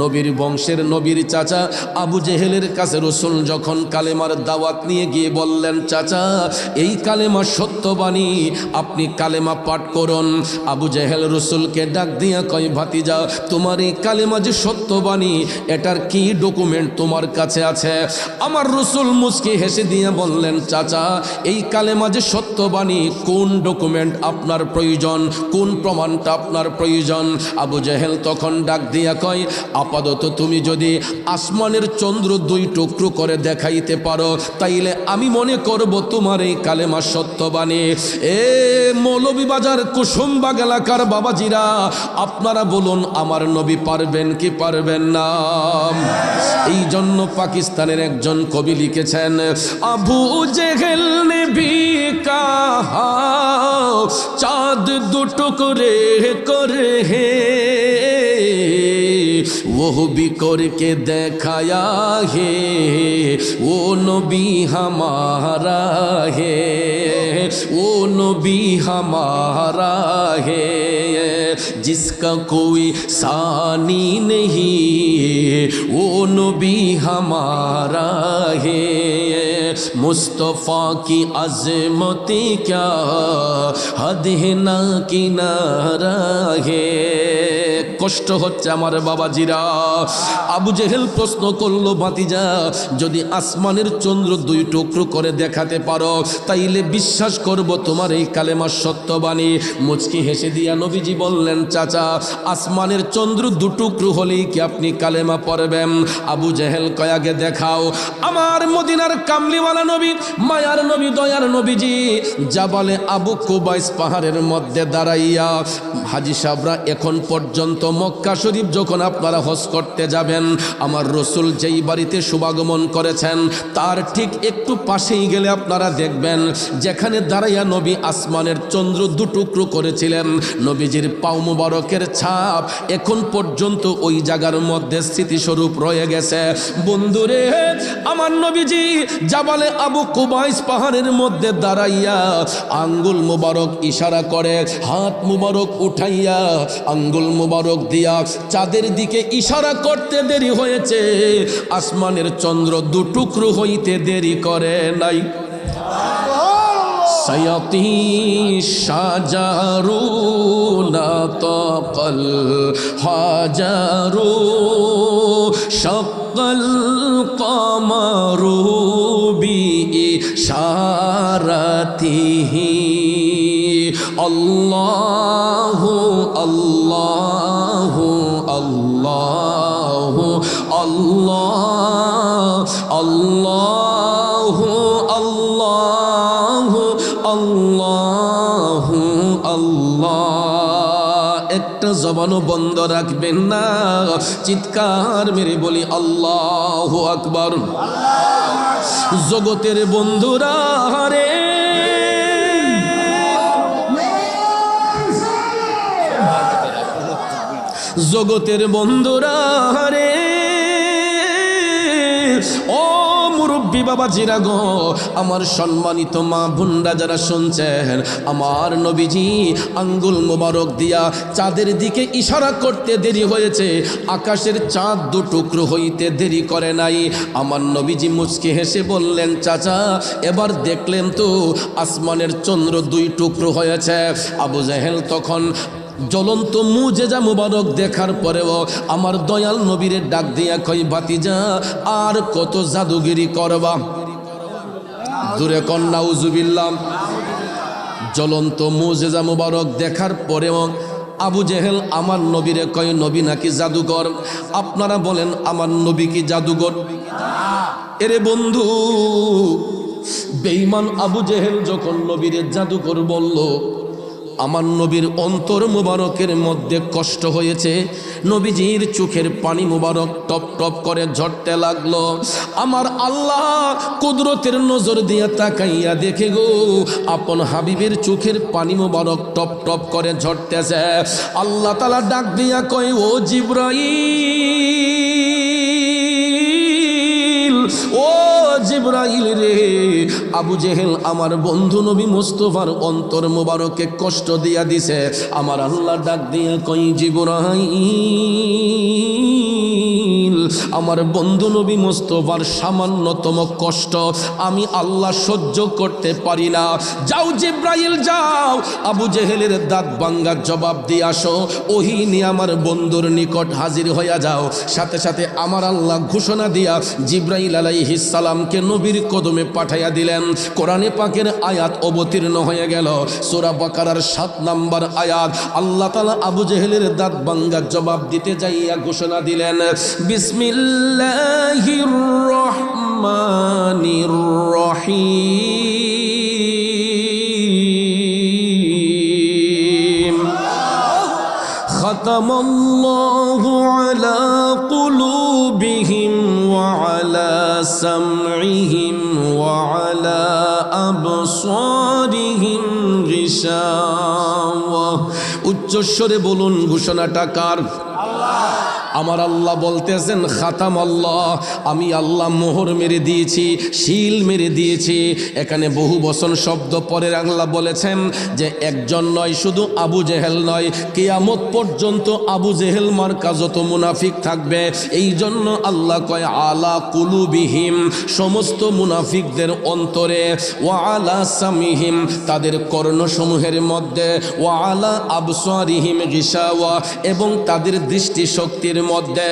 নবীর বংশের নবীর চাচা আবু জেহেলের কাছে রাসূল যখন কালেমার দাওয়াত নিয়ে গিয়ে বললেন, চাচা এই কালেমা সত্যবাণী, আপনি কালেমা পাঠ করুন। আবু জেহেল রাসূলকে ডাক দিয়া কয়, ভাতিজা তোমার এই কালেমা যে সত্যবাণী, এটার কি ডকুমেন্ট তোমার কাছে আছে? আমার রাসূল মুস্কি হেসে দিয়ে বললেন, চাচা এই কালেমা যে সত্যবাণী, কোন ডকুমেন্ট আপনার প্রয়োজন, কোন প্রমাণটা আপনার প্রয়োজন? আবু জেহেল তখন ডাক দিয়া কয়, আপাতত তুমি যদি আসমানের চন্দ্র দুই টুকরো করে দেখাইতে পারো, তাইলে আমি মনে করব তোমার এই কালেমা সত্যবাণী। এ মৌলভীবাজার কুসুমবাগ এলাকার বাবাজিরা, আপনারা বলুন আমার নবী পারবেন কি পারবেন না? এই জন্য পাকিস্তানের একজন কবি লিখেছেন, আবু জেহেল ने भी कहा चाँद दो टुकड़े करे हैं, वो भी करके दिखाया है, वो नबी हमारा है, वो नबी हमारा है, जिसका कोई सानी नहीं, वो नबी हमारा है, मुस्तफ़ा की अज़मत क्या हद है ना किनारा है। কষ্ট হচ্ছে আমার বাবাজিরা। আবু জেহেল প্রশ্ন করলো, ভাতিজা যদি আসমানের চন্দ্র দুই টুকরো করে দেখাতে পারো, তাইলে বিশ্বাস করব তোমার এই কালেমা সত্যবাণী। মুচকি হেসে দিয়া নবীজি বললেন, চাচা আসমানের চন্দ্র দু টুকরো হলেই কি আপনি কালেমা পড়বেন? আবু জেহেল কয়াকে দেখাও। আমার মদিনার কামলিওয়ালা নবী, মায়ার নবী, দয়ার নবীজি জাবালে আবু কুবাইস পাহাড়ের মধ্যে দাঁড়াইয়া, হাজী সাহেবরা এখন পর্যন্ত মক্কা শরীফ যখন আপনারা হজ করতে যাবেন, আমার রাসূল যেই বাড়িতে শুভাগমন করেছেন তার ঠিক একটু পাশেই গেলে আপনারা দেখবেন যেখানে দাঁড়াইয়া নবী আসমানের চন্দ্র দু টুকরো করেছিলেন, নবীজির পাও মুবারকের ছাপ এখন পর্যন্ত ওই জায়গার মধ্যে স্মৃতিস্বরূপ রয়ে গেছে। বন্ধুরে, আমার নবীজি জাবালে আবু কুবাইস পাহাড়ের মধ্যে দাঁড়াইয়া আঙ্গুল মুবারক ইশারা করে, হাত মুবারক উঠাইয়া আঙ্গুল মুবারক দিয়া চাঁদের দিকে ইশারা করতে দেরি হয়েছে, আসমানের চন্দ্র দু টুকরো হইতে দেরি করে নাই। সয়াতি শাজারু না তাকাল হাজারু শাক্কাল কমারু বিইশারাতিহি আল্লাহু আল্লাহু আল্লাহু আল্লাহ আল্লাহু আল্লাহু আল্লাহু আল্লাহ। একটা জবানও বন্ধ রাখবেন না, চিৎকার মেরে বলি আল্লাহু আকবার। জগতের বন্ধুরা রে, জগতের বন্ধুরা রে, ও মুরব্বী বাবা জিরা গো, আমার সম্মানিত মা বোনরা যারা শুনছেন, আমার নবীজি আঙ্গুল মোবারক দিয়া চাঁদের দিকে ইশারা করতে দেরি হয়েছে, আকাশের চাঁদ দু টুকরো হইতে দেরি করে নাই। আমার নবীজি মুচকি হেসে বললেন, চাচা এবার দেখলেন তো আসমানের চন্দ্র দুই টুকরো হয়েছে। আবু জেহেল তখন জ্বলন্ত মুজেজা মুবারক দেখার পরেও আমার দয়াল নবীরে ডাক দিয়া কই, ভাতিজা আর কত জাদুগিরি করবা? দূরে কন নাউজুবিল্লাহ। জ্বলন্ত মুজেজা মুবারক দেখার পরেও আবু জেহেল আমার নবীরে কয়, নবী নাকি জাদুকর? আপনারা বলেন আমার নবী কি জাদুকর? এরে বন্ধু, বেঈমান আবু জেহেল যখন নবীরে জাদুকর বলল, আমার নবীর অন্তর মুবারকের মধ্যে কষ্ট হয়েছে, নবীজির চোখের পানি মুবারক টপ টপ করে ঝরতে লাগলো। আমার আল্লাহ কুদরতের নজর দিয়ে তাকাইয়া দেখে গো, আপন হাবিবের চোখের পানি মুবারক টপ টপ করে ঝরতেছে। আল্লাহ তাআলা ডাক দিয়া কয়, ও জিবরাইল, ও জিবরাইল রে, আবু জেহেল আমার বন্ধু নবী মুস্তাফার অন্তর মুবারকে কষ্ট দিয়া দিছে। আমার আল্লাহ ডাক দিয়া কই, জিবরাইল আমার বন্ধু নবী মুস্তাফার সামান্যতম কষ্ট আমি আল্লাহ সহ্য করতে পারি না। যাও জিব্রাইল যাও, আবু জেহেলের দাঁত ভাঙ্গার জবাব দিয়ে আসো, ওহী নিয়ে আমার বন্ধুর নিকট হাজির হইয়া যাও। সাথে সাথে আমার আল্লাহ ঘোষণা দিয়া জিব্রাইল আলাইহিস সালামকে নবীর কদমে পাঠাইয়া দিলেন। কোরআনে পাকের আয়াত অবতীর্ণ হয়ে গেল, সূরা বাকারার 7 নম্বর আয়াত। আল্লাহ তাআলা আবু জেহেলের দাঁত ভাঙ্গার জবাব দিতে যাইয়া ঘোষণা দিলেন, বিসমিল্লাহির রহমানির রহিম, খাতামাল্লাহু আলা কুলুবিহিম ওয়া আলা সামইহিম ওয়া আলা আবসারিহিম গিশাওয়া। উচ্চস্বরে বলুন, ঘোষণাটা কার? আমার আল্লাহ বলতেছেন, খাতাম আল্লাহ, আমি আল্লাহ মোহর মেরে দিয়েছি, শিল মেরে দিয়েছি। এখানে বহু বচন শব্দ পরে আল্লাহ বলেছেন যে একজন নয়, শুধু আবু জেহেল নয়, কিয়ামত পর্যন্ত আবু জেহেল মার্কা যত মুনাফিক থাকবে, এই জন্য আল্লাহ কয় আলা কুলুবিহিম, সমস্ত মুনাফিকদের অন্তরে, ওয়া আলা সামিহিম, তাদের কর্ণসমূহের মধ্যে, ওয়া আলা আবসারিহিম গিশাওয়া, এবং তাদের দৃষ্টিশক্তির মধ্যে।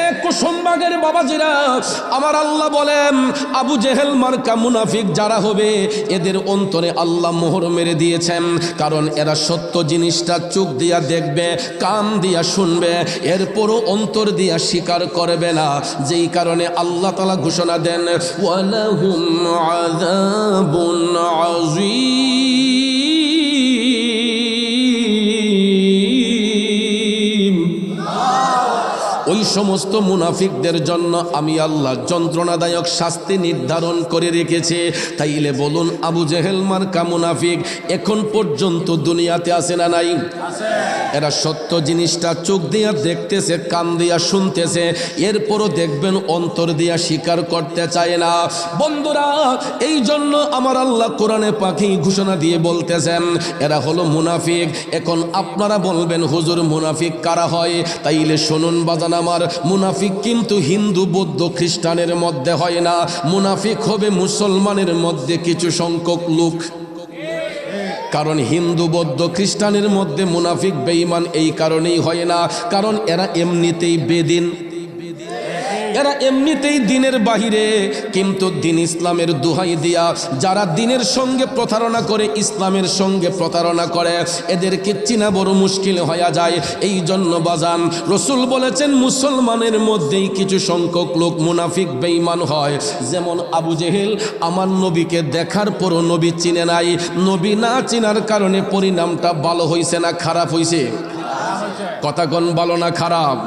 এক কুসুমবাগের বাবাজিরা, আমার আল্লাহ বলেন আবু জেহেল মার্কা মুনাফিক যারা হবে, এদের অন্তরে আল্লাহ মোহর মেরে দিয়েছেন। কারণ এরা সত্য জিনিসটা চোখ দিয়া দেখবে, কান দিয়া শুনবে, এরপরও অন্তর দিয়া স্বীকার করবে না। যেই কারণে আল্লাহ তাআলা ঘোষণা দেন, ওয়ালাহুম আযাবুন আযীম। ওই সমস্ত মুনাফিকদের জন্য আমি আল্লাহ যন্ত্রণাদায়ক শাস্তি নির্ধারণ করে রেখেছি। তাইলে বলুন, আবু জেহেল মার্কা মুনাফিক এখন পর্যন্ত দুনিয়াতে আছে না নাই? এরা সত্য জিনিসটা চোখ দিয়া দেখতেছে, কান দিয়া শুনতেছে, এরপরও দেখবেন অন্তর দিয়া স্বীকার করতে চায় না। বন্ধুরা, এই জন্য আমার আল্লাহ কোরআনে পাখি ঘোষণা দিয়ে বলতেছেন এরা হলো মুনাফিক। এখন আপনারা বলবেন, হুজুর মুনাফিক কারা হয়? তাইলে শুনুন বাজান আমার, মুনাফিক কিন্তু হিন্দু, বৌদ্ধ, খ্রিস্টানের মধ্যে হয় না। মুনাফিক হবে মুসলমানের মধ্যে কিছু সংখ্যক লোক। কারণ হিন্দু, বৌদ্ধ, খ্রিস্টানের মধ্যে মুনাফিক বেঈমান এই কারণেই হয় না, কারণ এরা এমনিতেই বেদিন, এরা এমনিতেই দিনের বাহিরে। কিন্তু দিন ইসলামের দোহাই দিয়া যারা দিনের সঙ্গে প্রতারণা করে, ইসলামের সঙ্গে প্রতারণা করে, এদেরকে চিনা বড় মুশকিল হয়ে যায়। এই জন্য বাজান রসুল বলেছেন মুসলমানের মধ্যেই কিছু সংখ্যক লোক মুনাফিক বেঈমান হয়। যেমন আবু জেহেল আমার নবীকে দেখার পরও নবী চিনে নাই। নবী না চিনার কারণে পরিণামটা ভালো হয়েছে না খারাপ হয়েছে? কথা কোন, ভালো না খারাপ?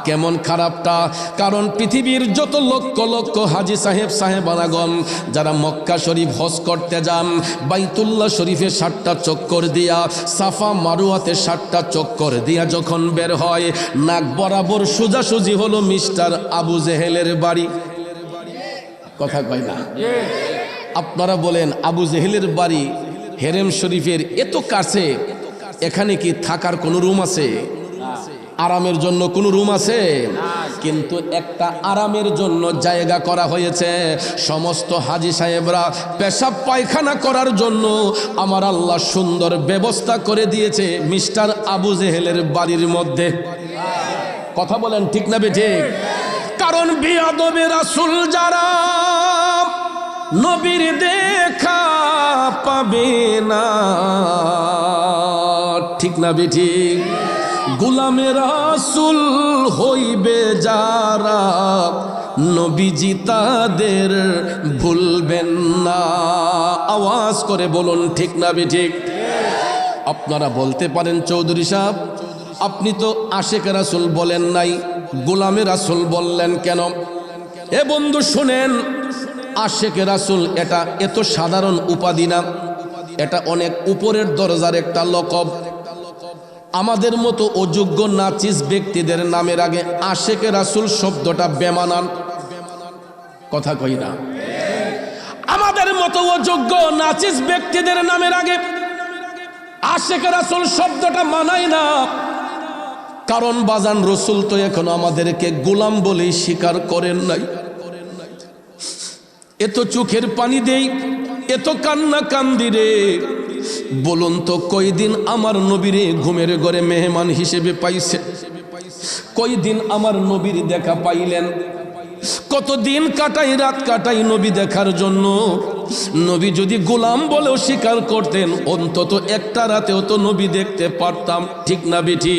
কেমন খারাপটা? কারণ পৃথিবীর যত লক্ষ লক্ষ হাজি সাহেব সাহেবানাগণ যারা মক্কা শরীফ হজ করতে যান, বাইতুল্লাহ শরীফে 7টা চক্কর দিয়া, সাফা মারুয়াতে 7টা চক্কর দিয়া যখন বের হয়, নাক বরাবর সোজাসুজি হলো মিস্টার আবু জেহেলের বাড়ি। কথা কয় না? আপনারা বলেন, আবু জেহেলের বাড়ি হেরেম শরীফের এত কাছে, এখানে কি থাকার কোনো রুম আছে? আরামের জন্য কোনো রুম আছে? কিন্তু একটা আরামের জন্য জায়গা করা হয়েছে। সমস্ত হাজি সাহেবরা পেশাব পায়খানা করার জন্য আমার আল্লাহ সুন্দর ব্যবস্থা করে দিয়েছে মিস্টার আবু জেহেলের বাড়ির মধ্যে। কথা বলেন ঠিক না বেঠিক? কারণ বিয়াদবে রাসূল যারা নবীর দেখা পাবে না, ঠিক না বেঠিক? গোলামে রাসূল হইবে যারা, নবীজি তাদের ভুলবেন না। আওয়াজ করে বলুন ঠিক না বেঠিক? আপনারা বলতে পারেন, চৌধুরী সাহেব আপনি তো আশেকে রাসূল বলেন নাই, গোলামে রাসূল বললেন কেন? এ বন্ধু শুনেন, আশেকে রাসূল এটা এত সাধারণ উপাধি না, এটা অনেক উপরের দরজার একটা লকব। আমাদের মতো অযোগ্য নাচিস ব্যক্তিদের নামের আগে আশেকে রাসূল শব্দটা বেমানান। কথা কই না? আমাদের মতো অযোগ্য নাচিস ব্যক্তিদের নামের আগে আশেকে রাসূল শব্দটা মানায় না। কারণ বাজান রসুল তো এখন আমাদেরকে গোলাম বলেই স্বীকার করেন নাই। এত চোখের পানি দেই, এত কান্না কান্দি রে, বলুন তো কয়দিন আমার নবীরে ঘুমের ঘরে মেহমান হিসেবে পাইছে? কয়দিন আমার নবীর দেখা পাইলেন? কতদিন কাটাই, রাত কাটাই নবী দেখার জন্য। নবী যদি গোলাম বলেও স্বীকার করতেন, অন্তত একটা রাতেও তো নবী দেখতে পারতাম, ঠিক না বেঠি?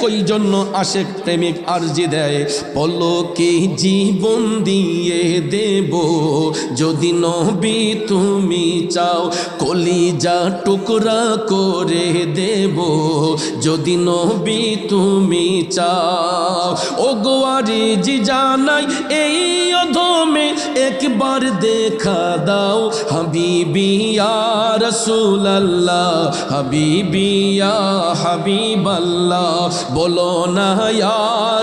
কই জন্য আশেক প্রেমিক আরজি দেয়, পলকে জীবন দিয়ে দেব যদি নবী তুমি চাও, কলিজা টুকরা করে দেব যদি নবী তুমি চাও। ও গোয়ারি জি জানাই এই অধমে একবার দেখা দাও, হাবিবি ইয়া রাসূলুল্লাহ, হাবিবি ইয়া হাবিবাল্লাহ, বলো না ইয়া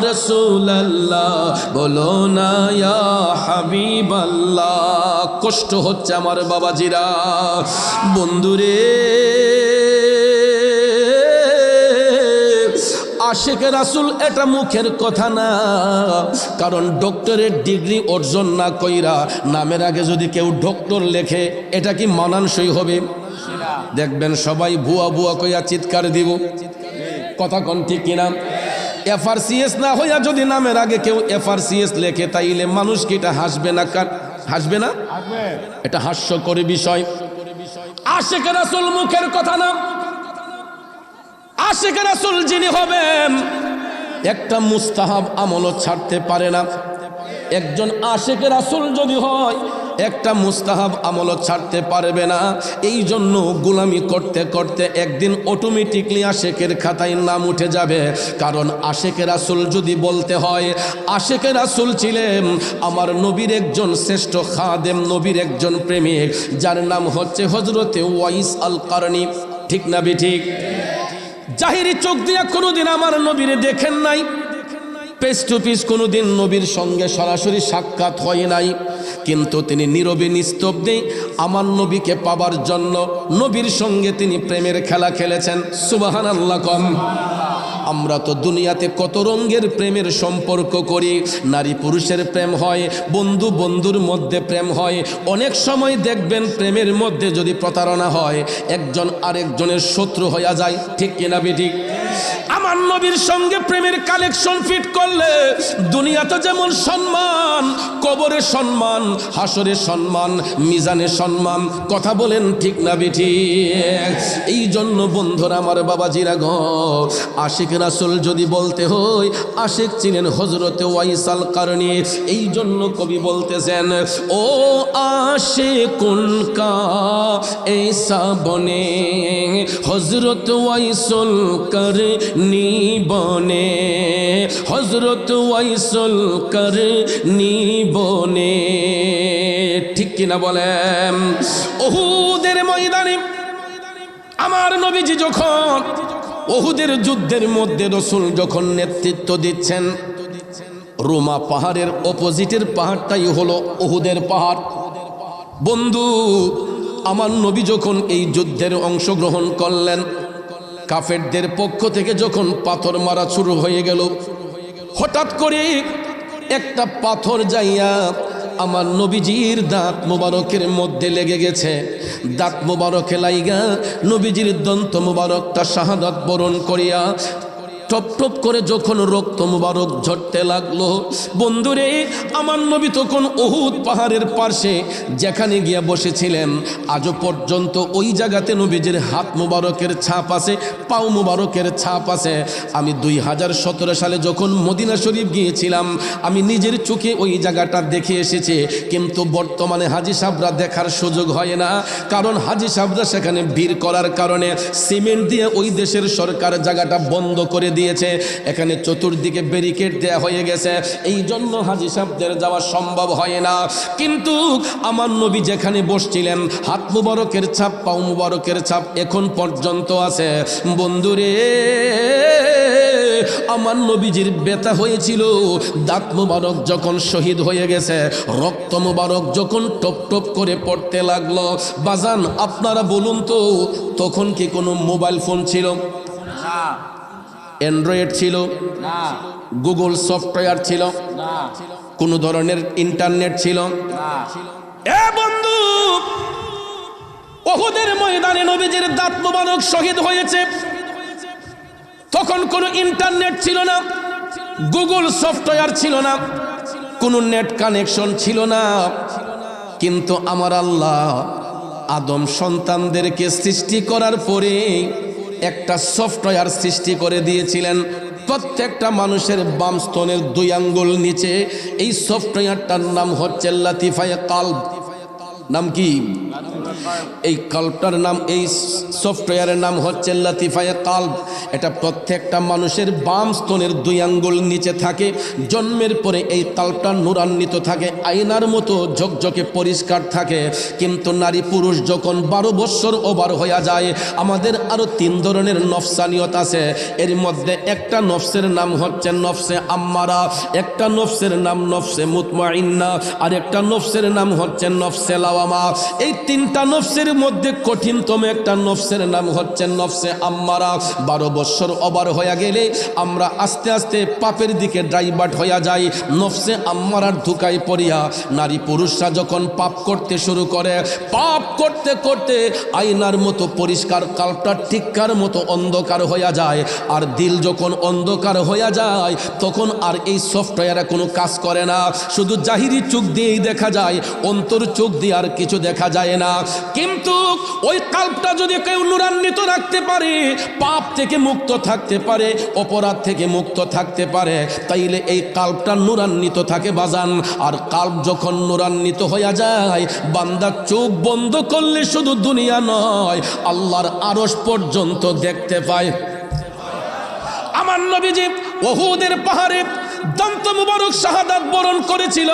রাসূলুল্লাহ, বলো না ইয়া হাবিবাল্লাহ। কষ্ট হচ্ছে আমার বাবাজিরা, বন্ধুরে। আশেক রাসূল এটা মুখের কথা না, কারণ ডক্টরের ডিগ্রি অর্জন না কইরা নামের আগে যদি কেউ ডক্টর লেখে, এটা কি মানানসই হবে? দেখবেন সবাই ভুয়া ভুয়া কইয়া চিৎকার দিব, কথা কোন ঠিক কিনা? এফআরসিএস না হইয়া যদি নামের আগে কেউ এফআরসিএস লেখে, তাইলে মানুষ কি এটা হাসবে না? হাসবে না? এটা হাস্যকর বিষয়। আশেক রাসূল মুখের কথা না, আশেক রাসূল যিনি হবেন একটা মুস্তাহাব আমলও ছাড়তে পারে না। একজন আশেক রাসূল যদি হয় একটা মুস্তাহাব আমলও ছাড়তে পারবে না। এই জন্য গোলামি করতে করতে একদিন অটোমেটিকলি আশেকের খাতায় নাম উঠে যাবে। কারণ আশেক রাসূল যদি বলতে হয়, আশেক রাসূল ছিলেন আমার নবীর একজন শ্রেষ্ঠ খাদেম, নবীর একজন প্রেমিক, যার নাম হচ্ছে হযরতে ওয়াইস আল কারনী, ঠিক না বেঠিক? জাহিরি চোখ দিয়ে কোনোদিন আমার নবীরে দেখেন নাই, পেস টু পিস কোনোদিন নবীর সঙ্গে সরাসরি সাক্ষাৎ হয় নাই, কিন্তু তিনি নীরবে নিস্তব্ধে আমার নবীকে পাবার জন্য নবীর সঙ্গে তিনি প্রেমের খেলা খেলেছেন। সুবহানাল্লাহ কম। আমরা তো দুনিয়াতে কত রঙের প্রেমের সম্পর্ক করি। নারী পুরুষের প্রেম হয়, বন্ধু বন্ধুর মধ্যে প্রেম হয়। অনেক সময় দেখবেন প্রেমের মধ্যে যদি প্রতারণা হয়, একজন আরেকজনের শত্রু হয়ে যায়, ঠিক কিনা বেঠিক? আমার নবীর সঙ্গে প্রেমের কালেকশন ফিট করলে দুনিয়াতে যেমন সম্মান, কবরে সম্মান, হাসরে সম্মান, মিজানে সম্মান, কথা বলেন ঠিক না বেঠিক? এই জন্য বন্ধুরা আমার বাবাজিরা গো, আশিক রাসূল যদি বলতে হয়, আশিক ছিলেন হযরতে ওয়াইস আল কারনী। এই জন্য কবি বলতেছেন, ও আশিকুন কা ऐसा बने हजरत ওয়াইসুল কারনী বনে, হযরত ওয়াইসুল কারনী বনে, ঠিক কিনা বলেন? উহুদের ময়দানে আমার নবীজি যখন উহুদের যুদ্ধের মধ্যে রাসূল যখন নেতৃত্ব দিচ্ছেন, রোমা পাহাড়ের অপোজিটের পাহাড়টাই হলো উহুদের পাহাড়। বন্ধু, আমার নবী যখন এই যুদ্ধের অংশগ্রহণ করলেন, কাফেরদের পক্ষ থেকে যখন পাথর মারা শুরু হয়ে গেল, হঠাৎ করে একটা পাথর যাইয়া আমার নবীজির দাঁত মোবারকের মধ্যে লেগে গেছে। দাঁত মোবারকে লাইগা নবীজির দন্ত মোবারকটা শাহাদাত বরণ করিয়া টপ টপ করে যখন রক্ত মুবারক ঝরতে লাগলো, বন্ধুরে আমার নবী তখন উহুদ পাহাড়ের পাশে যেখানে গিয়া বসেছিলেন, আজও পর্যন্ত ওই জায়গাতে নবীজির হাত মুবারকের ছাপ আছে, পাও মুবারকের ছাপ আছে। আমি 2017 সালে যখন মদিনা শরীফ গিয়েছিলাম, আমি নিজের চোখে ওই জায়গাটা দেখে এসেছি, কিন্তু বর্তমানে হাজী সাহেবরা দেখার সুযোগ হয় না। কারণ হাজী সাহেবরা সেখানে ভিড় করার কারণে সিমেন্ট দিয়ে ওই দেশের সরকার জায়গাটা বন্ধ করে দিয়েছে, এখানে চতুর্দিকে ব্যারিকেড দেয়া হয়ে গেছে, এই জন্য হাজী সাহেবদের যাওয়া সম্ভব হয় না। কিন্তু আমার নবী যেখানে বসছিলেন, হাত মুবারকের ছাপ, পাও মুবারকের ছাপ এখন পর্যন্ত আছে। বন্ধুরে, আমার নবীজির ব্যথা হয়েছিল, দাঁত মুবারক যখন শহীদ হয়ে গেছে, রক্ত মুবারক যখন টপ টপ করে পড়তে লাগলো। বাজান, আপনারা বলুন তো, তখন কি কোনো মোবাইল ফোন ছিল? অ্যান্ড্রয়েড ছিল, না গুগল সফটওয়্যার ছিল, না কোনো ধরনের ইন্টারনেট ছিল? না এ বন্ধু, ওহুদের ময়দানে নবীজির দাঁত মোবারক শহীদ হয়েছে, তখন কোনো ইন্টারনেট ছিল না, গুগল সফটওয়্যার ছিল না, কোনো নেট কানেকশন ছিল না। কিন্তু আমার আল্লাহ আদম সন্তানদেরকে সৃষ্টি করার পরে একটা সফটওয়্যার সৃষ্টি করে দিয়েছিলেন। প্রত্যেকটা মানুষের বাম স্তনের 2 আঙ্গুল নিচে এই সফটওয়্যারটার নাম হচ্ছে লাতিফায়ে কালব। নাম কি? এই কাল্বটার নাম, এই সফটওয়্যারের নাম হচ্ছে লাতিফায়ে কালব। এটা প্রত্যেকটা মানুষের বাম স্তনের 2 আঙ্গুল নিচে থাকে। জন্মের পরে এই কাল্বটা নূরান্বিত থাকে, আয়নার মতো ঝকঝকে পরিষ্কার থাকে। কিন্তু নারী পুরুষ যখন 12 বছর ওভার হয়ে যায়, আমাদের আরো 3 ধরনের নফসানিয়ত আছে। এর মধ্যে একটা নফসের নাম হচ্ছে নফসে আম্মারা, একটা নফসের নাম নফসে মুতমাইন্না, আর একটা নফসের নাম হচ্ছে নফসে লাওয়ামা। এই 3টা নফসের মধ্যে কঠিনতম একটা নফসের নাম হচ্ছে নফসে আম্মারা। 12 বছর ওভার হয়ে গেলে আমরা আস্তে আস্তে পাপের দিকে ড্রাইভার্ট হয়ে যাই। নফসে আম্মারার ধোঁকায় পড়িয়া নারী পুরুষরা যখন পাপ করতে শুরু করে, পাপ করতে করতে আয়নার মতো পরিষ্কার কাল্বটা টিক্কার মতো অন্ধকার হয়ে যায়। আর দিল যখন অন্ধকার হয়ে যায়, তখন আর এই সফটওয়্যারে কোনো কাজ করে না, শুধু জাহিরি চোখ দিয়েই দেখা যায়, অন্তর চোখ দিয়ে আর কিছু দেখা যায় না। কিন্তু ওই কাল্বটা যদি কেউ নূরান্বিত রাখতে পারে, পাপ থেকে মুক্ত থাকতে পারে, অপরাধ থেকে মুক্ত থাকতে পারে, তাইলে এই কাল্বটা নূরান্বিত থাকে বাজান। আর কাল্ব যখন নূরান্বিত হয়ে যায়, বান্দা চোখ বন্ধ করলে শুধু দুনিয়া নয়, আল্লাহর আরশ পর্যন্ত দেখতে পায়। আমার নবীজি উহুদের পাহাড়ে দান্ত মুবারক শাহাদাত বরণ করেছিল।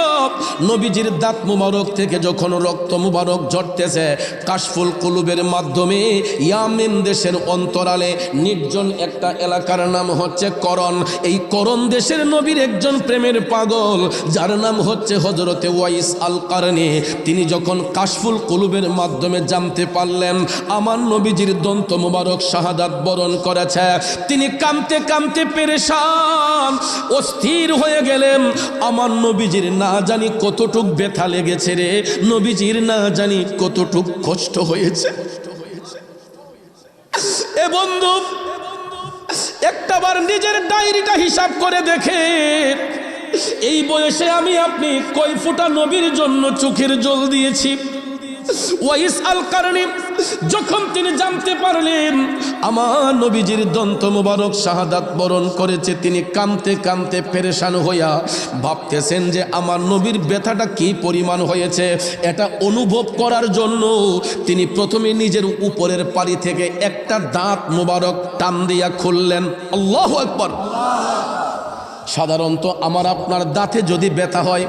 নবীজির দাঁত মুবারক থেকে যখন রক্ত মুবারক ঝরতেছে, কাশফুল কুলুবের মাধ্যমে ইয়ামেন দেশের অন্তরালে নির্জন একটা এলাকার নাম হচ্ছে করণ। এই করণ দেশের নবীর একজন প্রেমের পাগল, যার নাম হচ্ছে হযরতে ওয়াইস আল কারনী। তিনি যখন কাশফুল কুলুবের মাধ্যমে জানতে পারলেন আমার নবীজির দন্ত মুবারক শাহাদাত বরণ করেছে, তিনি কাঁদতে কাঁদতে পেরেশান, অস্থির হয়ে গেলেন। আমার নবীজির না জানি কতটুক ব্যথা লেগেছে রে, নবীজির না জানি কতটুক কষ্ট হয়েছে। এ বন্ধু, একটাবার নিজের ডায়েরিটা হিসাব করে দেখে, এই বয়সে আমি আপনি কয় ফোঁটা নবীর জন্য চোখের জল দিয়েছি। ওয়াইস আল কারনী যখন তিনি জানতে পারলেন আমার নবীজির দন্ত মোবারক শাহাদাত বরণ করেছে, তিনি কাঁদতে কাঁদতে পেরেশান হইয়া ভাবতেছেন যে আমার নবীর ব্যথাটা কি পরিমাণ হয়েছে। এটা অনুভব করার জন্য তিনি প্রথমে নিজের উপরের পাড়ি থেকে একটা দাঁত মোবারক টান দিয়া খুললেন। আল্লাহু আকবার। সাধারণত আমার আপনার দাঁতে যদি ব্যথা হয়,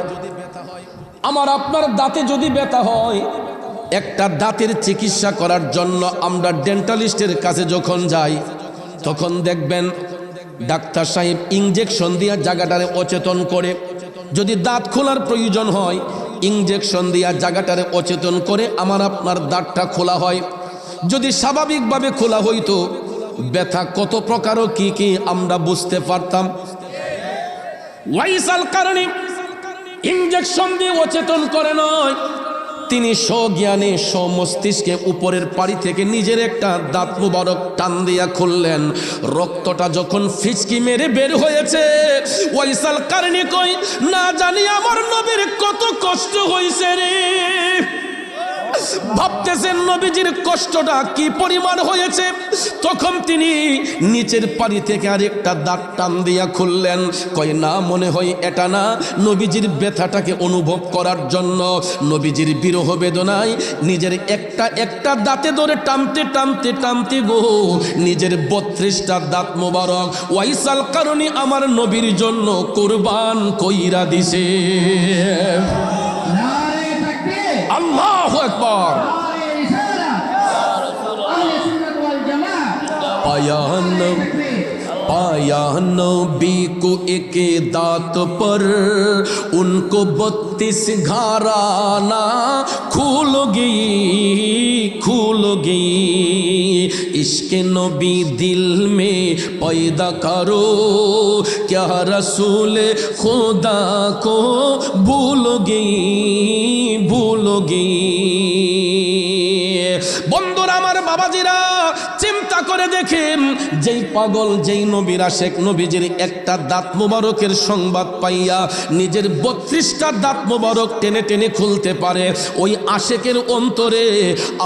আমার আপনার দাঁতে যদি ব্যথা হয়, একটা দাঁতের চিকিৎসা করার জন্য আমরা ডেন্টালিস্টের কাছে যখন যাই, তখন দেখবেন ডাক্তার সাহেব ইঞ্জেকশন দিয়া জায়গাটারে অচেতন করে। যদি দাঁত খোলার প্রয়োজন হয়, ইঞ্জেকশন দিয়া জায়গাটারে অচেতন করে আমার আপনার দাঁতটা খোলা হয়। যদি স্বাভাবিকভাবে খোলা হইতো, ব্যথা কত প্রকার ও কি কি আমরা বুঝতে পারতাম। ওয়াইস আল কারনী ইঞ্জেকশন দিয়ে অচেতন করে নয়, তিনি স্বজ্ঞানে স্বমস্তিষ্কে উপরের পাড়ি থেকে নিজের একটা দাঁত মুবারক টান দিয়া খুললেন। রক্তটা যখন ফিচকি মেরে বের হয়েছে, ওয়াইস আল কারনী কই, না জানি আমার নবীর কত কষ্ট হয়েছে রে। ভাবতেছেন নবীজির কষ্টটা কি পরিমাণ হয়েছে। তখন তিনি নিচের পাড়ি থেকে আরেকটা দাঁত টান দিয়া খুললেন। কয় না, মনে হয় এটা না, নবীজির ব্যথাটাকে অনুভব করার জন্য নবীজির বিরহ বেদনায় নিজের একটা একটা দাঁতে ধরে টানতে টানতে টানতে গো নিজের 32টা দাঁত মোবারক ওয়াইস আল কারনী আমার নবীর জন্য কুরবান কইরা দিছে। আল্লাহু আকবার। আয়ান पाया नबी को एक दात पर उनको 32 घराना खुल गई इश्क नबी दिल में पैदा करो क्या रसूल खुदा को भूलोगी বন্ধুরা আমার বাবাজিরা চিন্তা করে দেখেন যেই পাগল যেই নবীর আশেক নবীজির একটা দাঁত মোবারকের সংবাদ পাইয়া নিজের 32টা দাঁত মোবারক টেনে টেনে খুলতে পারে ওই আশেকের অন্তরে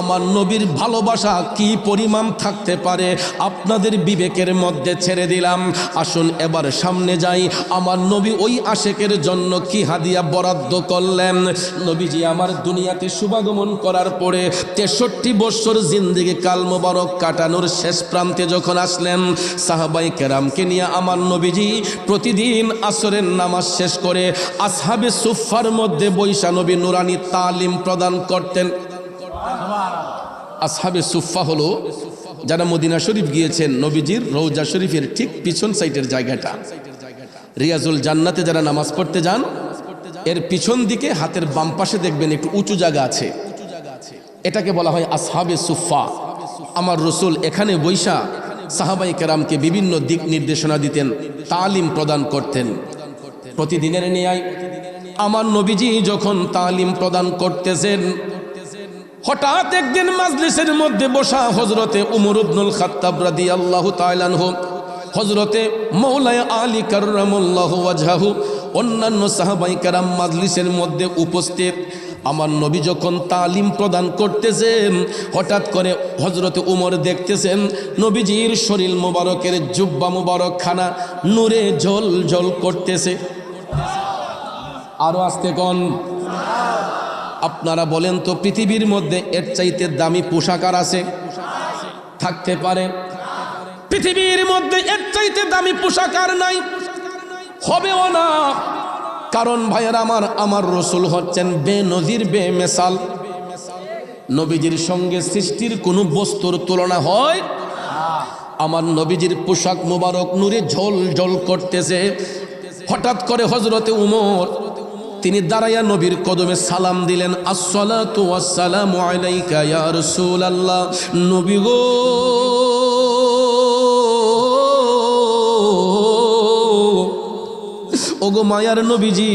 আমার নবীর ভালোবাসা কি পরিমাণ থাকতে পারে আপনাদের বিবেকের মধ্যে ছেড়ে দিলাম। আসুন এবার সামনে যাই আমার নবী ওই আশেকের জন্য কি হাদিয়া বরাদ্দ করলেন। নবীজি আমার দুনিয়াতে শুভাগমন করার পরে 63 বছর জিন্দেগি কাল মোবারক কাটানোর শেষ প্রান্তে যখন আসলেন সাহাবাই কেরামকে নিয়ে আমার নবীজি প্রতিদিন আসরের নামাজ শেষ করে আসহাবে সুফার মধ্যে বৈশা নবী নুরানি তালিম প্রদান করতেন। আসহাবে সুফা হলো যারা মদিনা শরীফ গিয়েছেন নবীজির রওজা শরীফের ঠিক পিছন সাইডের জায়গাটা রিয়াজুল জান্নাতে যারা নামাজ পড়তে যান এর পিছন দিকে হাতের বাম পাশে দেখবেন একটু উঁচু জায়গা আছে, এটাকে বলা হয় আসহাবে সুফা। আমার রসুল এখানে বৈশা সাহাবাই কেরামকে বিভিন্ন দিক নির্দেশনা দিতেন, তালিম প্রদান করতেন। প্রতিদিনের ন্যায় আমার নবীজি যখন তালিম প্রদান করতেছেন হঠাৎ একদিন মাজলিসের মধ্যে বসা হযরতে উমর ইবনুল খাত্তাব রাদিয়াল্লাহু তাআলা আনহু, হযরতে মাওলানা আলী কাররামাল্লাহু ওয়াজহাহু, অন্যান্য সাহাবায়ে কেরাম মাজলিসের মধ্যে উপস্থিত। আমার নবী যখন তালিম প্রদান করতেছেন হঠাৎ করে হযরতে উমর দেখতেছেন নবীজির শরীর মোবারকের জুব্বা মোবারক খানা নূরে ঝলঝল করতেছে। আরো আস্তে কোন আপনারা বলেন তো পৃথিবীর মধ্যে এর চাইতে দামি পোশাক আর আছে? থাকতে পারে? পৃথিবীর মধ্যে এর চাইতে দামি পোশাক আর নাই, হবেও না। কারণ ভাইয়ের আমার রসুল হচ্ছেন বেনজির বেমিসাল। নবীজির সঙ্গে সৃষ্টির কোনো বস্তুর তুলনা হয়? আমার নবীজির পোশাক মোবারক নূরে ঝলঝল করতেছে। হঠাৎ করে হযরতে উমর তিনি দাঁড়াইয়া নবীর কদমে সালাম দিলেন, আসসালাতু ওয়াসসালামু আলাইকা ইয়া রাসূলুল্লাহ। নবী গো, ওগো মায়ার নবীজি,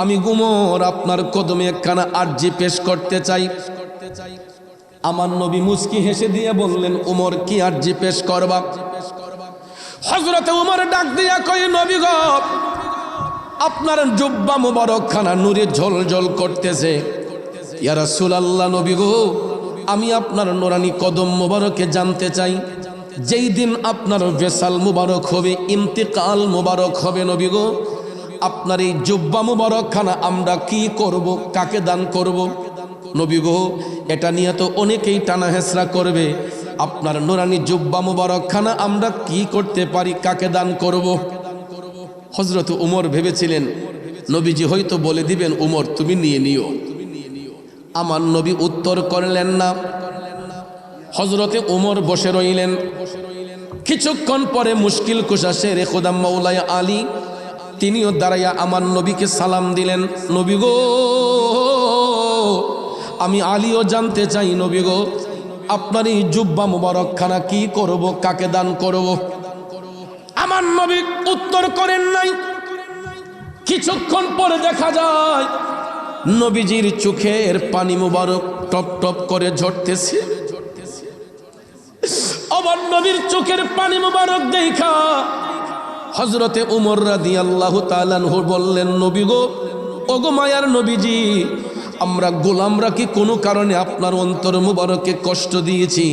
আমি উমর আপনার কদমে একখানা আরজি পেশ করতে চাই। আমার নবী মুস্কি হেসে দিয়ে বললেন, উমর কি আরজি পেশ করবা? হযরতে উমর ডাক দিয়া কই, নবী গো, আপনার জুব্বা মুবারক খানা নূরে ঝলঝল করতেছে। ইয়া রাসূলুল্লাহ, নবী গো, আমি আপনার নুরানি কদম মুবারকে জানতে চাই, যেই দিন আপনার ভেসাল মুবারক হবে, ইন্তিকাল মুবারক হবে, নবী গো, আপনার এই জুব্বা মুবারক খানা আমরা কি করব, কাকে দান করব? নবী গো, এটা নিয়ে তো অনেকেই টানা হেসরা করবে। আপনার নুরানি জুব্বা মুবারক খানা আমরা কি করতে পারি, কাকে দান করব? হযরত উমর ভেবেছিলেন নবীজি হয়তো বলে দিবেন, উমর তুমি নিয়ে নিও। আমার নবী উত্তর করলেন না। হযরতে উমর বসে রইলেন। কিছুক্ষণ পরে মুশকিল কুশা শেরে খোদা মাওলানা আলী তিনিও দাঁড়াইয়া আমার নবীকে সালাম দিলেন, নবী গো, আমি আলীও জানতে চাই, নবী গো, আপনার এই জুব্বা মুবারক খানা কি করব, কাকে দান করব? আমার নবী উত্তর করেন নাই। কিছুক্ষণ পরে দেখা যায় নবীজির চোখের পানি মুবারক টপ টপ করে ঝরতেছে। আমার নবীর চোখের পানি মুবারক দেখা হযরতে উমর রাদিয়াল্লাহু তাআলা আনহু বললেন, নবী গো, ওগো মায়ার নবীজি, আমরা গোলামরা কি কোনো কারণে আপনার অন্তর মুবারকে কষ্ট দিয়েছি?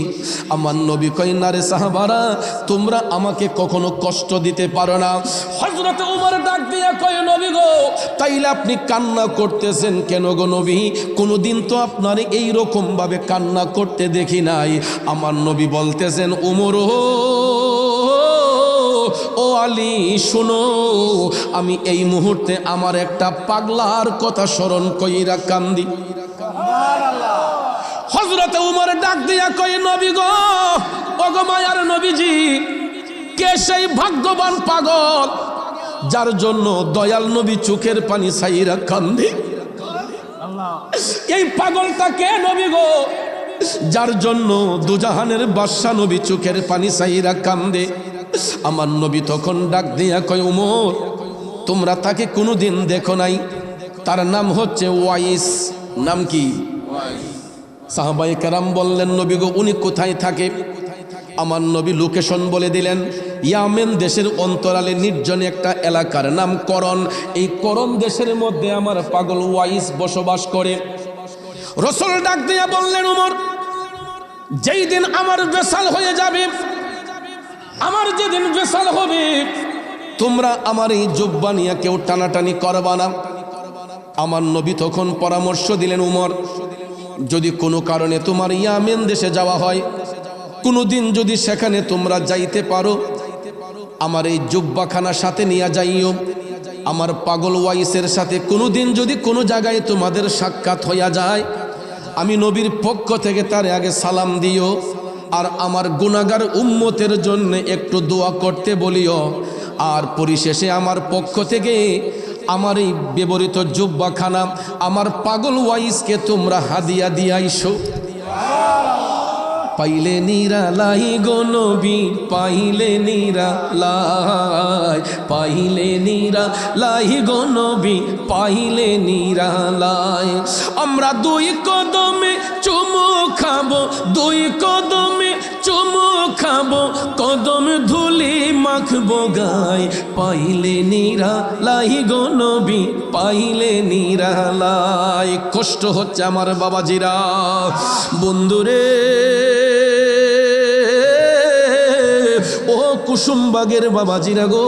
আমার নবী কয়, না রে সাহাবারা, তোমরা আমাকে কখনো কষ্ট দিতে পারো না। হযরতে উমর ডাক দিয়া কয়, নবী গো, তাইলে আপনি কান্না করতেছেন কেন গো নবী? কোনোদিন তো আপনার এই রকম ভাবে কান্না করতে দেখি নাই। আমার নবী বলতেছেন, উমর ও আলী, শোনো, আমি এই মুহূর্তে আমার একটা পাগলার কথা স্মরণ কইরা কান্দি। হযরতে উমর ডাক দিয়া কই, নবী গো, ওগো মায়ার নবীজি, কে সেই ভাগ্যবান পাগল যার জন্য দয়াল নবী চোখের পানি ছাইরা কান্দে? এই পাগলটা কে নবী গো, যার জন্য দুজাহানের বাদশা নবী চোখের পানি ছাইরা কান্দে? আমার নবী তখন ডাক দিয়া কয়, উমর, তোমরা তাকে কোনোদিন দেখো নাই? তার নাম হচ্ছে ওয়াইস। নাম কি? সাহাবায়ে কেরাম বললেন, নবী গো, উনি কোথায় থাকে? আমার নবী লোকেশন বলে দিলেন। ইয়ামেন দেশের অন্তরালে নির্জনে একটা এলাকার নাম করন। এই করন দেশের মধ্যে আমার পাগল ওয়াইস বসবাস করে। রাসূল ডাক দিয়া বললেন, উমর, যেই দিন আমার বেসাল হয়ে যাবে, আমার যেদিন বেসাল হবে, তোমরা আমার এই জুব্বা নিয়ে কেউ টানাটানি করবা না। আমার নবী তখন পরামর্শ দিলেন, উমর, যদি কোনো কারণে তোমার ইয়ামেন দেশে যাওয়া হয়, কোনোদিন যদি সেখানে তোমরা যাইতে পারো, আমার এই জুব্বাখানা সাথে নিয়ে যাইও। আমার পাগল ওয়াইসের সাথে কোনোদিন যদি কোনো জায়গায় তোমাদের সাক্ষাৎ হইয়া যায়, আমি নবীর পক্ষ থেকে তার আগে সালাম দিও, আর আমার গুনাহগার উম্মতের জন্য একটু দোয়া করতে বলিও। আর পরিশেষে আমার পক্ষ থেকে আমার এই ব্যবহৃত জুব্বাখানা আমার পাগল ওয়াইসকে তোমরা হাদিয়া দিয়াইছো। পাইলে নিরালাই গো নবী, পাইলে নিরালাই, পাইলে নিরালাই গো নবী, পাইলে নিরালাই। আমরা দুই কদমে চুমু খাবো, দুই কদমে চুমু খাবো, কদম ধুলি মাখবো গায়। পাইলে নিরালাই গো নবী, পাইলে নিরালাই। কষ্ট হচ্ছে আমার বাবাজিরা, বন্ধুরে, ও কুসুমবাগের বাবাজিরা গো,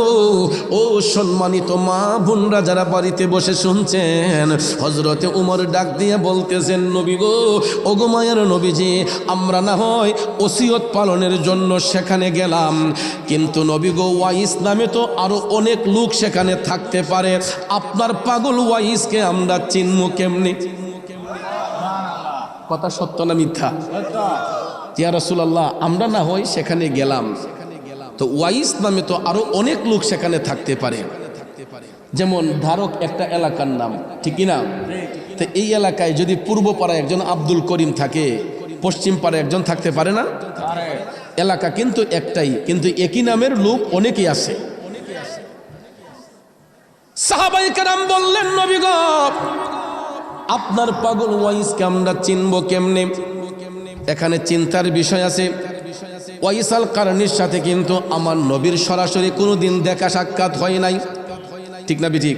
ও সম্মানিত মা বোনরা যারা বাড়িতে বসে শুনছেন, হযরতে উমর ডাক দিয়ে বলতেছেন, নবী গো, ও গো মায়ের নবীজি, আমরা না হয় ওসিয়ত পালনের জন্য সেখানে গেলাম, কিন্তু নবী গো, ওয়াইস নামে তো আরো অনেক লোক সেখানে থাকতে পারে, আপনার পাগল ওয়াইসকে আমরা চিনব কেমনে? কথা সত্য না মিথ্যা? ইয়া রাসূলুল্লাহ, আমরা না হয় সেখানে গেলাম, তো ওয়াইস নামে তো আরো অনেক লোক সেখানে থাকতে পারে, যেমন ধারক একটা এলাকার নাম, ঠিক কি না? তো এই এলাকায় যদি পূর্ব পাড়ায় একজন আব্দুল করিম থাকে, পশ্চিম পাড়ায় একজন থাকতে পারে না? এলাকা কিন্তু একটাই, কিন্তু একই নামের লোক অনেকেই আছে। সাহাবায়ে কেরাম বললেন, নবী গো, আপনার পাগল ওয়াইসকে আমরা চিনব কেমনে? এখানে চিন্তার বিষয় আছে। ওয়াইস আল কারনির সাথে কিন্তু আমার নবীর সরাসরি কোনোদিন দেখা সাক্ষাৎ হয় নাই, ঠিক না ঠিক?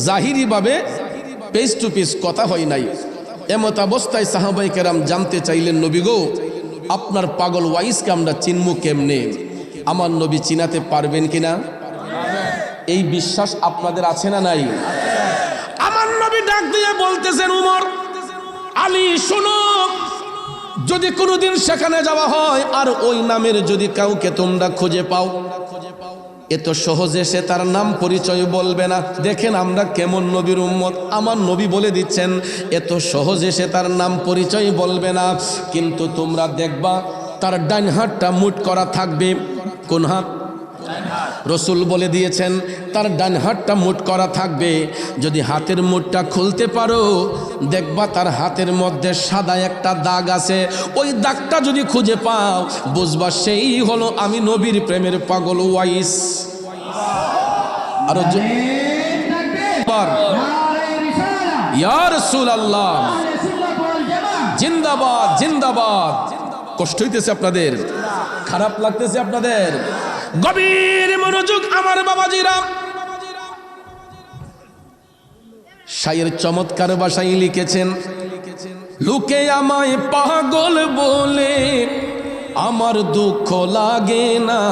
জাহিরিভাবে পেস টু পেস কথা হয় নাই। এমত অবস্থায় সাহাবায়ে কেরাম জানতে চাইলেন, নবী গো, আপনার পাগল ওয়াইসকে আমরা চিনব কেমনে? আমার নবী চিনাতে পারবেন কিনা? এই বিশ্বাস আপনাদের আছে না নাই? আমার নবী ডাক দিয়ে বলতেছেন, উমর, আলী, শোনো, যদি কোনোদিন সেখানে যাওয়া হয় আর ওই নামের যদি কাউকে তোমরা খুঁজে পাও, এত সহজে সে তার নাম পরিচয় বলবে না। দেখেন আমরা কেমন নবীর উম্মত, আমার নবী বলে দিচ্ছেন এত সহজে সে তার নাম পরিচয় বলবে না, কিন্তু তোমরা দেখবা তার ডান হাতটা মুঠ করা থাকবে। কোন হাত? রসুল বলে দিয়েছেন তার ডান হাতটা মুঠ করা থাকবে। যদি হাতের মুঠটা খুলতে পারো, দেখবা তার হাতের মধ্যে সাদা একটা দাগ আছে। ওই দাগটা যদি খুঁজে পাও, বুঝবা সেই হলো আমি নবীর প্রেমের পাগল ওয়াইস। আর ইয়া রাসূলুল্লাহ, জিন্দাবাদ জিন্দাবাদ। কষ্ট হইতেছে আপনাদের? খারাপ লাগতেছে আপনাদের? গভীর মনোযোগ আমার বাবাজিরা। শায়ের চমৎকার ভাষায় লিখেছেন, লোকে আমায় পাগল বলে আমার দুঃখ লাগে না,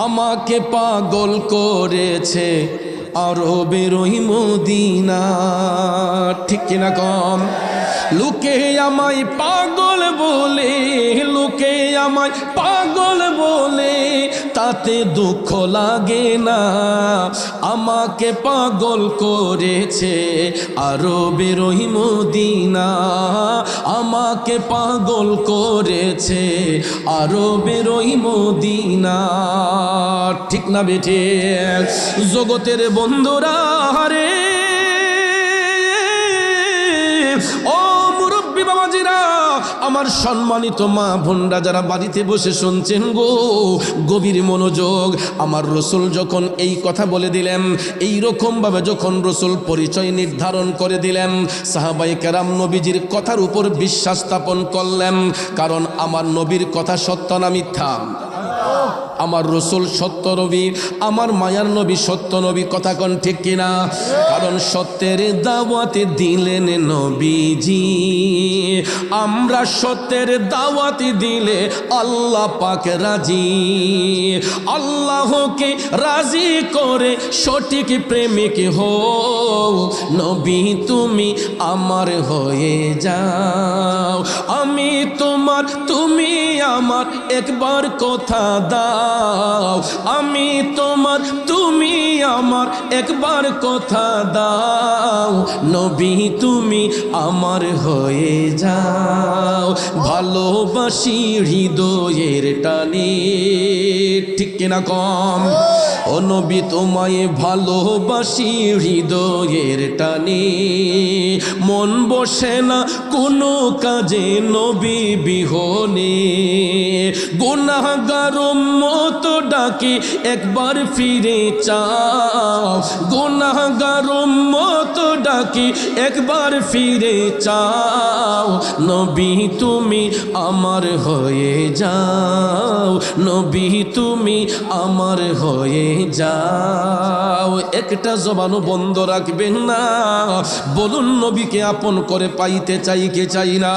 আমাকে পাগল করেছে আরবের ওই মদিনা। ঠিক কিনা কম? লোকে আমায় পাগল বলে, লোকে আমায় পাগল বলে, তাতে দুঃখ লাগে না। আমাকে পাগল করেছে আরবের ওই মদিনা, আমাকে পাগল করেছে আরবের ওই মদিনা। ঠিক না বেঠে? জগতের বন্ধুরা রে, ও মুরব্বী বাবাজিরা, আমার সম্মানিত মা বোনরা যারা বাড়িতে বসে শুনছেন গো, গভীর মনোযোগ। আমার রসুল যখন এই কথা বলে দিলেন, এই রকম ভাবে যখন রসুল পরিচয় নির্ধারণ করে দিলেন, সাহাবায়ে কেরাম নবীজির কথার উপর বিশ্বাস স্থাপন করলেন। কারণ আমার নবীর কথা সত্য না মিথ্যা? আমার রসুল সত্য নবী, আমার মায়ার নবী সত্য নবী, কথা কোন ঠিক কিনা? কারণ সত্যের দাওয়াতে দিলেন নবীজি, আমরা সত্যের দাওয়াতে দিলে আল্লাহ পাক রাজি। আল্লাহকে রাজি করে সঠিক প্রেমিক হও, নবী তুমি আমার হয়ে যাও। আমি তোমার, তুমি আমার, একবার কথা দাও। আমি তোমার, তুমি আমার, একবার কথা দাও। নবী তুমি আমার হয়ে যাও। ভালোবাসি হৃদয়ের টানে, ঠিক কিনা কম? ও নবী তোমায় ভালোবাসি হৃদয়ের টানে, মন বসে না কোনো কাজে নবী বিহনে। গুনাহগার উম্মত ডাকি একবার ফিরে চাও, গুনাহগার উম্মত ডাকি একবার ফিরে চাও। নবী তুমি আমার হয়ে যাও, নবী তুমি আমার হয়ে যাও। একটা জবানও বন্ধ রাখবেন না, বলুন নবীকে আপন করে পাইতে চাই কে চাই না?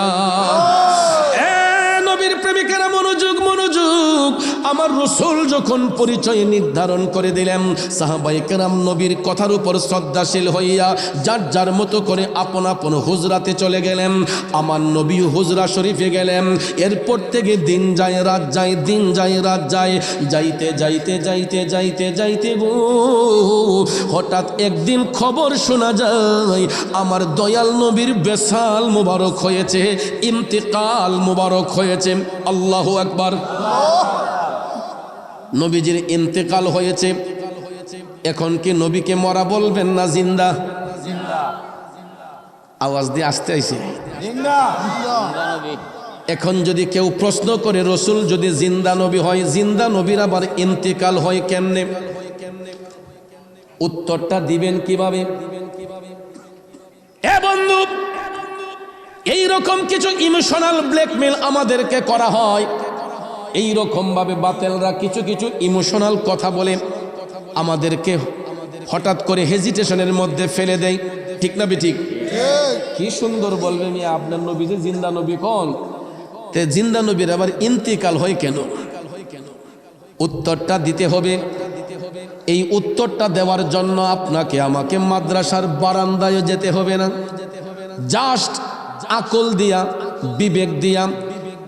নবীর প্রেমিকেরা মনোযোগ, মনোযোগ। আমার রসুল যখন পরিচয় নির্ধারণ করে দিলেন, সাহাবায়ে কেরাম নবীর কথার উপর শ্রদ্ধাশীল হইয়া যার যার মতো করে আপন আপন হুজরাতে চলে গেলেন। আমার নবী হুজরা শরীফে গেলেন। এরপর থেকে দিন যায় রাত যায়, দিন যায় রাত যায়, যাইতে যাইতে যাইতে যাইতে যাইতে গো, হঠাৎ একদিন খবর শোনা যায় আমার দয়াল নবীর বেসাল মুবারক হয়েছে, ইন্তেকাল মুবারক হয়েছে। আল্লাহু আকবার। নবীজির ইন্তেকাল হয়েছে। এখন কি নবীকে মরা বলবেন না জিন্দা? আওয়াজ দিয়ে আসতে আইছে। এখন যদি কেউ প্রশ্ন করে রসুল যদি জিন্দা নবী হয়, জিন্দা নবীর আবার ইন্তেকাল হয় কেমনে? উত্তরটা দিবেন কিভাবে? এ বন্ধু, এই রকম কিছু ইমোশনাল ব্ল্যাকমেল আমাদেরকে করা হয়। এই রকম ভাবে বাতিলরা কিছু কিছু ইমোশনাল কথা বলে আমাদেরকে হঠাৎ করে হেজিটেশনের মধ্যে ফেলে দেয়। ঠিক না বে ঠিক? কি সুন্দর বলবেন আপনার নবী যে জিন্দা নবী কোন, তে জিন্দা নবীর আবার ইন্তেকাল হয় কেন? উত্তরটা দিতে হবে। এই উত্তরটা দেওয়ার জন্য আপনাকে আমাকে মাদ্রাসার বারান্দায় যেতে হবে না। জাস্ট আকল দিয়া, বিবেক দিয়া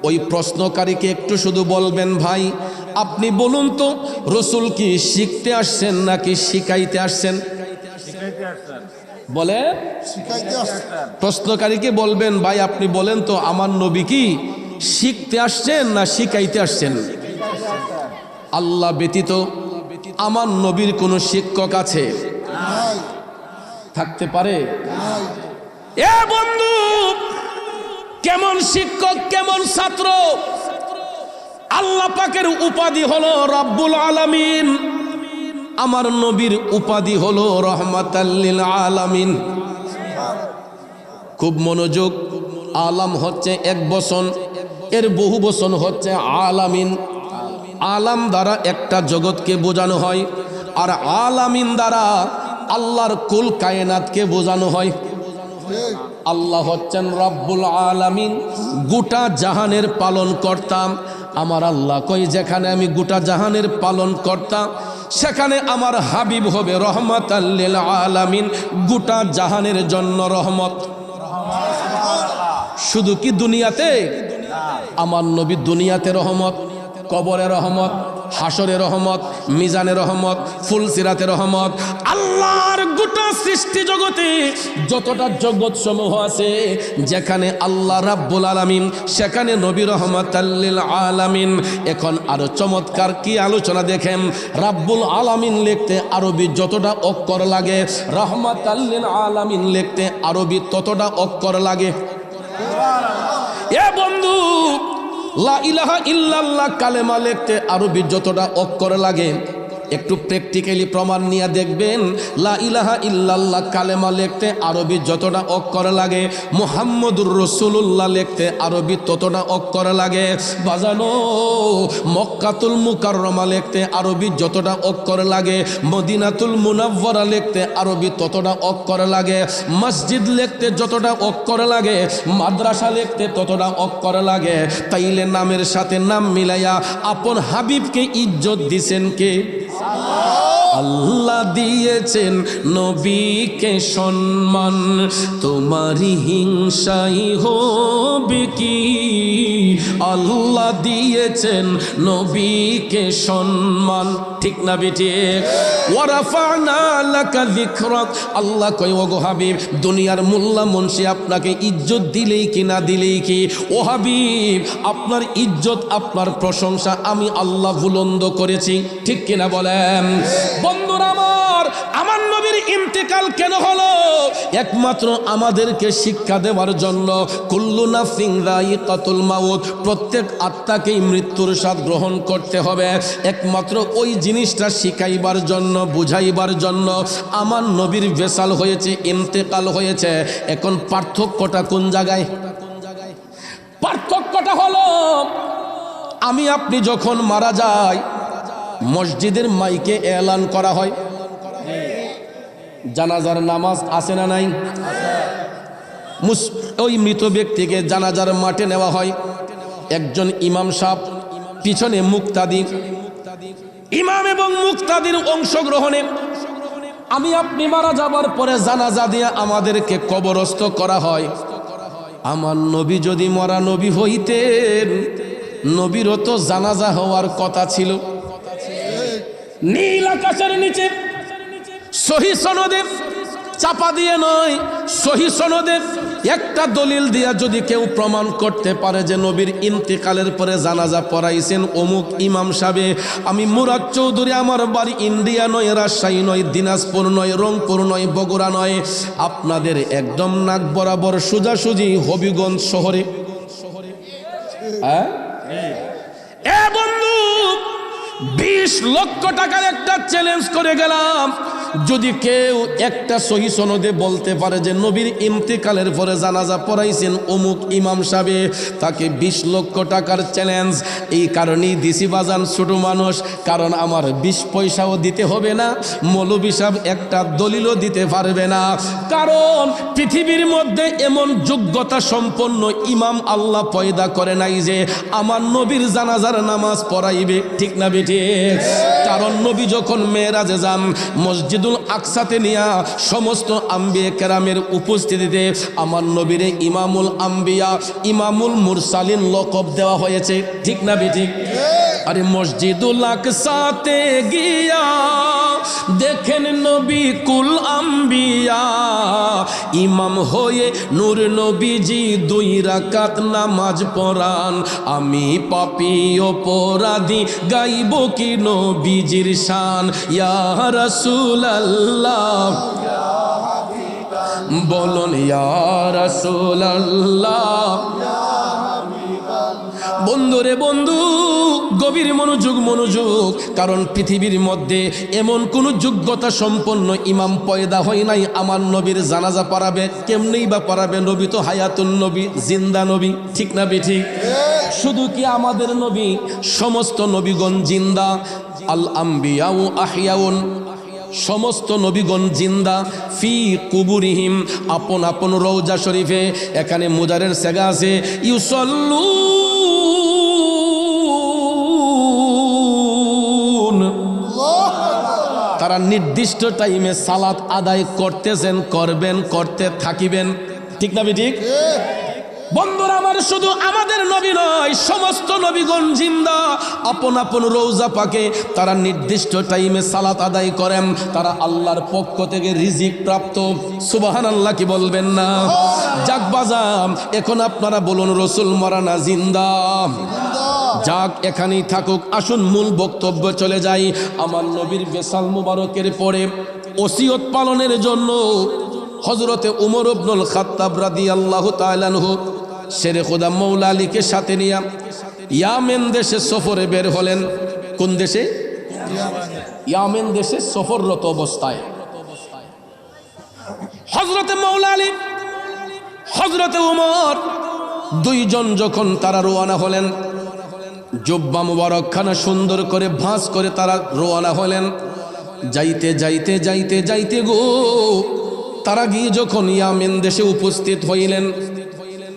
ওই প্রশ্নকারীকে একটু শুধু বলবেন, ভাই আপনি বলুন তো রসুল কি শিখতে আসছেন নাকি শিখাইতে আসছেন? বলে প্রশ্নকারীকে বলবেন, ভাই আপনি বলেন তো আমার নবী কি শিখতে আসছেন না শিখাইতে আসছেন? আল্লাহ ব্যতীত আমার নবীর কোন শিক্ষক আছে? থাকতে পারে? এ বন্ধু, কেমন শিক্ষক কেমন ছাত্র? আল্লাহ পাকের উপাধি হলো রব্বুল আলামিন, আমার নবীর উপাধি হলো রহমাতাল লিল আলামিন। খুব মনোযোগ। আলাম হচ্ছে এক বচন, এর বহু বচন হচ্ছে আলামিন। আলাম দ্বারা একটা জগৎকে বোঝানো হয়, আর আলামিন দ্বারা আল্লাহর কুল কায়নাতকে বোঝানো হয়। আল্লাহ হচ্ছেন রব্বুল আলামিন, গোটা জাহানের পালন কর্তা। আমার আল্লাহ কই, যেখানে আমি গোটা জাহানের পালন কর্তা সেখানে আমার হাবিব হবে রহমাতাল লিল আলামিন, গোটা জাহানের জন্য রহমত। শুধু কি দুনিয়াতে? আমার নবী দুনিয়াতে রহমত, কবরে রহমত, হাসরে রহমত, মিজানে রহমত, ফুলসিরাতে রহমত। আল্লাহর গোটা সৃষ্টি জগতে যতটা জগৎ সমূহ আছে, যেখানে আল্লাহ রাব্বুল আলামিন সেখানে নবী রহমাতাল লিল আলামিন। এখন আরো চমৎকার কি আলোচনা দেখেন। রাব্বুল আলামিন লিখতে আরবি যতটা অক্ষর লাগে, রহমাতাল লিল আলামিন লিখতে আরবি ততটা অক্ষর লাগে। এ বন্ধু, লা ইলাহা ইল্লাল্লাহ কালেমা লিখতে আরবি যতটা অক্ষর লাগে, একটু প্র্যাকটিক্যালি প্রমাণ নিয়ে দেখবেন। লা ইলাহা ইল্লাল্লাহ কালেমা লিখতে আরবি যতটা অক্ষর লাগে, মুহাম্মদুর রাসূলুল্লাহ লিখতে আরবি ততটা অক্ষর লাগে। বাজানো, মক্কাতুল মুকাররমা লিখতে আরবি যতটা অক্ষর লাগে, মদিনাতুল মুনাওয়ারা লিখতে আরবি ততটা অক্ষর লাগে, মসজিদ লিখতে যতটা অক্ষর লাগে, মাদ্রাসা লিখতে ততটা অক্ষর লাগে। তাইলে নামের সাথে নাম মিলাইয়া আপন হাবিবকে ইজ্জত দিছেন কে? আল্লাহ দিয়েছেন নবীকে সম্মান, তোমারই হিংসাই হবে কি? আল্লাহ দিয়েছেন নবীকে সম্মান, ঠিক না বেঠিক? ওয়ারাফা'না লাকা যিকরাক, আল্লাহ কয় ওগো হাবিব, দুনিয়ার মোল্লা মুন্সি আপনাকে ইজ্জত দিলেই কি না দিলেই কি, ও হাবিব আপনার ইজ্জত আপনার প্রশংসা আমি আল্লাহ বুলন্দ করেছি, ঠিক কিনা বলেন? বন্ধুরা আমার নবীর ইন্তেকাল কেন হলো? একমাত্র আমাদেরকে শিক্ষা দেওয়ার জন্য। কুল্লু নাফসিন যায়িকাতুল মাউত, প্রত্যেক আত্মাকেই মৃত্যুর স্বাদ গ্রহণ করতে হবে। একমাত্র ওই জিনিসটা শিখাইবার জন্য, বুঝাইবার জন্য আমার নবীর ভেসাল হয়েছে, ইন্তেকাল হয়েছে। এখন পার্থক্যটা কোন জায়গায়? পার্থক্যটা হলো, আমি আপনি যখন মারা যাই, মসজিদের মাইকে এলান করা হয় জানাজার নামাজ আছে না নাই? ওই মৃত ব্যক্তিকে জানাজার মাঠে নেওয়া হয়, একজন ইমাম সাহেব পিছনে মুক্তাদি, ইমাম এবং মুক্তাদির অংশগ্রহণে আমি আপনি মারা যাবার পরে জানাজা দিয়ে আমাদেরকে কবরস্থ করা হয়। আমার নবী যদি মরা নবী হইতেন, নবীরও তো জানাজা হওয়ার কথা ছিল। নীল আকাশের নিচে সহি সনদে, চাপা দিয়ে নয়, সহি সনদে একটা দলিল দিয়া যদি কেউ প্রমাণ করতে পারে যে নবীর ইন্তেকালের পরে জানাজা পড়াইছেন অমুক ইমাম সাহেব, আমি মুরাদ চৌধুরী, আমার বাড়ি ইন্ডিয়া নয়, রাজশাহী নয়, দিনাজপুর নয়, রংপুর নয়, বগুড়া নয়, আপনাদের একদম নাক বরাবর সোজাসুজি হবিগঞ্জ শহরে। এ বন্ধু, 20 লক্ষ টাকার একটা চ্যালেঞ্জ করে গেলাম, যদি কেউ একটা সহি সনদে বলতে পারে যে নবীর ইন্তেকালের পরে জানাজা পড়াইছেন অমুক ইমাম সাহেব, তাকে 20 লক্ষ টাকার চ্যালেঞ্জ। এই কারণেই দিছি বাজান ছোট মানুষ, কারণ আমার 20 পয়সাও দিতে হবে না, মৌলভী সাহেব একটা দলিলও দিতে পারবে না, কারণ পৃথিবীর মধ্যে এমন যোগ্যতা সম্পন্ন ইমাম আল্লাহ পয়দা করে নাই যে আমার নবীর জানাজার নামাজ পড়াইবে, ঠিক না বেটি? কারণ নবী যখন মেরাজে যান, মসজিদুল আকসাতে নিয়া সমস্ত আম্বিয়া কেরামের উপস্থিতিতে আমার নবীরে ইমামুল আম্বিয়া, ইমামুল মুরসালিন লকব দেওয়া হয়েছে, ঠিক না বেটি? আরে মসজিদুল আকসাতে গিয়া দেখেন নবী কুল আম্বিয়া, ইমাম হয়ে নূর নবীজি 2 রাকাত নামাজ পড়ান, আমি পাপী অপরাধী গাইব কি নবীজির শান, ইয়া রাসূলুল্লাহ বলুন ইয়া রাসূলুল্লাহ। বন্ধুরে বন্ধু, গভীর মনোযোগ, কারণ পৃথিবীর মধ্যে এমন কোন যোগ্যতা সম্পন্ন ইমাম পয়দা হয় নাই আমার নবীর জানাজা পড়াবে। কেমনেই বা পড়াবে? নবী তো হায়াতুন নবী, জিন্দা নবী, ঠিক না বেঠিক? শুধু কি আমাদের নবী, সমস্ত নবীগণ জিন্দা। আল আম্বিয়া ও আহিয়াউন, সমস্ত নবীগণ জিন্দা ফি কুবুরিহিম, আপন আপন রওজা শরীফে। এখানে মুজারের সেগা আছে, ইউসাল্লু, তারা নির্দিষ্ট টাইমে সালাত আদায় করতেছেন, করবেন, করতে থাকিবেন, ঠিক না বেঠিক? বন্ধুরা আমার, শুধু আমাদের নবী নয়, সমস্ত নবীগণ জিন্দা আপন আপন রওজা পাকে তারা নির্দিষ্ট টাইমে সালাত আদায় করেন, তারা আল্লাহর পক্ষ থেকে রিজিক প্রাপ্ত। সুবহানাল্লাহ কি বলবেন না? যাক বাজাম, এখন আপনারা বলুন রাসূল মরা না জিন্দা? যাক, এখানেই থাকুক, আসুন মূল বক্তব্য চলে যাই। আমার নবীর বেসাল মুবারকের পরে ওসিয়ত পালনের জন্য হযরতে উমর ইবনুল খাত্তাব রাদিয়াল্লাহু তাআলা আনহু শেরে খোদা মৌলা আলীকে সাথে নিয়ে ইয়ামেন দেশে সফরে বের হলেন। কোন দেশে? ইয়ামেন দেশে সফররত অবস্থায় হযরতে মৌলা আলী, হযরতে উমর দুইজন যখন তারা রওনা হলেন, জুব্বা মুবারক খানা সুন্দর করে ভাঁজ করে তারা রওনা হলেন। যাইতে যাইতে যাইতে যাইতে গো, তারা গিয়ে যখন ইয়ামেন দেশে উপস্থিত হইলেন,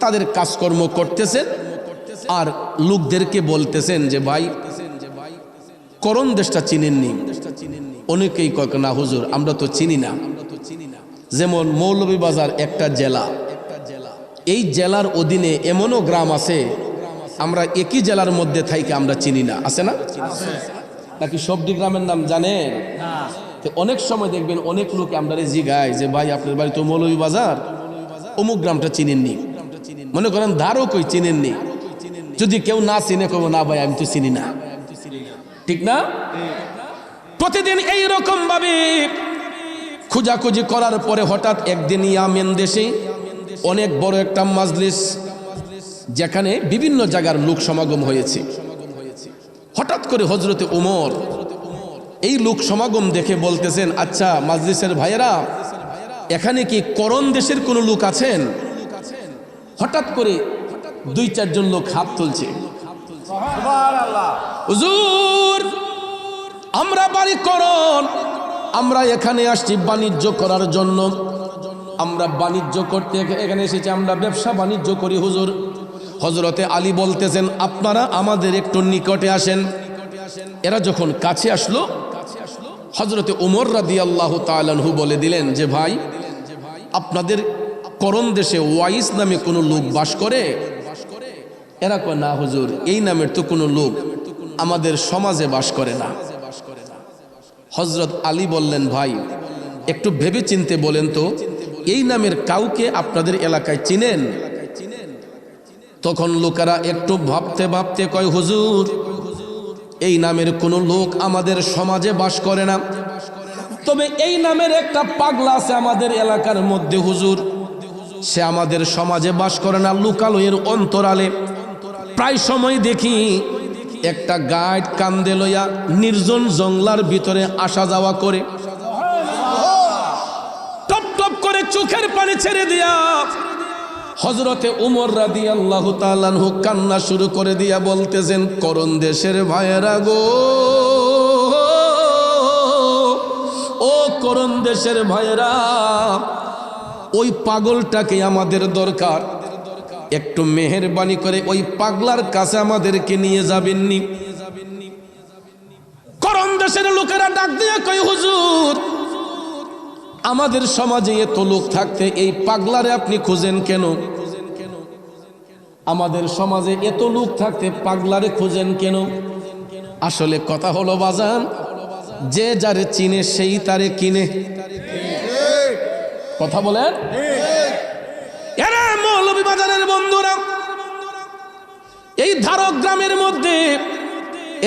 তাদের কাজকর্ম করতেছেন আর লোকদেরকে বলতেছেন যে ভাই, করণ দেশটা চিনেননি? অনেকেই কয় না হুজুর, আমরা তো চিনি না। যেমন মৌলভীবাজার একটা জেলা, এই জেলার অধীনে এমনও গ্রাম আছে আমরা একই জেলার মধ্যে থাকি আমরা চিনি না, আছে না? নাকি সবটি গ্রামের নাম জানেন? অনেক সময় দেখবেন অনেক লোক আমরা জিগায় যে ভাই আপনার বাড়ি তো মৌলভীবাজার, অমুক গ্রামটা চিনেননি? মনে করেন ধারও কই চিনেননি, যদি কেউ না চিনে কব না ভাই আমি তো চিনি না, ঠিক না? প্রতিদিন এই রকম ভাবে খোঁজাখুঁজি করার পরে হঠাৎ একদিন ইয়ামেন দেশে অনেক বড় একটা মাজলিস, যেখানে বিভিন্ন জায়গার লোক সমাগম হয়েছে। হঠাৎ করে হযরতে উমর এই লোক সমাগম দেখে বলতেছেন, আচ্ছা মাজলিসের ভাইয়েরা, এখানে কি করণ দেশের কোনো লোক আছেন? হঠাৎ করে দুই চারজন লোক হাত তুলছে। হুজুর, আমরা বাড়ি করণ, আমরা এখানে আসছি বাণিজ্য করার জন্য, আমরা বাণিজ্য করতে এখানে এসেছি, আমরা ব্যবসা বাণিজ্য করি হুজুর। হযরতে আলী বলতেছেন, আপনারা আমাদের একটু নিকটে আসেন। এরা যখন কাছে আসলো, হযরতে উমর রাদিয়াল্লাহু তাআলা আনহু বলে দিলেন যে ভাই, আপনাদের করণ দেশে ওয়াইস নামে কোনো লোক বাস করে? এরা কয় না হুজুর, এই নামের তো কোনো লোক আমাদের সমাজে বাস করে না। হযরত আলী বললেন, ভাই একটু ভেবে চিনতে বলেন তো, এই নামের কাউকে আপনাদের এলাকায় চিনেন? তখন লোকেরা একটু ভাবতে ভাবতে কয়, হুজুর এই নামের কোনো লোক আমাদের সমাজে বাস করে না, তবে এই নামের একটা পাগলা আছে আমাদের এলাকার মধ্যে হুজুর, সে আমাদের সমাজে বাস করে না, লোকালয়ের অন্তরালে প্রায় সময় দেখি একটা গাইড কান্দে লইয়া নির্জন জঙ্গলার ভিতরে আসা যাওয়া করে, টপ টপ করে চোখের পানি ছেড়ে দিয়া হযরতে উমর রাদিয়াল্লাহু তাআলা আনহু কান্না শুরু করে দিয়া বলতেছেন, করণ দেশের ভাইয়েরা গো, ও করণ দেশের ভাইয়েরা, ওই পাগলটাকে আমাদের দরকার, একটু মেহেরবানি করে ওই পাগলার কাছে আমাদেরকে নিয়ে যাবেননি? করণ দেশের লোকেরা ডাক দিয়ে কয়, হুজুর আমাদের সমাজে এত লোক থাকতে এই পাগলারে আপনি খুঁজেন কেন? আমাদের সমাজে এত লোক থাকতে পাগলারে খুঁজেন কেন? আসলে কথা হলো বাজান, যে যারে চিনে সেই তারে কিনে। কথা বলেন? এরা মৌলভীবাজারের বন্ধুরা, এই ধারক গ্রামের মধ্যে,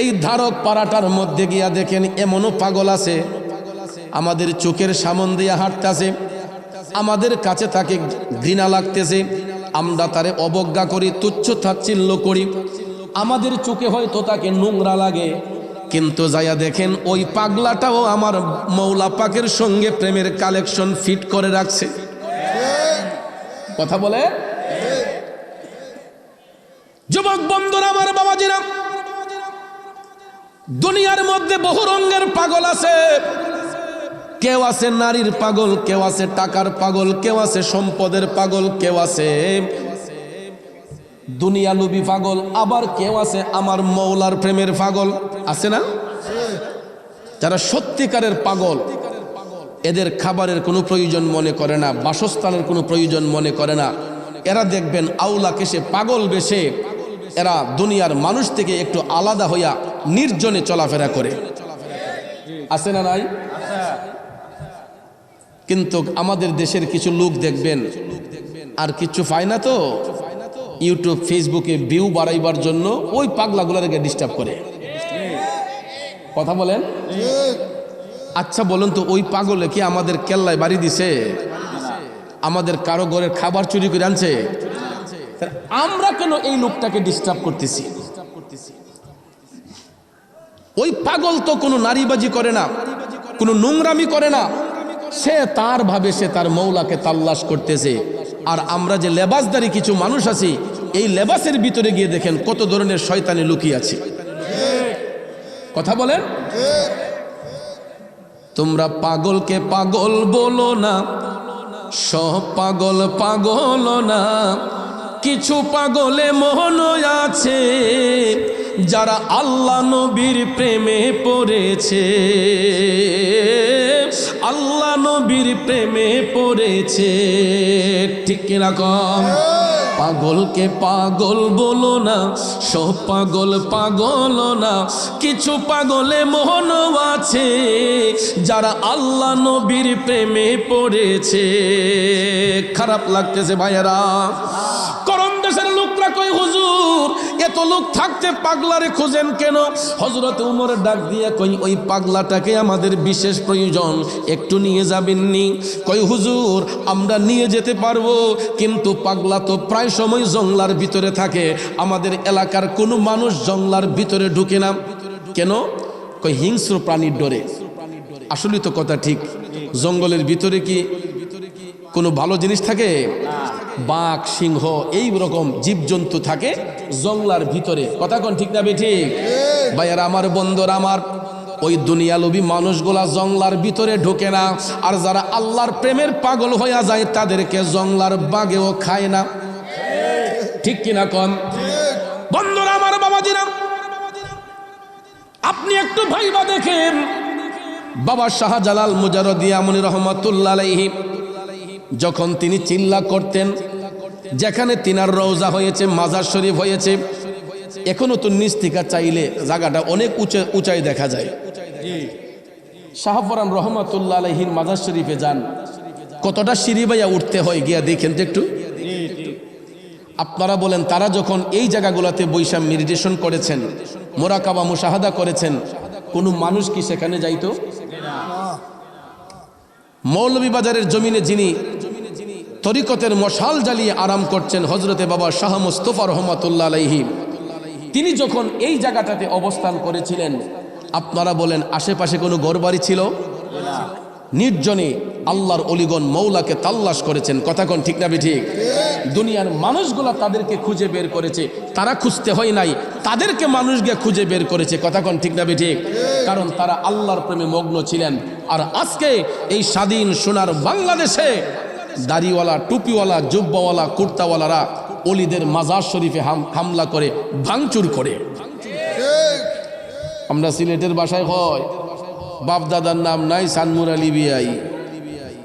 এই ধারক পাড়াটার মধ্যে গিয়া দেখেন এমনও পাগল আছে আমাদের চোখের সামন দিয়া হাঁটতেছে, আমাদের কাছে তাকে ঘৃণা লাগতেছে, আমরা তারে অবজ্ঞা করি, তুচ্ছ তাচ্ছিল্য করি, আমাদের চোখে হয়তো তাকে নোংরা লাগে, কিন্তু যাইয়া দেখেন ওই পাগলাটাও আমার মৌলা পাকের সঙ্গে প্রেমের কালেকশন ফিট করে রাখছে। কথা বলে? যুবক বন্ধুরা আমার, বাবাজিরা, দুনিয়ার মধ্যে বহু রঙের পাগল আছে। কেউ আছে নারীর পাগল, কেউ আছে টাকার পাগল, কেউ আছে সম্পদের পাগল, কেউ আছে দুনিয়া লুবি পাগল, আবার কেউ আছে আমার মৌলার প্রেমের পাগল, আছে না? যারা সত্যিকারের পাগল, এদের খাবারের কোনো প্রয়োজন মনে করে না, বাসস্থানের কোনো প্রয়োজন মনে করে না, এরা দেখবেন আউলা কেশে পাগল বেশে এরা দুনিয়ার মানুষ থেকে একটু আলাদা হইয়া নির্জনে চলাফেরা করে, আছে না নাই? কিন্তু আমাদের দেশের কিছু লোক দেখবেন আর কিছু পায় না, তো ইউটিউব ফেসবুকে ভিউ বাড়াইবার জন্য ওই পাগলাগুলাকে ডিস্টার্ব করে। কথা বলেন? আচ্ছা বলুন তো, ওই পাগলে কি আমাদের কেল্লায় বাড়ি দিছে? আমাদের কারো ঘরের খাবার চুরি করে আনছে? আমরা কেন এই লোকটাকে ডিস্টার্ব করতেছি? ওই পাগল তো কোনো নারীবাজি করে না, কোনো নোংরামি করে না, সে তার ভাবে সে তার মৌলাকে তাল্লাশ করতেছে। আর আমরা যে লেবাসদারি কিছু মানুষ আছি, এই লেবাসের ভিতরে গিয়ে দেখেন কত ধরনের শয়তানি লুকিয়ে আছে। কথা বলেন? তোমরা পাগলকে পাগল বলো না, সব পাগল পাগল না, কিছু পাগলে মন আছে যারা আল্লাহ নবীর প্রেমে পড়েছে, আল্লাহ নবীর প্রেমে পড়েছে। ঠিক কিনা কম? পাগলকে পাগল বলো না, সব পাগল পাগল না, কিছু পাগলে মোহন আছে যারা আল্লাহ নবীর প্রেমে পড়েছে। খারাপ লাগতেছে ভাইয়েরা। করম দেশের লোকরা কই, হুজুর এত লোক থাকতে পাগলারে খুঁজেন কেন? হযরত উমরের ডাক দিয়ে কই, ওই পাগলাটাকে আমাদের বিশেষ প্রয়োজন, একটু নিয়ে যাবেননি? কই হুজুর আমরা নিয়ে যেতে পারবো, কিন্তু পাগলা তো প্রায় সময় জঙ্গলার ভিতরে থাকে, আমাদের এলাকার কোনো মানুষ জঙ্গলার ভিতরে ঢুকে না কেন? কই হিংস্র প্রাণীর ডরে। আসলে তো কথা ঠিক, জঙ্গলের ভিতরে কি কোনো ভালো জিনিস থাকে? বাঘ সিংহ এই রকম জীবজন্তু থাকে জঙ্গলার ভিতরে। কথা কোন ঠিক না বেঠিক? ভাইয়ারা আমার, বন্ধুরা আমার, ওই দুনিয়ালোভী মানুষগুলা জঙ্গলার ভিতরে ঢোকে না, আর যারা আল্লাহর প্রেমের পাগল হইয়া যায় তাদেরকে জঙ্গলার বাঘেও খায় না। ঠিক কিনা কন? বন্ধুরা আমার, বাবাজিরা, আপনি একটু ভাইবা দেখেন, বাবা শাহজালাল মুজাররদি আমনি রহমাতুল্লাহ আলাইহি যখন তিনি চিল্লা করতেন, যেখানে তিনার রওজা হয়েছে, মাজার শরীফ হয়েছে, এখনো তো নিচ থেকে চাইলে জায়গাটা অনেক উঁচাই দেখা যায়। শাহফরান রহমাতুল্লাহ আলাইহির মাজার শরীফে যান, কতটা সিঁড়ি বাইয়া উঠতে হয়, গিয়া দেখেন তো একটু। আপনারা বলেন, তারা যখন এই জায়গাগুলোতে বৈশাখ মেডিটেশন করেছেন, মোরাকাবা মুশাহাদা করেছেন, কোনো মানুষ কি সেখানে যাইতো? মৌলভীবাজারের জমিনে যিনি তরিকতের মশাল জ্বালিয়ে আরাম করছেন, হজরতে বাবা শাহ মুস্তফা রহমাতুল্লাহ আলাইহি, তিনি যখন এই জায়গাটাতে অবস্থান করেছিলেন, আপনারা বলেন আশেপাশে কোনো ঘরবাড়ি ছিল? নির্জনে আল্লাহর অলিগণ মৌলাকে তাল্লাশ করেছেন। কথা কোন ঠিক না ঠিক? দুনিয়ার মানুষগুলা তাদেরকে খুঁজে বের করেছে, তারা খুঁজতে হয় নাই, তাদেরকে মানুষকে খুঁজে বের করেছে। কথা কোন ঠিক না ঠিক? কারণ তারা আল্লাহর প্রেমে মগ্ন ছিলেন। আর আজকে এই স্বাধীন সোনার বাংলাদেশে দাড়িওয়ালা, টুপিওয়ালা, জুব্বাওয়ালা, কুর্তাওয়ালারা অলিদের মাজার শরীফে হামলা করে, ভাঙচুর করে। আমরা সিলেটের বাসায় হয়, বাপ দাদার নাম নাই, সানমুর আলী বিআই,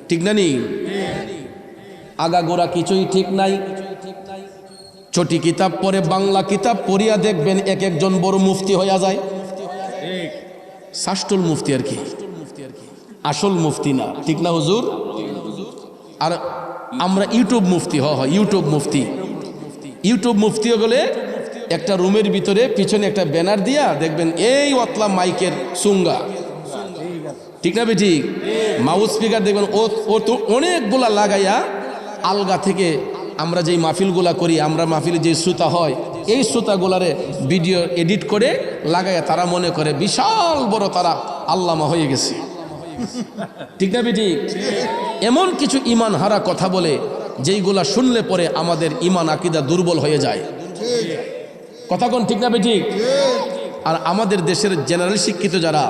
ঠিক না? নি আগা গোড়া কিছুই ঠিক নাই। ছোটি কিতাব পড়ে, বাংলা কিতাব পড়িয়া দেখবেন এক একজন বড় মুফতি হইয়া যায়। শাস্তুল মুফতি আর কি, আসল মুফতি না। ঠিক না হুজুর? আর আমরা ইউটিউব মুফতি, ইউটিউব মুফতি। ইউটিউব মুফতিও বলে একটা রুমের ভিতরে পিছনে একটা ব্যানার দিয়া দেখবেন এই অতলা মাইকের সুঙ্গা, ঠিক না বেটি? মাউথ স্পিকার দেখবেন ও তো অনেকগুলা লাগাইয়া আলগা থেকে আমরা যেই মাহফিলগুলা করি, আমরা মাহফিলে যে শ্রোতা হয়, এই শ্রোতাগুলারে ভিডিও এডিট করে লাগাইয়া তারা মনে করে বিশাল বড় তারা আল্লামা হয়ে গেছে। ঠিক না বেটি? এমন কিছু ইমান হারা কথা বলে যেইগুলা শুনলে পরে আমাদের ইমান আকীদা দুর্বল হয়ে যায়। কথা কোন ঠিক না বেটি? আর আমাদের দেশের জেনারেল শিক্ষিত যারা,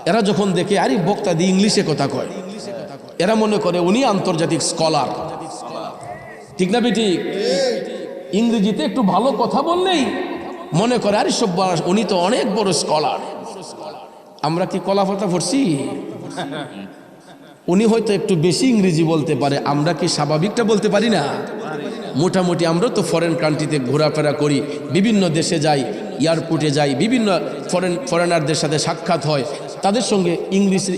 এরা যখন দেখে আরে বক্তা দিয়ে ইংলিশে কথা কয়, এরা মনে করে উনি আন্তর্জাতিক স্কলার। ঠিক না বেটি? ইংরেজিতে একটু ভালো কথা বললেই মনে করে আরে সব উনি তো অনেক বড় স্কলার। আমরা কি কলাপাতা পড়ছি? উনি হয়তো একটু বেশি ইংরেজি বলতে পারে, আমরা কি স্বাভাবিকটা বলতে পারি না? মোটামুটি আমরা তো ফরেন কান্ট্রিতে ঘোরাফেরা করি, বিভিন্ন দেশে যাই, এয়ারপোর্টে যাই, বিভিন্ন ফরেনারদের সাথে সাক্ষাৎ হয়, তাদের সঙ্গে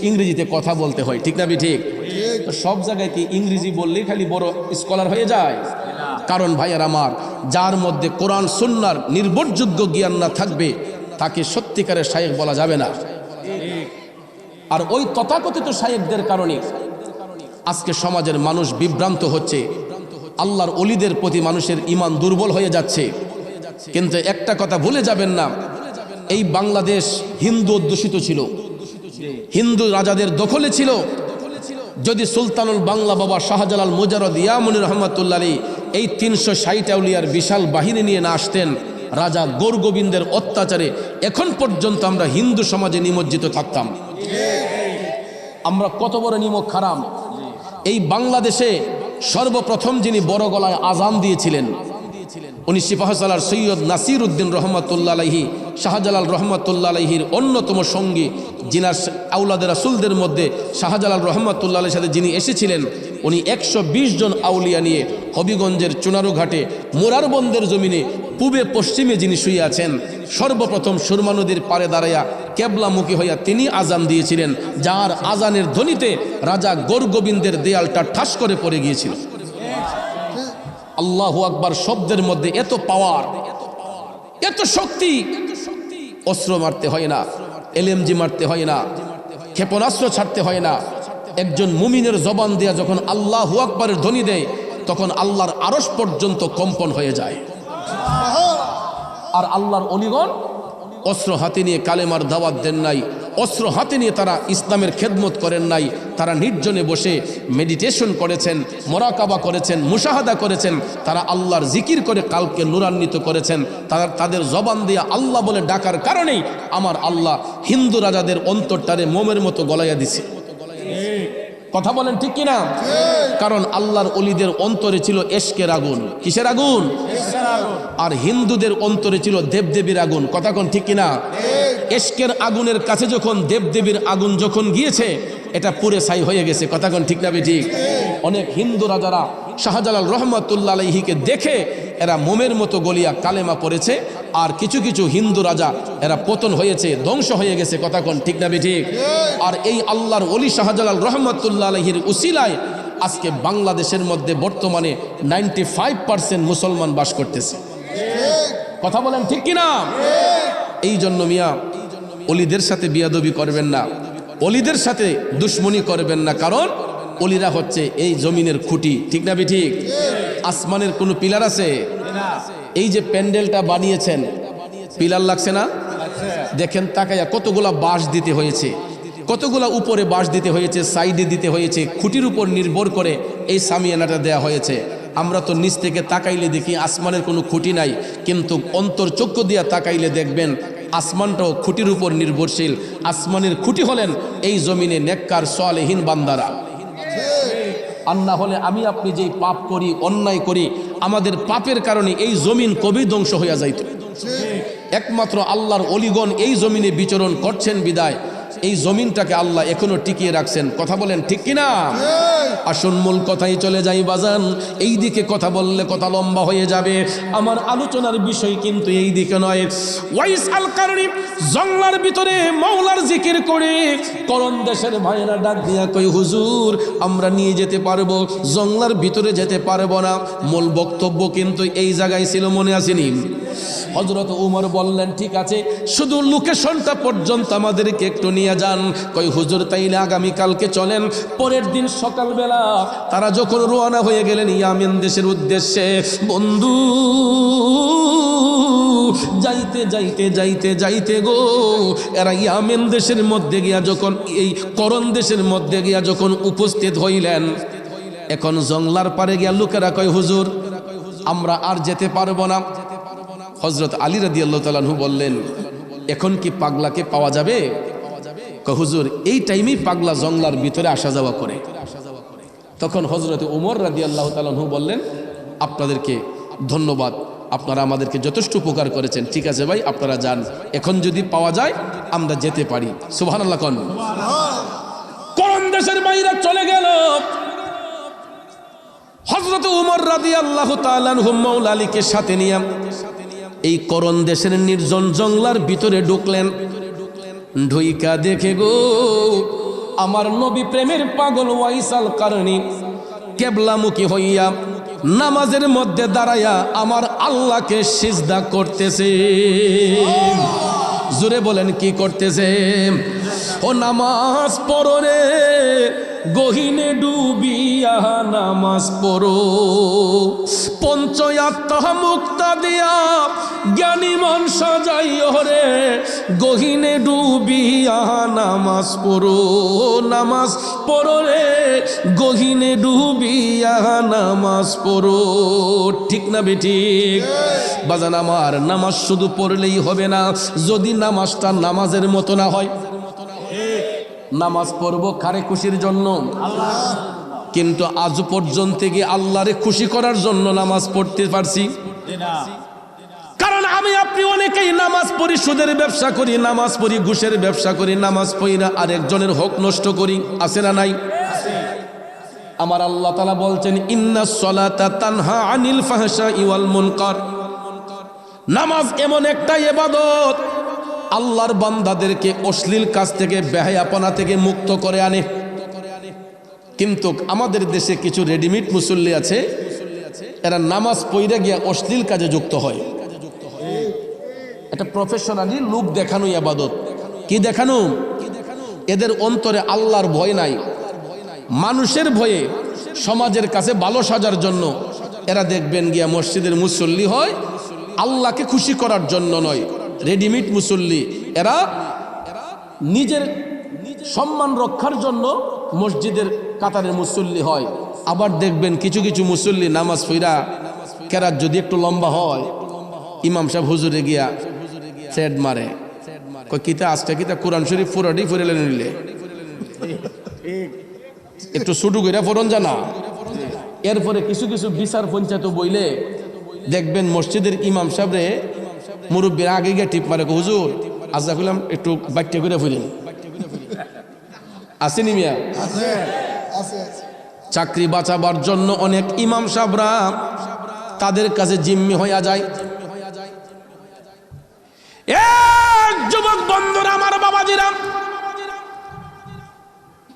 ইংরেজিতে কথা বলতে হয়, ঠিক না ঠিক? তো সব জায়গায় কি ইংরেজি বললেই খালি বড় স্কলার হয়ে যায়? কারণ ভাইয়ার আমার, যার মধ্যে কোরআন সুন্নাহর নির্ভরযোগ্য জ্ঞান না থাকবে তাকে সত্যিকারের শায়েখ বলা যাবে না। আর ওই তথাকথিত শায়েখদের কারণে আজকে সমাজের মানুষ বিভ্রান্ত হচ্ছে, আল্লাহর ওলিদের প্রতি মানুষের ঈমান দুর্বল হয়ে যাচ্ছে। কিন্তু একটা কথা ভুলে যাবেন না, এই বাংলাদেশ হিন্দু অধ্যুষিত ছিল, হিন্দু রাজাদের দখলে ছিল। যদি সুলতানুল বাংলা বাবা শাহজালাল মুজাররদ ইয়ামুনি রহমাতুল্লাহ আলাইহি এই 360 আউলিয়ার বিশাল বাহিনী নিয়ে না আসতেন, রাজা গৌরগোবিন্দের অত্যাচারে এখন পর্যন্ত আমরা হিন্দু সমাজে নিমজ্জিত থাকতাম। আমরা কত বড় নিমক হারাম। এই বাংলাদেশে সর্বপ্রথম যিনি বড় গলায় আজান দিয়েছিলেন উনি সিপাহসালার সৈয়দ নাসির উদ্দিন রহমাতুল্লাহ আলাইহি, শাহজালাল রহমাতুল্লাহ আলাইহির অন্যতম সঙ্গী, যিনার আউলাদে রাসূলদের মধ্যে শাহজালাল রহমাতুল্লাহ আলাইহির সাথে যিনি এসেছিলেন, উনি 120 জন আউলিয়া নিয়ে হবিগঞ্জের চুনারু ঘাটে মোরারবন্দের জমিনে পূবে পশ্চিমে যিনি শুয়ে আছেন, সর্বপ্রথম সুরমা নদীর পাড়ে দাঁড়াইয়া কেবলামুখী হইয়া তিনি আজান দিয়েছিলেন, যার আজানের ধ্বনিতে রাজা গৌরগোবিন্দের দেয়ালটা ঠাস করে পড়ে গিয়েছিল। আল্লাহু আকবার শব্দের মধ্যে এত পাওয়ার, এত শক্তি। অস্ত্র মারতে হয় না, এলএমজি মারতে হয় না, ক্ষেপণাস্ত্র ছাড়তে হয় না। একজন মুমিনের জবান দেয়া যখন আল্লাহু আকবারের ধ্বনি দেয় তখন আল্লাহর আরশ পর্যন্ত কম্পন হয়ে যায়। আর আল্লাহর ওলিগণ অস্ত্র হাতে নিয়ে কালেমার দাওয়াত দেন নাই, অস্ত্র হাতে নিয়ে তারা ইসলামের খেদমত করেন নাই। তারা নির্জনে বসে মেডিটেশন করেছেন, মোরাকাবা করেছেন, মুশাহাদা করেছেন, তারা আল্লাহর জিকির করে কালকে নূরান্বিত করেছেন। তারা তাদের জবান দিয়ে আল্লাহ বলে ডাকার কারণেই আমার আল্লাহ হিন্দু রাজাদের অন্তরটারে মোমের মতো গলাইয়া দিছে। কথা বলেন ঠিক কিনা? কারণ আল্লাহর ওলিদের অন্তরে ছিল এশকের আগুন। কিসের আগুন? আর হিন্দুদের অন্তরে ছিল দেবদেবীর আগুন। কথা কোন ঠিক কিনা? এশকের আগুনের কাছে যখন দেবদেবীর আগুন যখন গিয়েছে, এটা পুরে ছাই হয়ে গেছে। কথা কোন ঠিক না ঠিক? অনেক হিন্দু রাজারা শাহজালাল রহমাতুল্লাহ আলাইহিকে দেখে এরা মোমের মতো গলিয়া কালেমা পড়েছে, আর কিছু কিছু হিন্দু রাজা এরা পতন হয়েছে, ধ্বংস হয়ে গেছে। কথা কোন ঠিক না ঠিক? আর এই আল্লাহর ওলি শাহজালাল রহমাতুল্লাহ আলাইহির উসিলায় আজকে বাংলাদেশের মধ্যে বর্তমানে 95% মুসলমান বাস করতেছে। কথা বলেন ঠিক কিনা? এই জন্য মিয়া ওলিদের সাথে বিয়াদবি করবেন না, ওলিদের সাথে দুশ্মনী করবেন না, কারণ ওলিরা হচ্ছে এই জমিনের খুঁটি। ঠিক না ঠিক? আসমানের কোনো পিলার আছে? এই যে প্যান্ডেলটা বানিয়েছেন, পিলার লাগছে না? দেখেন তাকাইয়া কতগুলা বাঁশ দিতে হয়েছে, কতগুলা উপরে বাঁশ দিতে হয়েছে, সাইডে দিতে হয়েছে, খুঁটির উপর নির্ভর করে এই সামিয়ানাটা দেয়া হয়েছে। আমরা তো নিচ থেকে তাকাইলে দেখি আসমানের কোনো খুঁটি নাই, কিন্তু অন্তর্চক্ষু দিয়া তাকাইলে দেখবেন আসমানটাও খুঁটির উপর নির্ভরশীল। আসমানের খুঁটি হলেন এই জমিনে নেককার সালেহীন বান্দারা। আর না হলে আমি আপনি যেই পাপ করি, অন্যায় করি, আমাদের পাপের কারণে এই জমিন কবি ধ্বংস হইয়া যাইত। একমাত্র আল্লাহর ওলিগণ এই জমিনে বিচরণ করছেন বিদায় এই জমিনটাকে আল্লাহ এখনো টিকিয়ে রাখছেন। কথা বলেন ঠিক কিনা? আসুন মূল কথাই চলে যাই বাজান। এই দিকে কথা বললে কথা লম্বা হয়ে যাবে। আমার আলোচনার বিষয় কিন্তু এই দিকে নয়। ওয়াইস আল কারণী জঙ্গলার ভিতরে মাওলার জিকির করে করণ দেশের ভাইয়েরা ডাক দিয়া কই, হুজুর আমরা নিয়ে যেতে পারবো, জঙ্গলার ভিতরে যেতে পারবো না। মূল বক্তব্য কিন্তু এই জায়গায় ছিল, মনে আসেনি? হযরত উমর বললেন ঠিক আছে, শুধু লোকেশনটা পর্যন্ত আমাদেরকে একটু নিয়ে যান। কই হুজুর তাইলে আগামীকালকে চলেন। পরের দিন সকালবেলা তারা যখন রওনা হয়ে গেলেন ইয়ামেন দেশের উদ্দেশ্যে, বন্ধু যাইতে যাইতে যাইতে যাইতে গো এরা ইয়ামেন দেশের মধ্যে গিয়া যখন এই করণ দেশের মধ্যে গিয়া যখন উপস্থিত হইলেন, এখন জংলার পারে গিয়া লোকেরা কয় হুজুর আমরা আর যেতে পারবো না। হযরত আলী রাদিয়াল্লাহু তাআলা আনহু বললেন, এখন কি পাগলাকে পাওয়া যাবে? হুজুর এই টাইমেই পাগলা জংলার ভিতরে আসা যাওয়া করে। তখন হযরত উমর রাদিয়াল্লাহু তাআলা আনহু বললেন, আপনাদেরকে ধন্যবাদ, আপনারা আমাদেরকে যথেষ্ট উপকার করেছেন। ঠিক আছে ভাই, আপনারা যান, এখন যদি পাওয়া যায় আমরা যেতে পারি। সুবহানাল্লাহ কোন করণ দেশের বাইরে চলে গেল। হযরত উমর রাদিয়াল্লাহু তাআলা আনহু মাওলা আলীকে সাথে নিয়ে এই করণ দেশের নির্জন জঙ্গলার ভিতরে ঢুকলেন। ঢুইকা দেখে গো আমার নবী প্রেমের পাগল ওয়াইস আল কারনী কেবলামুখী হইয়া নামাজের মধ্যে দাঁড়ায়া আমার আল্লাহকে সিজদা করতেছে। জোরে বলেন কি করতেছে? ও নামাজ পড়ো রে গহিনে ডুবিয়া নামাজ পড়ো, পঞ্চয়াত্মা মুক্তা দিয়া জ্ঞানী মন সাজাইও রে গহিনে ডুবিয়া নামাজ পড়ো, নামাজ পড়ো রে গহিনে ডুবিয়া নামাজ পড়ো। ঠিক না বেঠিক? বাজান আমার, নামাজ শুধু পড়লেই হবে না, যদি নামাজটা নামাজের মতো না হয়। নামাজ পড়বো কারে খুশির জন্য? কিন্তু আজ পর্যন্ত কি আল্লাহরে খুশি করার জন্য নামাজ পড়তে পারছি? কারণ আমি আপনি অনেকেই নামাজ পড়ি সুদের ব্যবসা করি, নামাজ পড়ি ঘুষের ব্যবসা করি, নামাজ পড়ি না আরেকজনের হক নষ্ট করি। আছে না নাই? আমার আল্লাহ তাআলা বলছেন ইন্নাস সালাতা তানহা আনিল ফাহশাই ওয়াল মুনকার। নামাজ এমন একটা ইবাদত আল্লাহর বান্দাদেরকে অশ্লীল কাজ থেকে বেহায়াপনা থেকে মুক্ত করে আনে। কিন্তু আমাদের দেশে কিছু রেডিমেড মুসল্লি আছে, এরা নামাজ পড়ে গিয়া অশ্লীল কাজে যুক্ত হয়। এটা প্রফেশনালি লোক দেখানো ইবাদত। কি দেখানো? এদের অন্তরে আল্লাহর ভয় নাই, মানুষের ভয়ে সমাজের কাছে ভালো সাজার জন্য এরা দেখবেন গিয়া মসজিদের মুসল্লি হয়, আল্লাহকে খুশি করার জন্য নয়। রেডিমেড মুসল্লি এরা নিজের সম্মান রক্ষার জন্য মসজিদের কাতারের মুসল্লি হয়। আবার দেখবেন কিছু কিছু মুসল্লি নামাজ পড়া কেরাত যদি একটু লম্বা হয়, ইমাম সাহেব হুজুরে গিয়া সেড মারে, কই কিতা আজকে কিতা কোরআন শরীফ ফুরাডি ফুরেলে নিলে একটু ছুটু কইরা ফোরন জানা। এরপরে কিছু কিছু বিচার পঞ্চায়েত বইলে দেখবেন মসজিদের ইমাম সাহেবরে মুরব্বীর আগে গিয়ে টিপ মারে, হুজুর আজা কইলাম একটু বাক্য করে ফিরেন। আসেনি মিয়া? চাকরি বাঁচাবার জন্য অনেক ইমাম সাহেবরা তাদের কাছে জিম্মি হইয়া যায়। যুবক বন্ধুরা আমার, বাবাজিরা,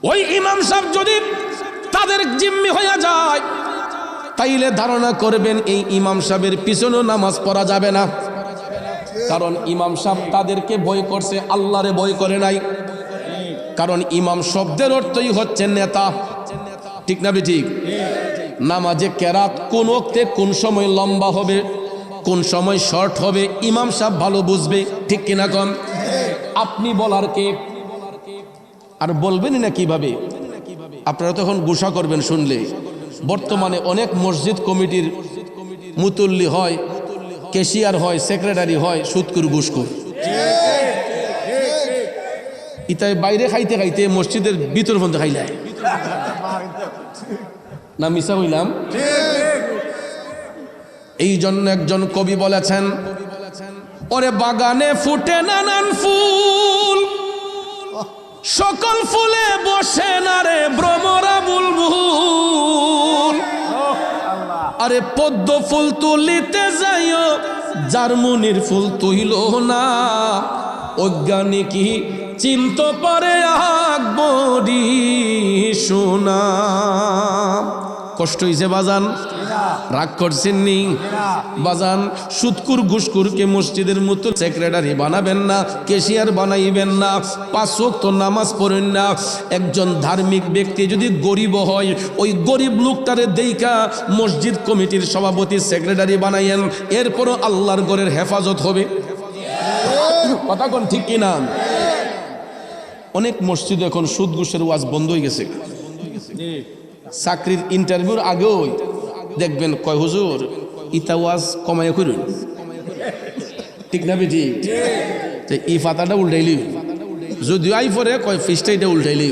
ওই ইমাম সাহেব যদি তাদের জিম্মি হইয়া যায় তাইলে ধারণা করবেন এই ইমাম সাহেবের পিছনে নামাজ পড়া যাবে না। কারণ ইমাম সাহেব তাদেরকে ভয় করছে, আল্লাহরে ভয় করে নাই। কারণ ইমাম শব্দের অর্থই হচ্ছে নেতা। ঠিক না ঠিক? নামাজে কেরাত কোন ওক্তে কোন সময় লম্বা হবে, কোন সময় শর্ট হবে, ইমাম সাহেব ভালো বুঝবে। ঠিক কিনা কম? আপনি বলার কে? আর বলবেনই না কিভাবে? আপনারা তখন গুসা করবেন শুনলে। বর্তমানে অনেক মসজিদ কমিটির মুতল্লি হয়, ক্যাশিয়ার হয়, সেক্রেটারি হয়, সুদকুর ঘুষখোর। ইতাই বাইরে খাইতে খাইতে মসজিদের ভিতর পর্যন্ত খাইলায় না? মিশা হইলাম? এই জন্য একজন কবি বলেছেন, ওরে বাগানে ফুটে নানান ফুল, সকল ফুলে বসে না রে ভ্রমরা বুলবুল। আরে পদ্ম ফুল তুলিতে যাইও, জারমুনির ফুল তুইল না, অজ্ঞানী কি চিন্ত পারে আকবরী সোনা। কষ্ট হইছে বাজান? রাগ করছেন নি বাজান? সুদকুর ঘুষকুরকে মসজিদের মতো সেক্রেটারি বানাবেন না, ক্যাশিয়ার বানাইবেন না, 5 ওয়াক্ত নামাজ পড়েন না। একজন ধার্মিক ব্যক্তি যদি গরিব হয়, ওই গরিব লোকটারে দেইখা মসজিদ কমিটির সভাপতি সেক্রেটারি বানাইয়েন, এরপরও আল্লাহর ঘরের হেফাজত হবে। কথা কোন ঠিক কিনা? অনেক মসজিদ এখন সুদ ঘুষের ওয়াজ বন্ধ হয়ে গেছে। চাকরির ইন্টারভিউর আগেও দেখবেন কয় হুজুর ইতা ওয়াজ কমাইয়া করুন। ঠিক না বেটি? ই ফাতাটা উল্টাইলি, যদিও আই পরে কয় ফিসটা উল্টাইলি।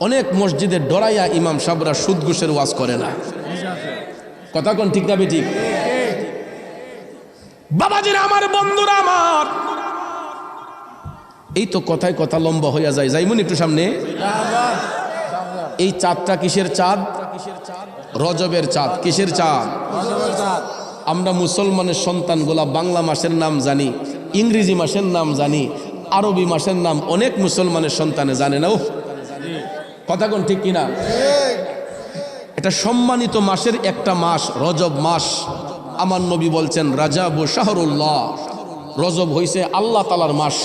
অনেক মসজিদে ডরাইয়া ইমাম সাহেবরা সুদ ঘুষের ওয়াজ করে না। কথা কোন ঠিক না বেটি? বাবাজিরা আমার, বন্ধুরা আমার, এই তো কথায় কথা লম্বা হইয়া যায়। যাইমুন একটু সামনে। এই চাঁদটা কিসের চাঁদ? রজবের চাঁদ। কিসের চাঁদ? আমরা মুসলমানের সন্তানগুলা বাংলা মাসের নাম জানি, ইংরেজি মাসের নাম জানি, আরবি মাসের নাম অনেক মুসলমানের সন্তানে জানে না। কথা কোন ঠিক কিনা? এটা সম্মানিত মাসের একটা মাস রজব মাস। আমার নবী বলছেন রাজাব শাহরুল্লাহ, রজব হইছে আল্লাহ তাআলার মাস।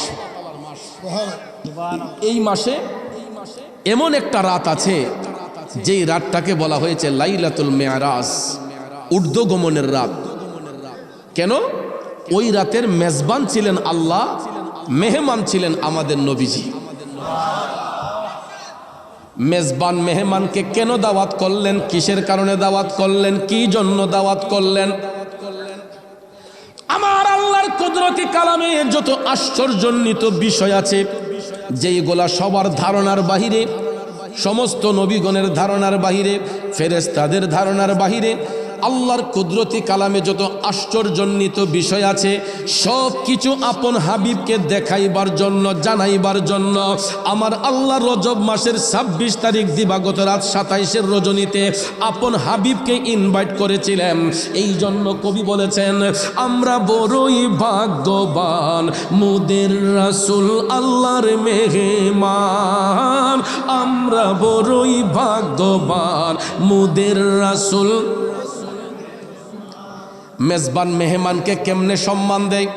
এই মাসে এমন একটা রাত আছে যেই রাতটাকে বলা হয়েছে লাইলাতুল মেরাজ, ঊর্ধ্বগমনের রাত। কেন? ওই রাতের মেজবান ছিলেন আল্লাহ, মেহমান ছিলেন আমাদের নবীজি। মেজবান মেহমানকে কেন দাওয়াত করলেন? কিসের কারণে দাওয়াত করলেন? কি জন্য দাওয়াত করলেন? আমার আল্লাহর কুদরতি কালামে যত আশ্চর্যান্বিত বিষয় আছে, যেইগুলা সবার ধারণার বাহিরে, সমস্ত নবীগণের ধারণার বাহিরে, ফেরেশতাদের ধারণার বাহিরে, আল্লাহর কুদরতি কালামে যত আশ্চর্যান্বিত বিষয় আছে, সব কিছু আপন হাবিবকে দেখাইবার জন্য, জানাইবার জন্য আমার আল্লাহ রজব মাসের 26 তারিখ দিবাগত রাত 27-এর রজনীতে আপন হাবিবকে ইনভাইট করেছিলেন। এই জন্য কবি বলেছেন আমরা বড়ই ভাগ্যবান, মোদের রাসূল আল্লাহর মেহমান। আমরা বড়ই ভাগ্যবান, মোদের রাসূল। মেজবান মেহমানকে কেমনে সম্মান দেয়?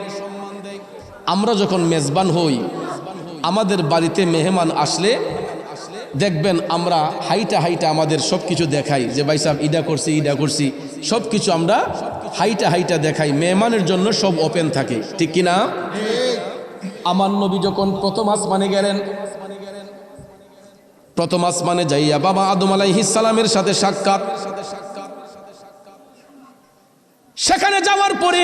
আমরা যখন মেজবান হই, আমাদের বাড়িতে মেহমান আসলে দেখবেন আমরা হাইটা হাইটা আমাদের সব কিছু দেখাই, যে ভাই সাহেব ইডা করছি ইডা করছি, সব কিছু আমরা হাইটা হাইটা দেখাই। মেহমানের জন্য সব ওপেন থাকে, ঠিক কিনা? আমার নবী যখন প্রথম আসমানে গেলেন, প্রথম আসমানে যাইয়া বাবা আদম আলাইহিস সালামের সাথে সাক্ষাৎ। সেখানে যাওয়ার পরে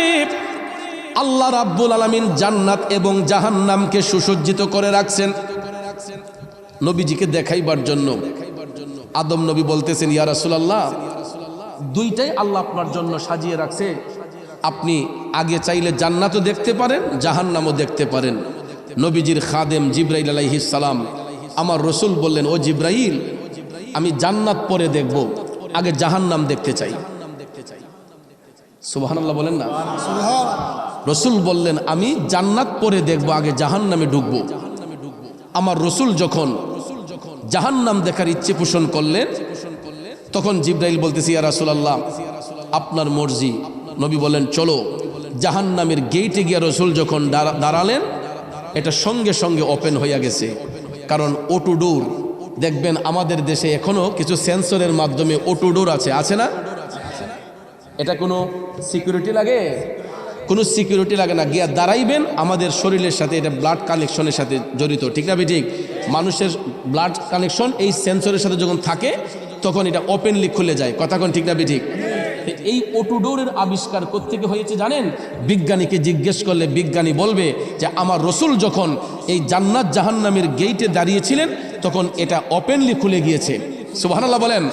আল্লাহ রাব্বুল আলামিন জান্নাত এবং জাহান্নামকে সুসজ্জিত করে রাখছেন নবীজিকে দেখাইবার জন্য। আদম নবী বলতেছেন ইয়া রাসূলুল্লাহ, দুইটাই আল্লাহ আপনার জন্য সাজিয়ে রাখছে, আপনি আগে চাইলে জান্নাতও দেখতে পারেন, জাহান্নামও দেখতে পারেন। নবীজির খাদেম জিবরাইল আলাইহিস সালাম আমার রসুল বললেন, ও জিবরাইল, আমি জান্নাত পরে দেখব, আগে জাহান্নাম দেখতে চাই। সুবহানাল্লাহ বলেন না? রসুল বললেন আমি জান্নাত পরে দেখব, আগে জাহান্নামে ঢুকবো। আমার রসুল যখন জাহান্নাম দেখার ইচ্ছে পোষণ করলেন, তখন জিবরাইল বলতেছি ইয়া রাসূলুল্লাহ, আপনার মর্জি। নবী বলেন চলো। জাহান্নামের গেইটে গিয়ে রসুল যখন দাঁড়ালেন, এটা সঙ্গে সঙ্গে ওপেন হইয়া গেছে। কারণ অটো ডোর দেখবেন আমাদের দেশে এখনো কিছু সেন্সরের মাধ্যমে অটো ডোর আছে না? এটা কোনো সিকিউরিটি লাগে? কোনো সিকিউরিটি লাগে না, গিয়া দাঁড়াইবেন। আমাদের শরীরের সাথে এটা ব্লাড কানেকশনের সাথে জড়িত, ঠিক না ঠিক? মানুষের ব্লাড কানেকশন এই সেন্সরের সাথে যখন থাকে তখন এটা ওপেনলি খুলে যায়। কথা কোন ঠিক না ঠিক? এই অটোডোরের আবিষ্কার কোত্থেকে হয়েছে জানেন? বিজ্ঞানীকে জিজ্ঞেস করলে বিজ্ঞানী বলবে যে আমার রসুল যখন এই জান্নাত জাহান্নামের গেইটে দাঁড়িয়েছিলেন তখন এটা ওপেনলি খুলে গিয়েছে। সুবহানাল্লাহ বলেন।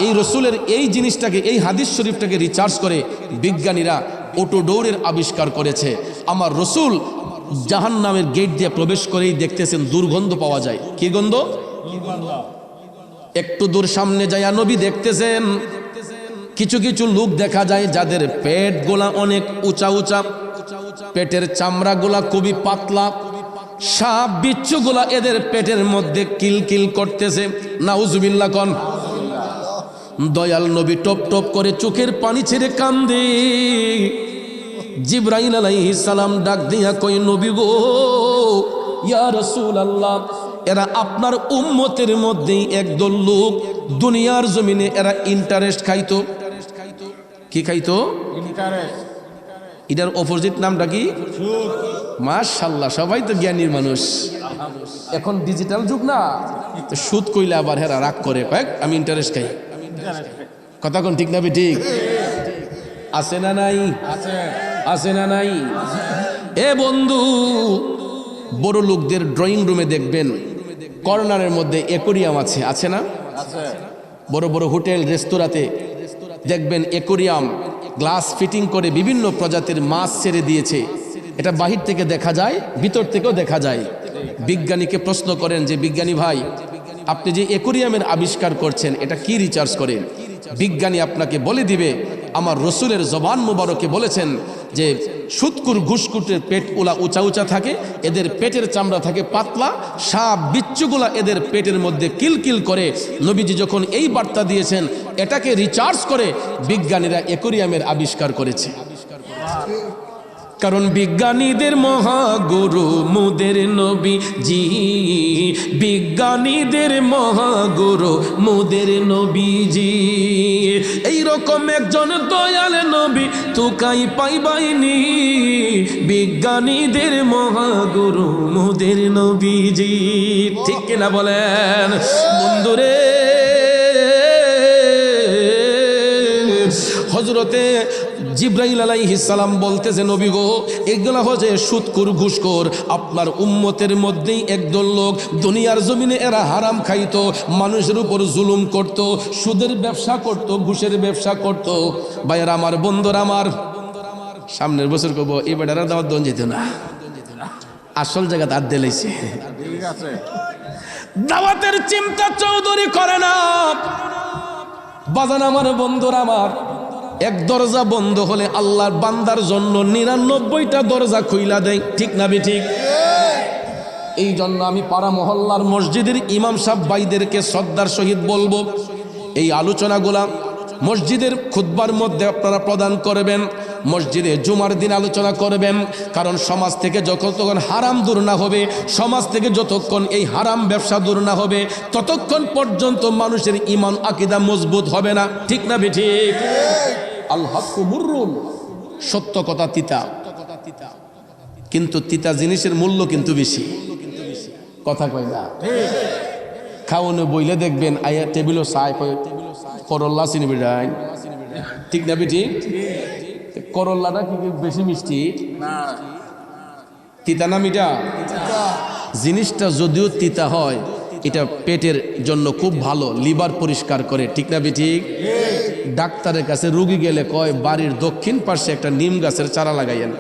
এই রসুলের এই জিনিসটাকে, এই হাদিস শরীফটাকে রিসার্চ করে বিজ্ঞানীরা অটোডোরের আবিষ্কার করেছে। আমার রসুল জাহান্নামের গেট দিয়ে প্রবেশ করেই দেখতেছেন দুর্গন্ধ পাওয়া যায়। কি গন্ধ? একটু দূর সামনে যাইয়া নবী দেখতেছেন কিছু কিছু লোক দেখা যায় যাদের পেট গোলা অনেক উঁচা উঁচা, পেটের চামড়া গোলা খুবই পাতলা, সাপ বিচ্ছু গোলা এদের পেটের মধ্যে কিলকিল করতেছে। নাউজুবিল্লাহ কোন। দয়াল নবী টপ টপ করে চোখের পানি ছেড়ে কান্দে। জিবরাইল আলাইহিস সালাম ডাক দিয়া কই, নবী গো, ইয়া রাসূলুল্লাহ, এরা আপনার উম্মতের মধ্যেই একদল লোক দুনিয়ার জমিনে এরা ইন্টারেস্ট খাইতো। কি খাইতো? ইন্টারেস্ট। এটার অপোজিট নামটা কি? মাশাআল্লাহ, সবাই তো জ্ঞানীর মানুষ। এখন ডিজিটাল যুগ না, সুদ কইলে আবার হেরা রাগ করে, কয়েক আমি ইন্টারেস্ট খাই। কথা কোন ঠিক না? ঠিক আছে না নাই? আছে না নাই? এ বন্ধু, বড় লোকদের ড্রয়িং রুমে দেখবেন কর্নারের মধ্যে অ্যাকোরিয়াম আছে না? বড় বড় হোটেল রেস্তোরাঁতে দেখবেন অ্যাকোরিয়াম, গ্লাস ফিটিং করে বিভিন্ন প্রজাতির মাছ ছেড়ে দিয়েছে। এটা বাহির থেকে দেখা যায়, ভিতর থেকেও দেখা যায়। বিজ্ঞানীকে প্রশ্ন করেন যে বিজ্ঞানী ভাই, আপনি যে অ্যাকোরিয়ামের আবিষ্কার করছেন এটা কি রিচার্জ করেন? বিজ্ঞানী আপনাকে বলে দিবে আমার রসুলের জবান মুবারকে বলেছেন যে সুৎকুর ঘুষকুটের পেট ওলা উঁচা উঁচা থাকে, এদের পেটের চামড়া থাকে পাতলা, সাপ বিচ্ছুগুলা এদের পেটের মধ্যে কিলকিল করে। নবীজি যখন এই বার্তা দিয়েছেন এটাকে রিচার্জ করে বিজ্ঞানীরা অ্যাকোরিয়ামের আবিষ্কার করেছে। কারণ বিজ্ঞানীদের মহাগুরু মুদের নবীজি, বিজ্ঞানীদের মহাগুরু মুদের নবীজি। এইরকম একজন দয়াল নবী তুকাই পাইবাইনি, বিজ্ঞানীদের মহাগুরু মুদের নবীজি। ঠিক কিনা বলেন বন্ধুরে? হযরতে জিব্রাইল আলাইহিস সালাম বলতেছে নবী গো, এগুলা হচ্ছে সুদখোর ঘুষখোর। আপনার উম্মতের মধ্যেই একদল লোক দুনিয়ার জমিনে এরা হারাম খাইতো, মানুষের উপর জুলুম করত, সুদের ব্যবসা করত, ঘুষের ব্যবসা করত। ভাইয়ের আমার, বন্ধুরা আমার, সামনের বছর কব এই বেটারা দাওয়াত দন যেত না, আসল জায়গা তার দিলাইছে। দাওয়াতের চিন্তা চৌধুরী করে না। বাজান আমার, বন্ধুরা আমার, এক দরজা বন্ধ হলে আল্লাহর বান্দার জন্য 99টা দরজা খুইলা দেয়। ঠিক না বেঠিক? এই জন্য আমি পাড়া মহল্লার মসজিদের ইমাম সাহেব ভাইদেরকে শ্রদ্ধার সহিত বলবো, এই আলোচনাগুলা মসজিদের খুতবার মধ্যে আপনারা প্রদান করবেন, মসজিদে জুমার দিন আলোচনা করবেন। কারণ সমাজ থেকে যতক্ষণ হারাম দূর না হবে, সমাজ থেকে যতক্ষণ এই হারাম ব্যবসা দূর না হবে, ততক্ষণ পর্যন্ত মানুষের ঈমান আকীদা মজবুত হবে না। ঠিক না বেঠিক? আল হাক্কু মুররুন, সত্য কথা তিতা, কিন্তু তিতা জিনিসের মূল্য কিন্তু বেশি। কথা কয় না? খাওয়ানো বইলে দেখবেন আয়া টেবিলও চাই করল্লা চিনি বেড়াই। ঠিক না বেটি? করল্লাটা কি বেশি মিষ্টি? তিতা না মিঠা? জিনিসটা যদিও তিতা হয়, এটা পেটের জন্য খুব ভালো, লিভার পরিষ্কার করে। ঠিক না বেটি? ডাক্তারের কাছে রোগী গেলে কয় বাড়ির দক্ষিণ পাশে একটা নিম গাছের চারা লাগাইয়েন।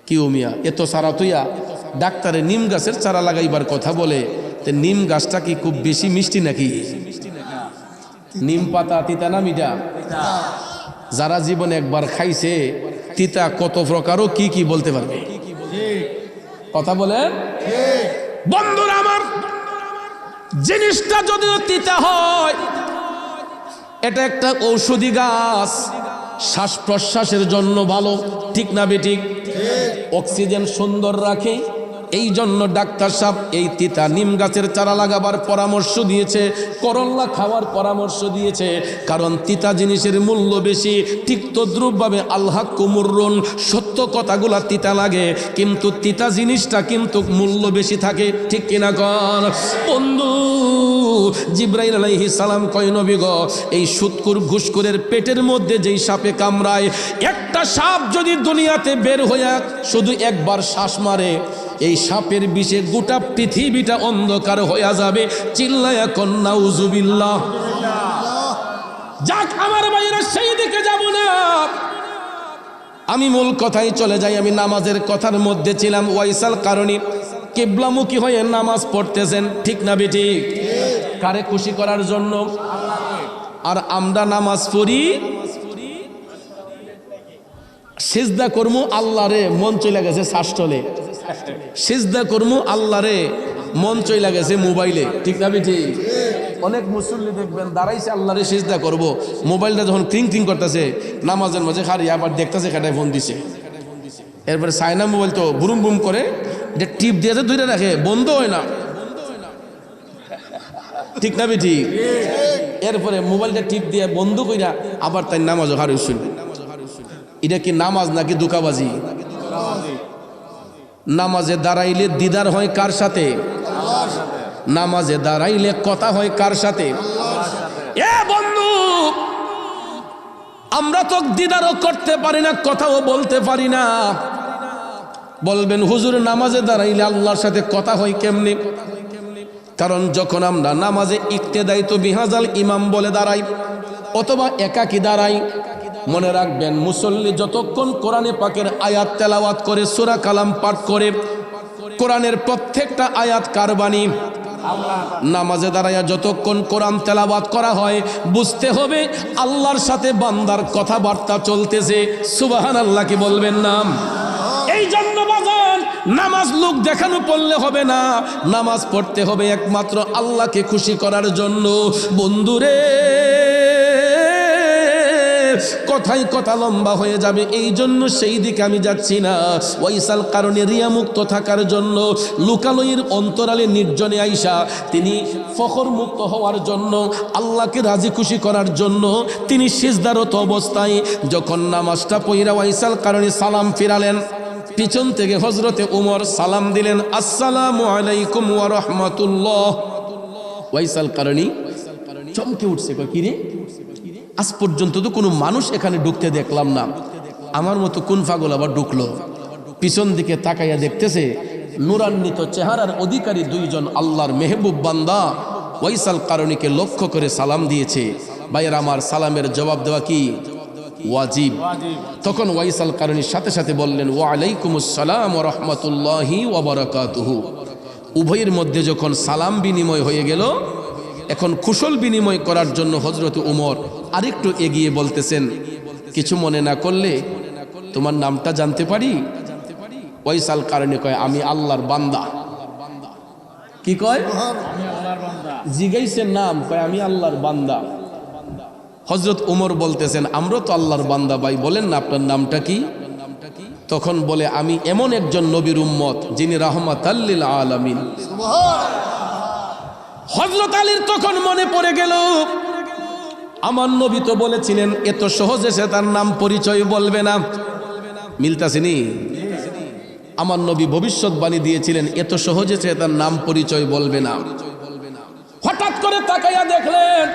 কি মিয়া, এত চারা তুইয়া ডাক্তারে নিম গাছের চারা লাগাইবার কথা বলে, নিম গাছটা কি খুব বেশি মিষ্টি নাকি? নিম পাতা তিতা না মিঠা? যারা জীবনে একবার খাইছে তিতা কত প্রকারও কি কি বলতে পারবে। কথা বলেন বন্ধুরা আমার, জিনিসটা যদিও তিতা হয়, এটা একটা ঔষধি গাছ, শ্বাস প্রশ্বাসের জন্য ভালো। ঠিক না বেঠিক? অক্সিজেন সুন্দর রাখে। এই জন্য ডাক্তার সাহেব এই তিতা নিম গাছের চারা লাগাবার পরামর্শ দিয়েছে, করল্লা খাওয়ার পরামর্শ দিয়েছে। কারণ তিতা জিনিসের মূল্য বেশি। ঠিক তদ্রূপভাবে আল হাক্কু মুররুন, সত্য কথাগুলা তিতা লাগে, কিন্তু তিতা জিনিসটা কিন্তু মূল্য বেশি থাকে। ঠিক কিনা কর বন্ধু? জিব্রাইল আলাইহিস সালাম কয় নবী গো, এই সুদখোর ঘুষখোরের পেটের মধ্যে যেই সাপে কামড়ায়, একটা সাপ যদি দুনিয়াতে বের হইয়া শুধু একবার শ্বাস মারে, এই সাপের বিষে গোটা পৃথিবীটা অন্ধকার হয়ে যাবে। চিল্লায়া কন নাউজুবিল্লাহ। যাক আমার ভাইয়েরা, সেই দিকে যাব না, আমি মূল কথাই চলে যাই। আমি নামাজের কথার মধ্যে ছিলাম। ওয়াইসাল কারণী কিবলামুখী হয়ে নামাজ পড়তেছেন। ঠিক না বেটি? কারে খুশি করার জন্য? আর আমরা নামাজ পড়ি সিজদা করমু আল্লাহরে, মন চলে গেছে শাস্ত্রলে। সিজদা করমু আল্লাহরে, মন চলে গেছে মোবাইলে। ঠিক না বেটি? অনেক মুসল্লি দেখবেন দাঁড়াইছে আল্লাহরে সিজদা করব, মোবাইলটা যখন ক্রিং ক্রিং করতেছে নামাজের মাঝে খালি আবার দেখতেছে কাটায় ফোন দিছে। এরপরে সাইনা মোবাইল তো বুরুম বুম করে, যে টিপ দিয়ে ধরে রাখে, বন্ধ হয় না। ঠিক না বেটি? এরপরে মোবাইলটা টিপ দিয়ে বন্ধ কইরা আবার তাই নামাজও হারুই শুন। এটা কি নামাজ নাকি দুকাবাজি? নামাজে দাঁড়াইলে দিদার হয় কার সাথে? নামাজে দাঁড়াইলে কথা হয় কার সাথে? এ বন্ধু, আমরা তো দিদারও করতে পারি না, কথাও বলতে পারি না। বলবেন হুজুর নামাজে দাঁড়াইলে আল্লাহর সাথে কথা হয় কেমনে? কারণ যখন আমরা নামাজে ইক্তেদাই তো বিহাজাল ইমাম বলে দাঁড়াই অথবা একাকী দাঁড়াই, মনে রাখবেন মুসল্লি যতক্ষণ কোরআনে পাকের আয়াত তেলাওয়াত করে, সূরা কালাম পাঠ করে, কোরআনের প্রত্যেকটা আয়াত কার বাণী? নামাজে দাঁড়াইয়া যতক্ষণ কোরআন তেলাওয়াত করা হয় বুঝতে হবে আল্লাহর সাথে বান্দার কথাবার্তা চলতেছে। সুবহানাল্লাহ কি বলবেন না? এই জন্য বাজান নামাজ লোক দেখানো পড়লে হবে না, নামাজ পড়তে হবে একমাত্র আল্লাহকে খুশি করার জন্য। বন্ধুরে কথাই কথা লম্বা হয়ে যাবে, এই জন্য সেই দিকে আমি যাচ্ছি না। ওয়াইসাল কারণে রিয়া মুক্ত থাকার জন্য লুকালয়ের অন্তরালে নির্জনে আইসা তিনি ফখর মুক্ত হওয়ার জন্য আল্লাহকে রাজি খুশি করার জন্য তিনি সিজদারত অবস্থায় যখন নামাজটা পড়া ওয়াইসাল কারণে সালাম ফিরালেন, পিছন থেকে হযরতে উমর সালাম দিলেন, আসসালামু আলাইকুম ওয়া রাহমাতুল্লাহ। ওয়াইসাল কারণী চমকে উঠছে, কয় কি রে, আজ পর্যন্ত তো কোনো মানুষ এখানে ঢুকতে দেখলাম না, আমার মতো কোন পাগল আবার ঢুকলো। পিছন দিকে তাকাইয়া দেখতেছে নূরান্বিত চেহারার অধিকারী দুইজন আল্লাহর মেহবুব বান্দা ওয়াইসাল কারণীকে লক্ষ্য করে সালাম দিয়েছে। ভাইয়ের আমার, সালামের জবাব দেওয়া কি ওয়াজিব। তখন ওয়াইসাল কারণীর সাথে সাথে বললেন, ওয়া আলাইকুমুস সালাম ওয়া রাহমাতুল্লাহি ওয়া বারাকাতুহু। উভয়ের মধ্যে যখন সালাম বিনিময় হয়ে গেল, এখন কুশল বিনিময় করার জন্য হযরত উমর আরেকটু এগিয়ে বলতেছেন, কিছু মনে না করলে তোমার নামটা জানতে পারি? ওয়াইসাল কারণী কয়, আমি আল্লাহর বান্দা। কি কয়? জিগাইছেন নাম, কয় আমি আল্লাহর বান্দা। হযরত উমর বলতেছেন, আমরা তো আল্লাহর বান্দা ভাই, বলেন না আপনার নামটা কি? তখন বলে, আমি এমন একজন নবীর উম্মত যিনি রাহমাতাল লিল আলামিন। হযরত আলীর তখন মনে পড়ে গেল, আমার নবী তো বলেছিলেন এত সহজে সে তার নাম পরিচয় বলবে না। মিলতাছেনি? আমার নবী ভবিষ্যৎবাণী দিয়েছিলেন এত সহজে সে তার নাম পরিচয় বলবে না। হঠাৎ করে তাকাইয়া দেখলেন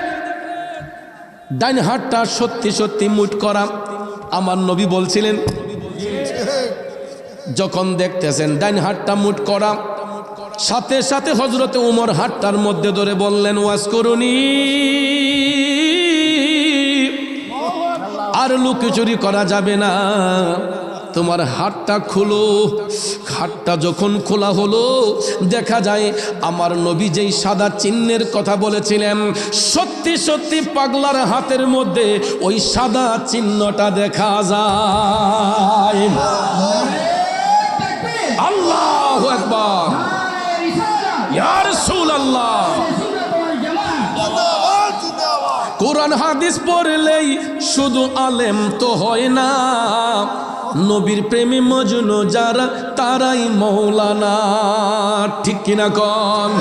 ডাইন হাতটা সত্যি সত্যি মুঠ করা। আমার নবী বলছিলেন, যখন দেখতেছেন ডাইন হাতটা মুঠ করা, সাথে সাথে হযরতে উমর হাতটার মধ্যে ধরে বললেন, ওয়াজ করুনি, আর লুকোচুরি করা যাবে না, তোমার হাতটা খুলো। হাতটা যখন খোলা হলো, দেখা যায় আমার নবী যেই সাদা চিহ্নের কথা বলেছিলেন, সত্যি সত্যি পাগলার হাতের মধ্যে ওই সাদা চিহ্নটা দেখা যায়। আল্লাহু আকবার, ইয়া রাসূলুল্লাহ। কোরআন হাদিস পড়লেই শুধু আলেম তো হয় না, নবীর প্রেমে মজনু যারা তারাই মৌলানা। ঠিক কিনা কন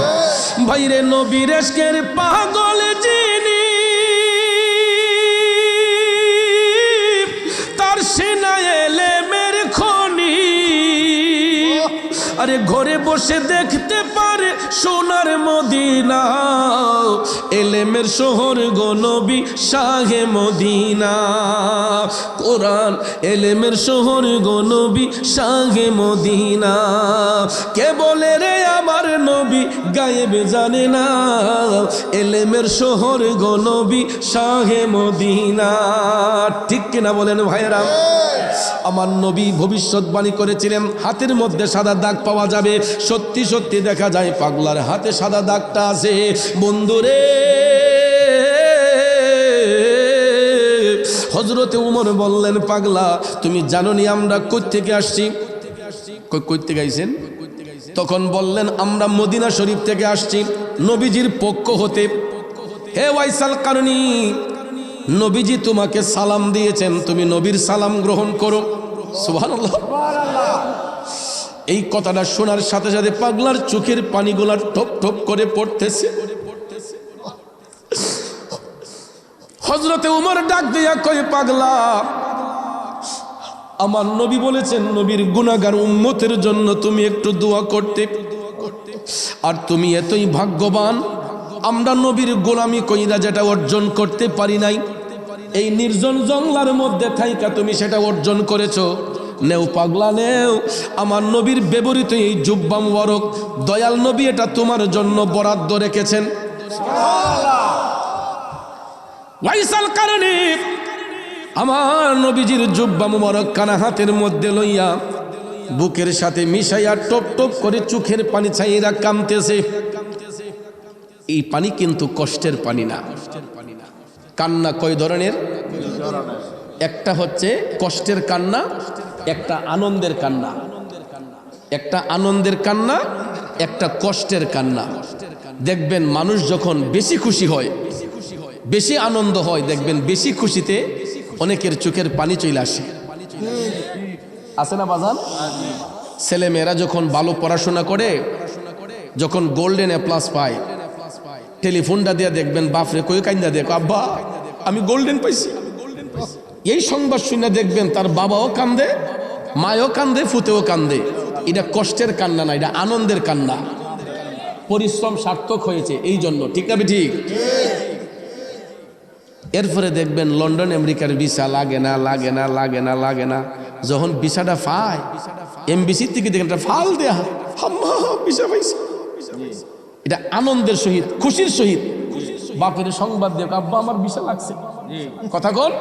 ভাইরে? নবীর ইশকের পাগল যিনি, তার সিনায় এলেমের খনি। আরে ঘরে বসে দেখতে পারে সোনার মদিনা, এলেমের শহর গো নবী শাহে মদিনা। কোরআন এলেমের শহর গো নবী শাহে মদিনা। কে বলে রে আমার নবী গায়েব জানে না, এলেমের শহর গো নবী শাহে মদিনা। ঠিক কিনা বলেন ভাইরা? আমার নবী ভবিষ্যৎবাণী করেছিলেন হাতের মধ্যে সাদা দাগ পাওয়া যাবে। সত্যি সত্যি দেখা যায় পাগলার হাতে সাদা দাগটা আছে। বন্ধুরে, হযরতে উমর বললেন, পাগলা তুমি জানো নি আমরা কই থেকে আসছি? কই থেকে আইছেন? তখন বললেন, আমরা মদিনা শরীফ থেকে আসছি নবীজির পক্ষ হতে। হে ওয়াইসাল কারণী, নবীজি তোমাকে সালাম দিয়েছেন, তুমি নবীর সালাম গ্রহণ করো। সুবহানাল্লাহ। এই কথাটা শোনার সাথে সাথে পাগলার চোখের পানিগুলা ঠপ ঠপ করে পড়তেছে। হযরতে উমর ডাক দিয়া কয়, পাগলা আমার নবী বলেছেন নবীর গুনাহগার উম্মতের জন্য তুমি একটু দোয়া করতে, আর তুমি এতই ভাগ্যবান, আমরা নবীর গোলামি কইরা যেটা অর্জন করতে পারি নাই, এই নির্জন জঙ্গলার মধ্যে থাইকা তুমি সেটা অর্জন করেছো। নেও পাগলা নেও, আমার নবীর ব্যবহৃত এই জুব্বা মুবারক দয়াল নবী এটা তোমার জন্য বরাদ্দ রেখেছেন। ওয়াইসাল কারণী আমার নবীজির জুব্বা মুবারক কানা হাতের মধ্যে লইয়া বুকের সাথে মিশাইয়া টপ টপ করে চোখের পানি ছাইরা কামতেছে। এই পানি কিন্তু কষ্টের পানি না। কান্না কয় ধরনের? একটা হচ্ছে কষ্টের কান্না, একটা আনন্দের কান্না। একটা আনন্দের কান্না, একটা কষ্টের কান্না। দেখবেন মানুষ যখন বেশি খুশি হয়, বেশি আনন্দ হয়, দেখবেন বেশি খুশিতে অনেকের চোখের পানি চলে আসে। আছে না বাজান? ছেলে মেয়েরা যখন ভালো পড়াশোনা করে, যখন গোল্ডেন এ প্লাস পায়, টেলিফোনটা দিয়ে দেখবেন বাপরে কই কান্দা দেখো, আব্বা আমি গোল্ডেন পাইছি। এই সংবাদ শুনে দেখবেন তার বাবাও কান্দে, মায়ও কান্দে, ফুতেও কান্দে। এটা কষ্টের কান্না না, এটা আনন্দের কান্না। পরিশ্রম সার্থক হয়েছে এই জন্য। ঠিক না ঠিক? এরপরে দেখবেন লন্ডন আমেরিকার ভিসা লাগে না, লাগে না, লাগে না, লাগে না। যখন ভিসাটা পায়, এমবিসি থেকে দেখেন ফাল দেয়া, আম্মা ভিসা পাইছি। এটা আনন্দের সহিত, খুশির সহিত বাপের সংবাদ দেখ, আব্বা আমার ভিসা লাগছে। কথা কন।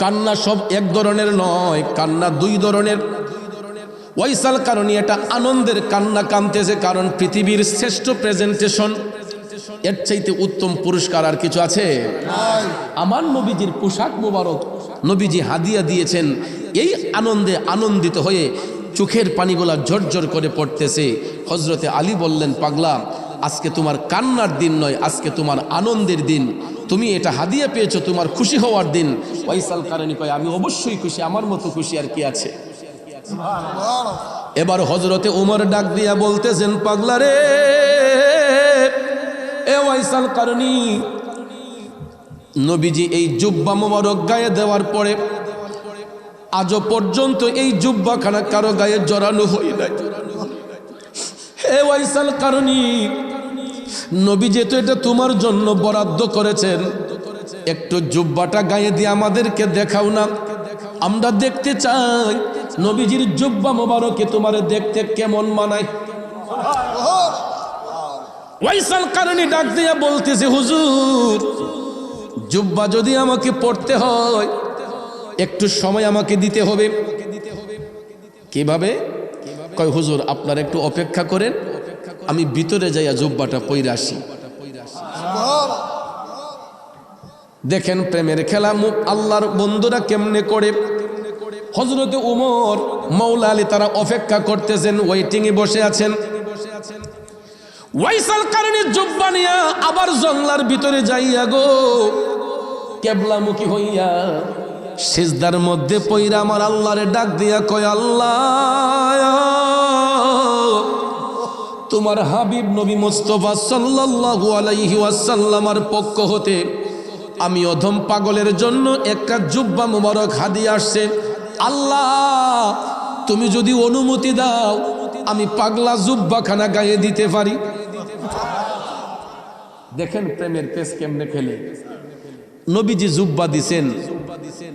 কান্না সব এক ধরনের নয়, কান্না দুই ধরনের। ওয়াইসাল কারণে এটা আনন্দের কান্না কাঁদতেছে, কারণ পৃথিবীর শ্রেষ্ঠ প্রেজেন্টেশন, এর চাইতে উত্তম পুরস্কার আর কিছু আছে? আমার নবীজির পোশাক মোবারক নবীজি হাদিয়া দিয়েছেন। এই আনন্দে আনন্দিত হয়ে চোখের পানিগুলা ঝরঝর করে পড়তেছে। হজরতে আলী বললেন, পাগলা, আজকে তোমার কান্নার দিন নয়, আজকে তোমার আনন্দের দিন। তুমি এটা হাদিয়া পেয়েছো, তোমার খুশি হওয়ার দিন। ওয়াইসাল কারণে কয়, আমি অবশ্যই খুশি, আমার মতো খুশি আর কি আছে। এবার হজরতে উমর ডাক দিয়া বলতেছেন, পাগলা রে, এ ওয়াইসাল কারণী, নবীজি এই জুব্বা মোবারক গায়ে দেওয়ার পরে আজও পর্যন্ত এই জুব্বাখানা কারো গায়ে জড়ানো হয় নাই। হে ওয়াইসাল কারণী, নবী যেহেতু এটা তোমার জন্য বরাদ্দ করেছেন, একটু জুব্বাটা গায়ে দিয়ে আমাদেরকে দেখাও না, আমরা দেখতে চাই নবীজির জুব্বা মোবারকে তোমার দেখতে কেমন মানায়। ওয়াইসাল কারণী ডাক দিয়া বলতেছে, হুজুর, জুব্বা যদি আমাকে পড়তে হয় একটু সময় আমাকে দিতে হবে। কিভাবে? কয়, হুজুর আপনার একটু অপেক্ষা করেন, আমি ভিতরে যাইয়া জুব্বাটা পইরা আসি। দেখেন প্রেমের খেলা আল্লাহর বন্ধুরা কেমনে করে। হযরতে ওমর, মাওলা আলী তারা অপেক্ষা করতেছেন, ওয়েটিং এ বসে আছেন। ওয়াইসাল কারণে জুব্বা নিয়া আবার জঙ্গলার ভিতরে যাইয়া গো কেবলামুখী হইয়া সিজদার মধ্যে পইরা আমার আল্লাহরে ডাক দিয়া কয়, আল্লাহ, তোমার হাবিব নবী মুস্তাফা সাল্লাল্লাহু আলাইহি ওয়াসাল্লামের পক্ষ হতে আমি অধম পাগলের জন্য একটা জুব্বা মুবারক হাদিয়া আসছে। আল্লাহ, তুমি যদি অনুমতি দাও আমি পাগলা জুব্বাখানা গায়ে দিতে পারি। দেখেন প্রেমের পেস কেমনে খেলে। নবীজি জুব্বা দিছেন,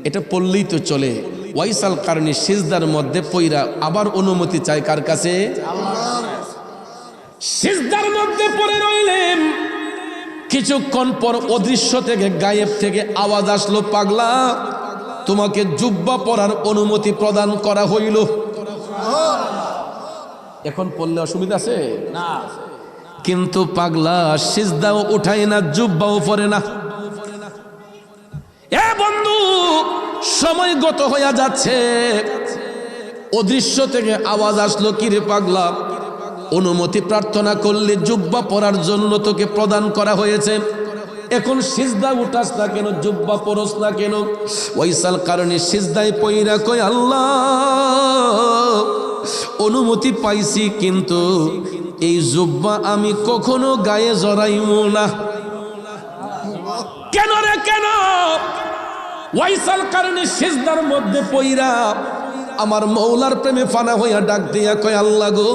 এটা পড়লেই তো চলে। ওয়াইসাল কারণে সিজদার মধ্যে পইরা আবার অনুমতি চায় কার কাছে? সিজদার মধ্যে পড়ে রইলেন। কিছুক্ষণ পর অদৃশ্য থেকে, গায়েব থেকে আওয়াজ আসলো, পাগলা, তোমাকে জুব্বা পরার অনুমতি প্রদান করা হইল। এখন পড়লে অসুবিধা আছে না, কিন্তু পাগলা সিজদাও উঠায় না, জুব্বাও পরে না। এ বন্ধু, সময় গত হইয়া যাচ্ছে। অদৃশ্য থেকে আওয়াজ আসলো, কিরে পাগলা, অনুমতি প্রার্থনা করলে জুব্বা পরার জন্য তোকে প্রদান করা হয়েছে, এখন সিজদা উঠাস না কেন, জুব্বা পরস না কেন? ওয়াইসাল কারণে সিজদায় পইরা কয়, আল্লাহ, অনুমতি পাইছি, কিন্তু এই জুব্বা আমি কখনো গায়ে জড়াইব না। কেন রে কেন? ওয়াইসাল কারণে সিজদার মধ্যে পইরা আমার মৌলার প্রেমে ফানা হইয়া ডাক দিয়া কয়, আল্লাহ গো,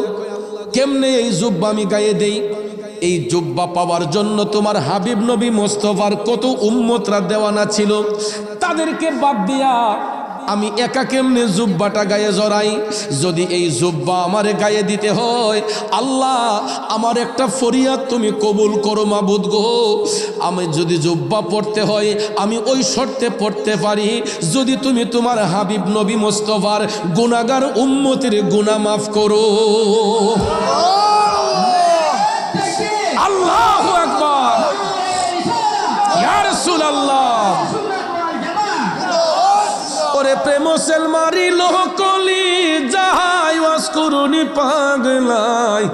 কেমনে এই জুব্বা আমি গায়ে দেই? এই জুব্বা পাওয়ার জন্য তোমার হাবিব নবী মুস্তাফার কত উম্মতরা দেওয়ানা ছিল, তাদেরকে বাদ দিয়া আমি একা কেমনে জুব্বাটা গায়ে জড়াই? যদি এই জুব্বা আমারে গায়ে দিতে হয়, আল্লাহ, আমার একটা ফরিয়াদ তুমি কবুল করো মাবুদ গো। আমি যদি জুব্বা পড়তে হয় আমি ওই শর্তে পড়তে পারি, যদি তুমি তোমার হাবিব নবী মুস্তাফার গুনাহগার উম্মতের গুনাহ মাফ করো। আল্লাহু আকবার, ইয়া রাসূলুল্লাহ। ওরে প্রেম সেল মারিল কলি যাই ওয়াজ করুনি পাগলাই,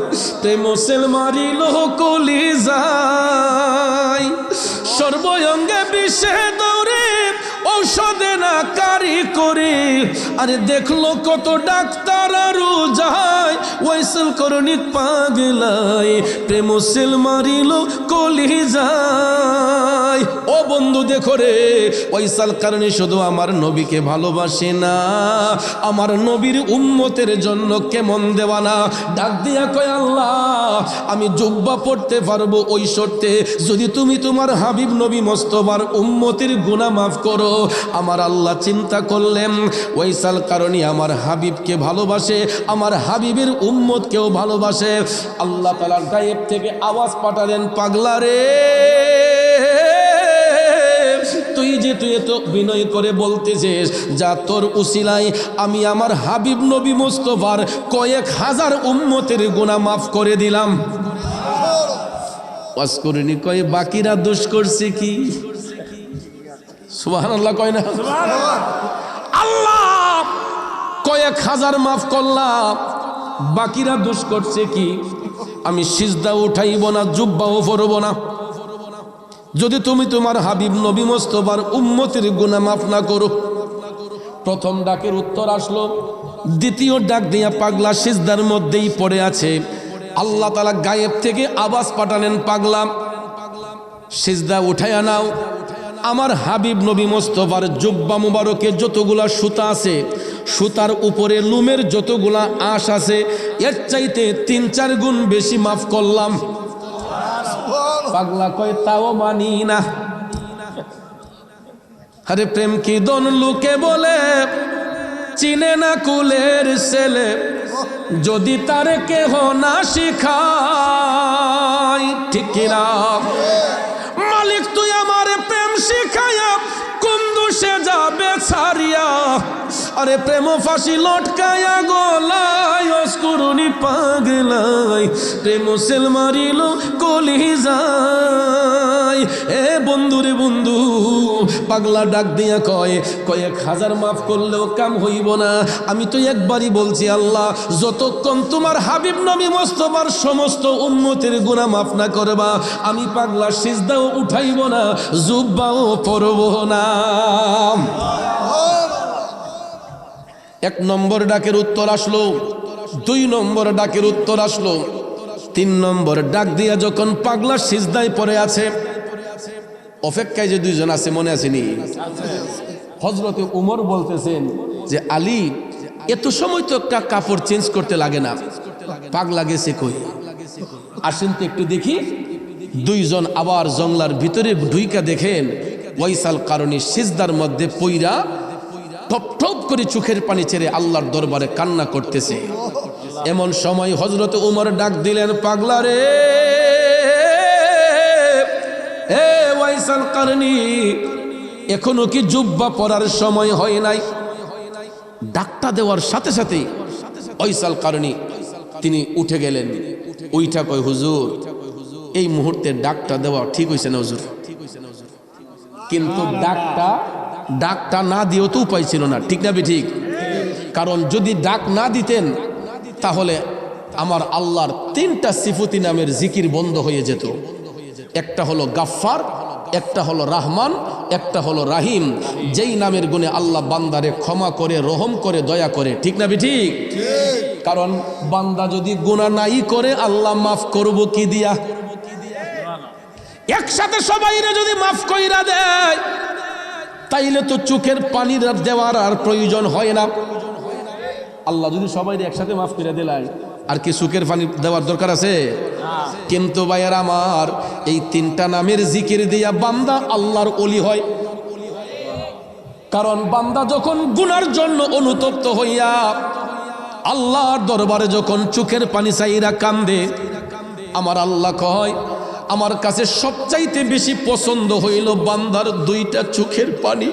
প্রেম সেল মারিল কলি যাই, সর্বঙ্গে বিষে দৌড়ে ঔষধে না কারি করে, আরে দেখলো কত ডাক্তার আরু যায় ওয়াইসাল করুনি পাগলাই, প্রেম সেল মারিল কলি যায়। ও বন্ধু দেখো রে, ওয়াইসাল কারণে শুধু আমার নবীকে ভালোবাসে না, আমার নবীর উম্মতের জন্য কেমন দেওয়ানা। ডাক দিয়া কয় আল্লাহ আমি জুব্বা পড়তে পারবো ওই শর্তে যদি তুমি তোমার হাবিব নবী মোস্তফার উম্মতের গুনাহ মাফ করো। আমার আল্লাহ চিন্তা করলেন ওয়াইসাল কারণে আমার হাবিবকে ভালোবাসে, আমার হাবিবের উম্মতকেও ভালোবাসে। আল্লাহ তাআলার গায়েব থেকে আওয়াজ পাঠালেন, পাগলা রে, তুই তো বিনয় করে বলতেছিস যা তোর উসিলায় আমি আমার হাবিব নবী মুস্তাফার কয়েক হাজার উম্মতের গুনাহ মাফ করে দিলাম। ওয়াজ করিনি কয় বাকিরা দোষ করছে কি? সুবহানাল্লাহ কয় না? আল্লাহ কয়েক হাজার মাফ করলাম, বাকিরা দোষ করছে কি? আমি সিজদা উঠাইব না, জুব্বাও পরব না যদি তুমি তোমার হাবিব নবী মুস্তাফার উম্মতের গুনাহ মাফ না করো। প্রথম ডাকের উত্তর আসলো, দ্বিতীয় ডাক দিয়া পাগলা সিজদার মধ্যেই পড়ে আছে। আল্লাহ তাআলা গায়েব থেকে আওয়াজ পাঠালেন, পাগলা সিজদা উঠাইয়া নাও, আমার হাবিব নবী মুস্তাফার জুব্বা মুবারকে যতগুলা সুতা আছে, সুতার উপরে লুমের যতগুলা আঁশ আছে, এর চাইতে ৩-৪ গুণ বেশি মাফ করলাম। পাগলা কয় তাও মানি না। আরে প্রেম কি দন লোকে বলে, চিনে না কুলের ছেলে, যদি তার কেহ না শিখায়। ঠিক কিনা? মালিক তুই আমার প্রেম শিখায়া কুন্দুসে যাবে ছাড়িয়া, আরে প্রেম ফাঁসি লটকায়া গলায় অস্কুরুনি পাগলাই, প্রেম সেল মারিল কলি যায়। এ বন্ধু রে বন্ধু, পাগলা ডাক দিয়া কয় কয়েক হাজার মাফ করলেও কাম হইব না। আমি তো একবারই বলছি আল্লাহ যতক্ষণ তোমার হাবিব নবী মুস্তাফার সমস্ত উম্মতের গুনাহ মাফ না করবা, আমি পাগলা সিজদাও উঠাইব না, জুব্বাও পরব না। এক নম্বর ডাকের উত্তর আসলো, 2 নম্বর ডাকের উত্তর আসলো, 3 নম্বর ডাক দিয়া যখন পাগলা সিজদায় পড়ে আছে, অপেক্ষায় যে 2 জন আছে মনে আসেনি? হযরতে উমর বলতেছেন যে আলী এত সময় তো একটা কাপড় চেঞ্জ করতে লাগে না, পাগলা গেছে কই, আসেন তো একটু দেখি। 2 জন আবার জংলার ভিতরে ঢুইকা দেখেন ওয়াইসাল কারণী সিজদার মধ্যে পইরা টপ টপ করে চোখের পানি ছেড়ে আল্লাহর দরবারে কান্না করতেছে। এমন সময় হযরত উমর ডাক দিলেন, পাগলা রে, এ ওয়াইসাল কারণী এখনো কি জুব্বা পরার সময় হয় নাই? ডাকটা দেওয়ার সাথে সাথে ওয়াইসাল কারণী তিনি উঠে গেলেন। উইঠা কয়, হুজুর এই মুহূর্তে ডাকটা দেওয়া ঠিক হইছে না হুজুর? কিন্তু ডাকটা না দিয়েও তো উপায় ছিল না, ঠিক না ঠিক? কারণ যদি ডাক না দিতেন তাহলে আমার আল্লাহর 3টা সিফতি নামের জিকির বন্ধ হয়ে যেত। একটা হলো গাফফার, একটা হলো রাহমান, একটা হলো রাহিম, যেই নামের গুণে আল্লাহ বান্দারে ক্ষমা করে, রহম করে, দয়া করে, ঠিক না ঠিক? কারণ বান্দা যদি গুনাহ নাই করে আল্লাহ মাফ করব কি দিয়া? একসাথে সবাইরে যদি মাফ কইরা দেয় তাইলে তো চোখের পানি দেওয়ার আর প্রয়োজন হয় না। আল্লাহ যদি সবাইরে একসাথে মাফ করে দিলাই আর কি চোখের পানি দেওয়ার দরকার আছে? কিন্তু ভাইয়ার আমার, এই 3টা নামের জিকির দিয়া বান্দা আল্লাহর ওলি হয়। কারণ বান্দা যখন গুনার জন্য অনুতপ্ত হইয়া আল্লাহর দরবারে যখন চোখের পানি চাইরা কান্দে, আমার আল্লাহ কয় আমার কাছে সবচাইতে বেশি পছন্দ হইল বান্দার 2টা চোখের পানি।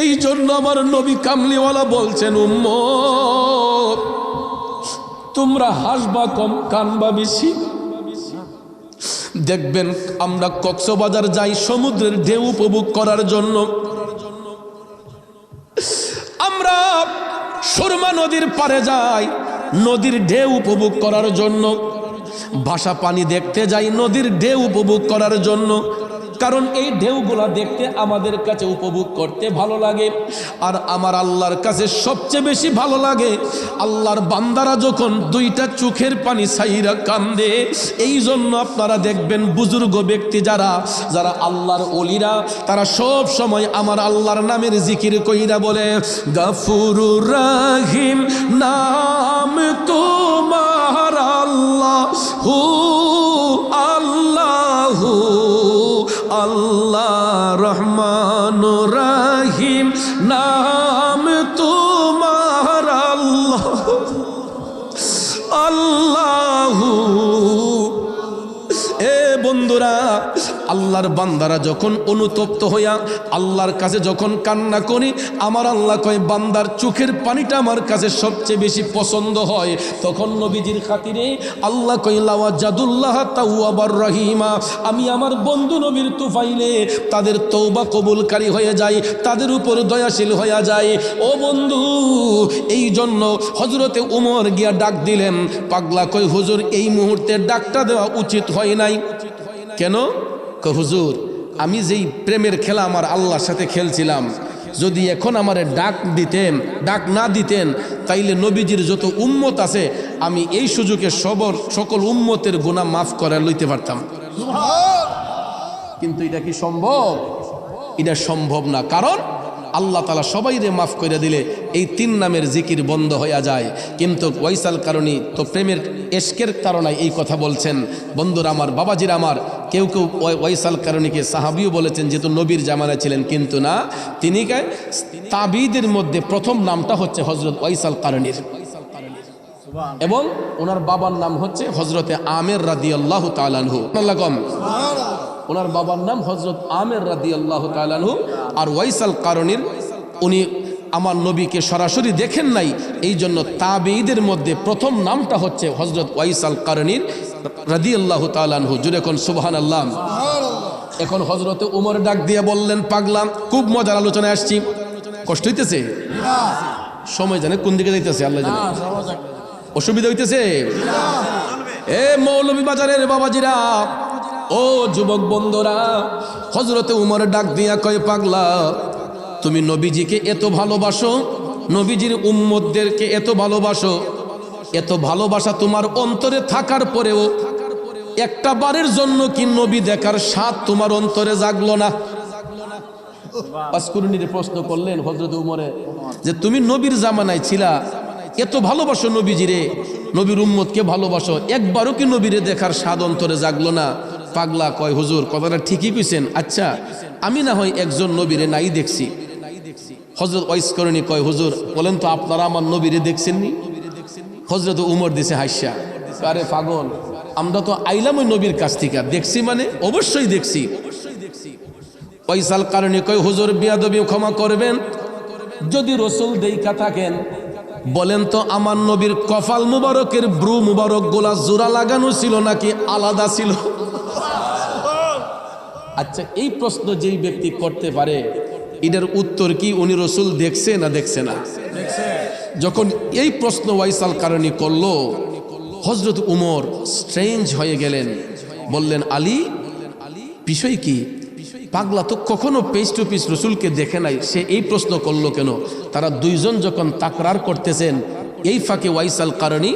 এই জন্য আমার নবী কামলিওয়ালা বলছেন, উম্মত তোমরা হাসবা কম, কানবা বেশি। দেখবেন আমরা কক্সবাজার যাই সমুদ্রের ঢেউ উপভোগ করার জন্য, আমরা সুরমা নদীর পাড়ে যাই নদীর ঢেউ উপভোগ করার জন্য, ভাষা পানি দেখতে যাই নদীর ঢেউ উপভোগ করার জন্য। কারণ এই ঢেউগুলা দেখতে আমাদের কাছে উপভোগ করতে ভালো লাগে। আর আমার আল্লাহর কাছে সবচেয়ে বেশি ভালো লাগে আল্লাহর বান্দারা যখন দুইটা চোখের পানি ছাইরা কান্দে। এই জন্য আপনারা দেখবেন বুজুর্গ ব্যক্তি যারা যারা আল্লাহর ওলিরা, তারা সব সময় আমার আল্লাহর নামের জিকির কইরা বলে, গাফুরুর রাহিম নাম তোমার আল্লাহু আল্লাহু আল্লাহ রহমানুর রহিম নাম তোমার আল্লাহ আল্লাহু। এ বন্ধুরা, আল্লাহর বান্দারা যখন অনুতপ্ত হইয়া আল্লাহর কাছে যখন কান্না করি, আমার আল্লাহ কয় বান্দার চোখের পানিটা আমার কাছে সবচেয়ে বেশি পছন্দ হয়। তখন নবীজির খাতিরে আল্লাহ কয় লাওয়াজাদুল্লাহ তাওয়াবার রহিমা, আমি আমার বন্ধু নবীর তুফাইলে তাদের তওবা কবুলকারী হয়ে যায়, তাদের উপর দয়াশীল হয়ে যায়। ও বন্ধু, এই জন্য হযরতে উমর গিয়া ডাক দিলেন। পাগলা কয় হুজুর এই মুহূর্তে ডাকটা দেওয়া উচিত হয় নাই। কেন? হুজুর আমি যেই প্রেমের খেলা আমার আল্লাহর সাথে খেলছিলাম, যদি এখন আমারে ডাক না দিতেন তাইলে নবীজির যত উম্মত আছে আমি এই সুযোগে সকল উম্মতের গুনাহ মাফ করে লইতে পারতাম। কিন্তু এটা কি সম্ভব? এটা সম্ভব না। কারণ আল্লাহ তাআলা সবাইরে মাফ করে দিলে এই তিন নামের জিকির বন্ধ হয়ে যায়। কিন্তু ওয়াইসাল কারণী তো প্রেমের এশকের তাড়নায় এই কথা বলছেন। বন্ধুরা আমার, বাবাজিরা আমার, কেউ কেউ ওয়াইসাল কারণীকে সাহাবীও বলেছেন যেহেতু নবীর জামানায় ছিলেন, কিন্তু না, তিনি তাবিদের মধ্যে প্রথম নামটা হচ্ছে হযরত ওয়াইসাল কারণীর, এবং ওনার বাবার নাম হচ্ছে হযরতে আমের রাদিয়াল্লাহু তাআলা আনহু। ওনার বাবার নাম হযরত আমের রাদিয়াল্লাহু তাআলা আনহু। আর ওয়াইসাল কারণীর উনি আমার নবীকে সরাসরি দেখেন নাই, এই জন্য তাবেঈদের মধ্যে প্রথম নামটা হচ্ছে হযরত ওয়াইসাল কারণীর রাদিয়াল্লাহু তাআলা আনহু। জুড়ে কোন সুবহানাল্লাহ। এখন হযরতে উমর ডাক দিয়ে বললেন, পাগলা খুব মজার আলোচনায় আসছি, কষ্ট হইতেছে? সময় জানে কোন দিকে যাইতেছে আল্লাহ জানে। অসুবিধা হইতেছে? এ মৌলভী বাজারের বাবাজিরা, ও যুবক বন্ধুরা, হযরতে উমর ডাক দিয়া কয়, পাগলা তুমি নবীজিকে এত ভালোবাসো, নবীজির উম্মতদেরকে এত ভালোবাসো, এত ভালোবাসা তোমার অন্তরে থাকার পরেও একটা বারের জন্য কি নবী দেখার স্বাদ তোমার অন্তরে জাগলো না? পাঁচকুরুনির প্রশ্ন করলেন হযরতে উমরে যে তুমি নবীর জামানায় ছিলা, এত ভালোবাসো নবীজিরে, নবীর উম্মতকে ভালোবাসো, একবারও কি নবীরে দেখার স্বাদ অন্তরে জাগলো না? পাগলা কয়, হুজুর কথাটা ঠিকই কইছেন, আচ্ছা আমি না হয় একজন নবীরে নাই দেখছি। হযরত ওয়াইস করণী কয়, হুজুর বলেন তো আপনারা আমার নবীরে দেখছেননি? হযরত উমর দিছে হাসিয়া, আরে পাগল, আমরা তো আইলাম ওই নবীর কাছ থেকে, দেখছি মানে অবশ্যই দেখছি। ওয়াইসাল কারণী কয়, হুজুর বিয়াদবি ক্ষমা করবেন, যদি রাসূল দেইখা থাকেন বলেন তো আমার নবীর কপাল মুবারকের ব্রু মুবারক গোলা জোড়া লাগানো ছিল নাকি আলাদা ছিল? আচ্ছা এই প্রশ্ন যেই ব্যক্তি করতে পারে, এটার উত্তর কি উনি রাসূল দেখছে না দেখছে না? যখন এই প্রশ্ন ওয়াইসাল কারণী করলো, হযরত উমর স্ট্রেঞ্জ হয়ে গেলেন, বললেন, আলী বিষয় কি? পাগলা তো কখনো পেস টু পিস রাসূলকে দেখে নাই, সে এই প্রশ্ন করলো কেন? তারা দুইজন যখন তাকরার করতেছেন, এই ফাঁকে ওয়াইসাল কারণী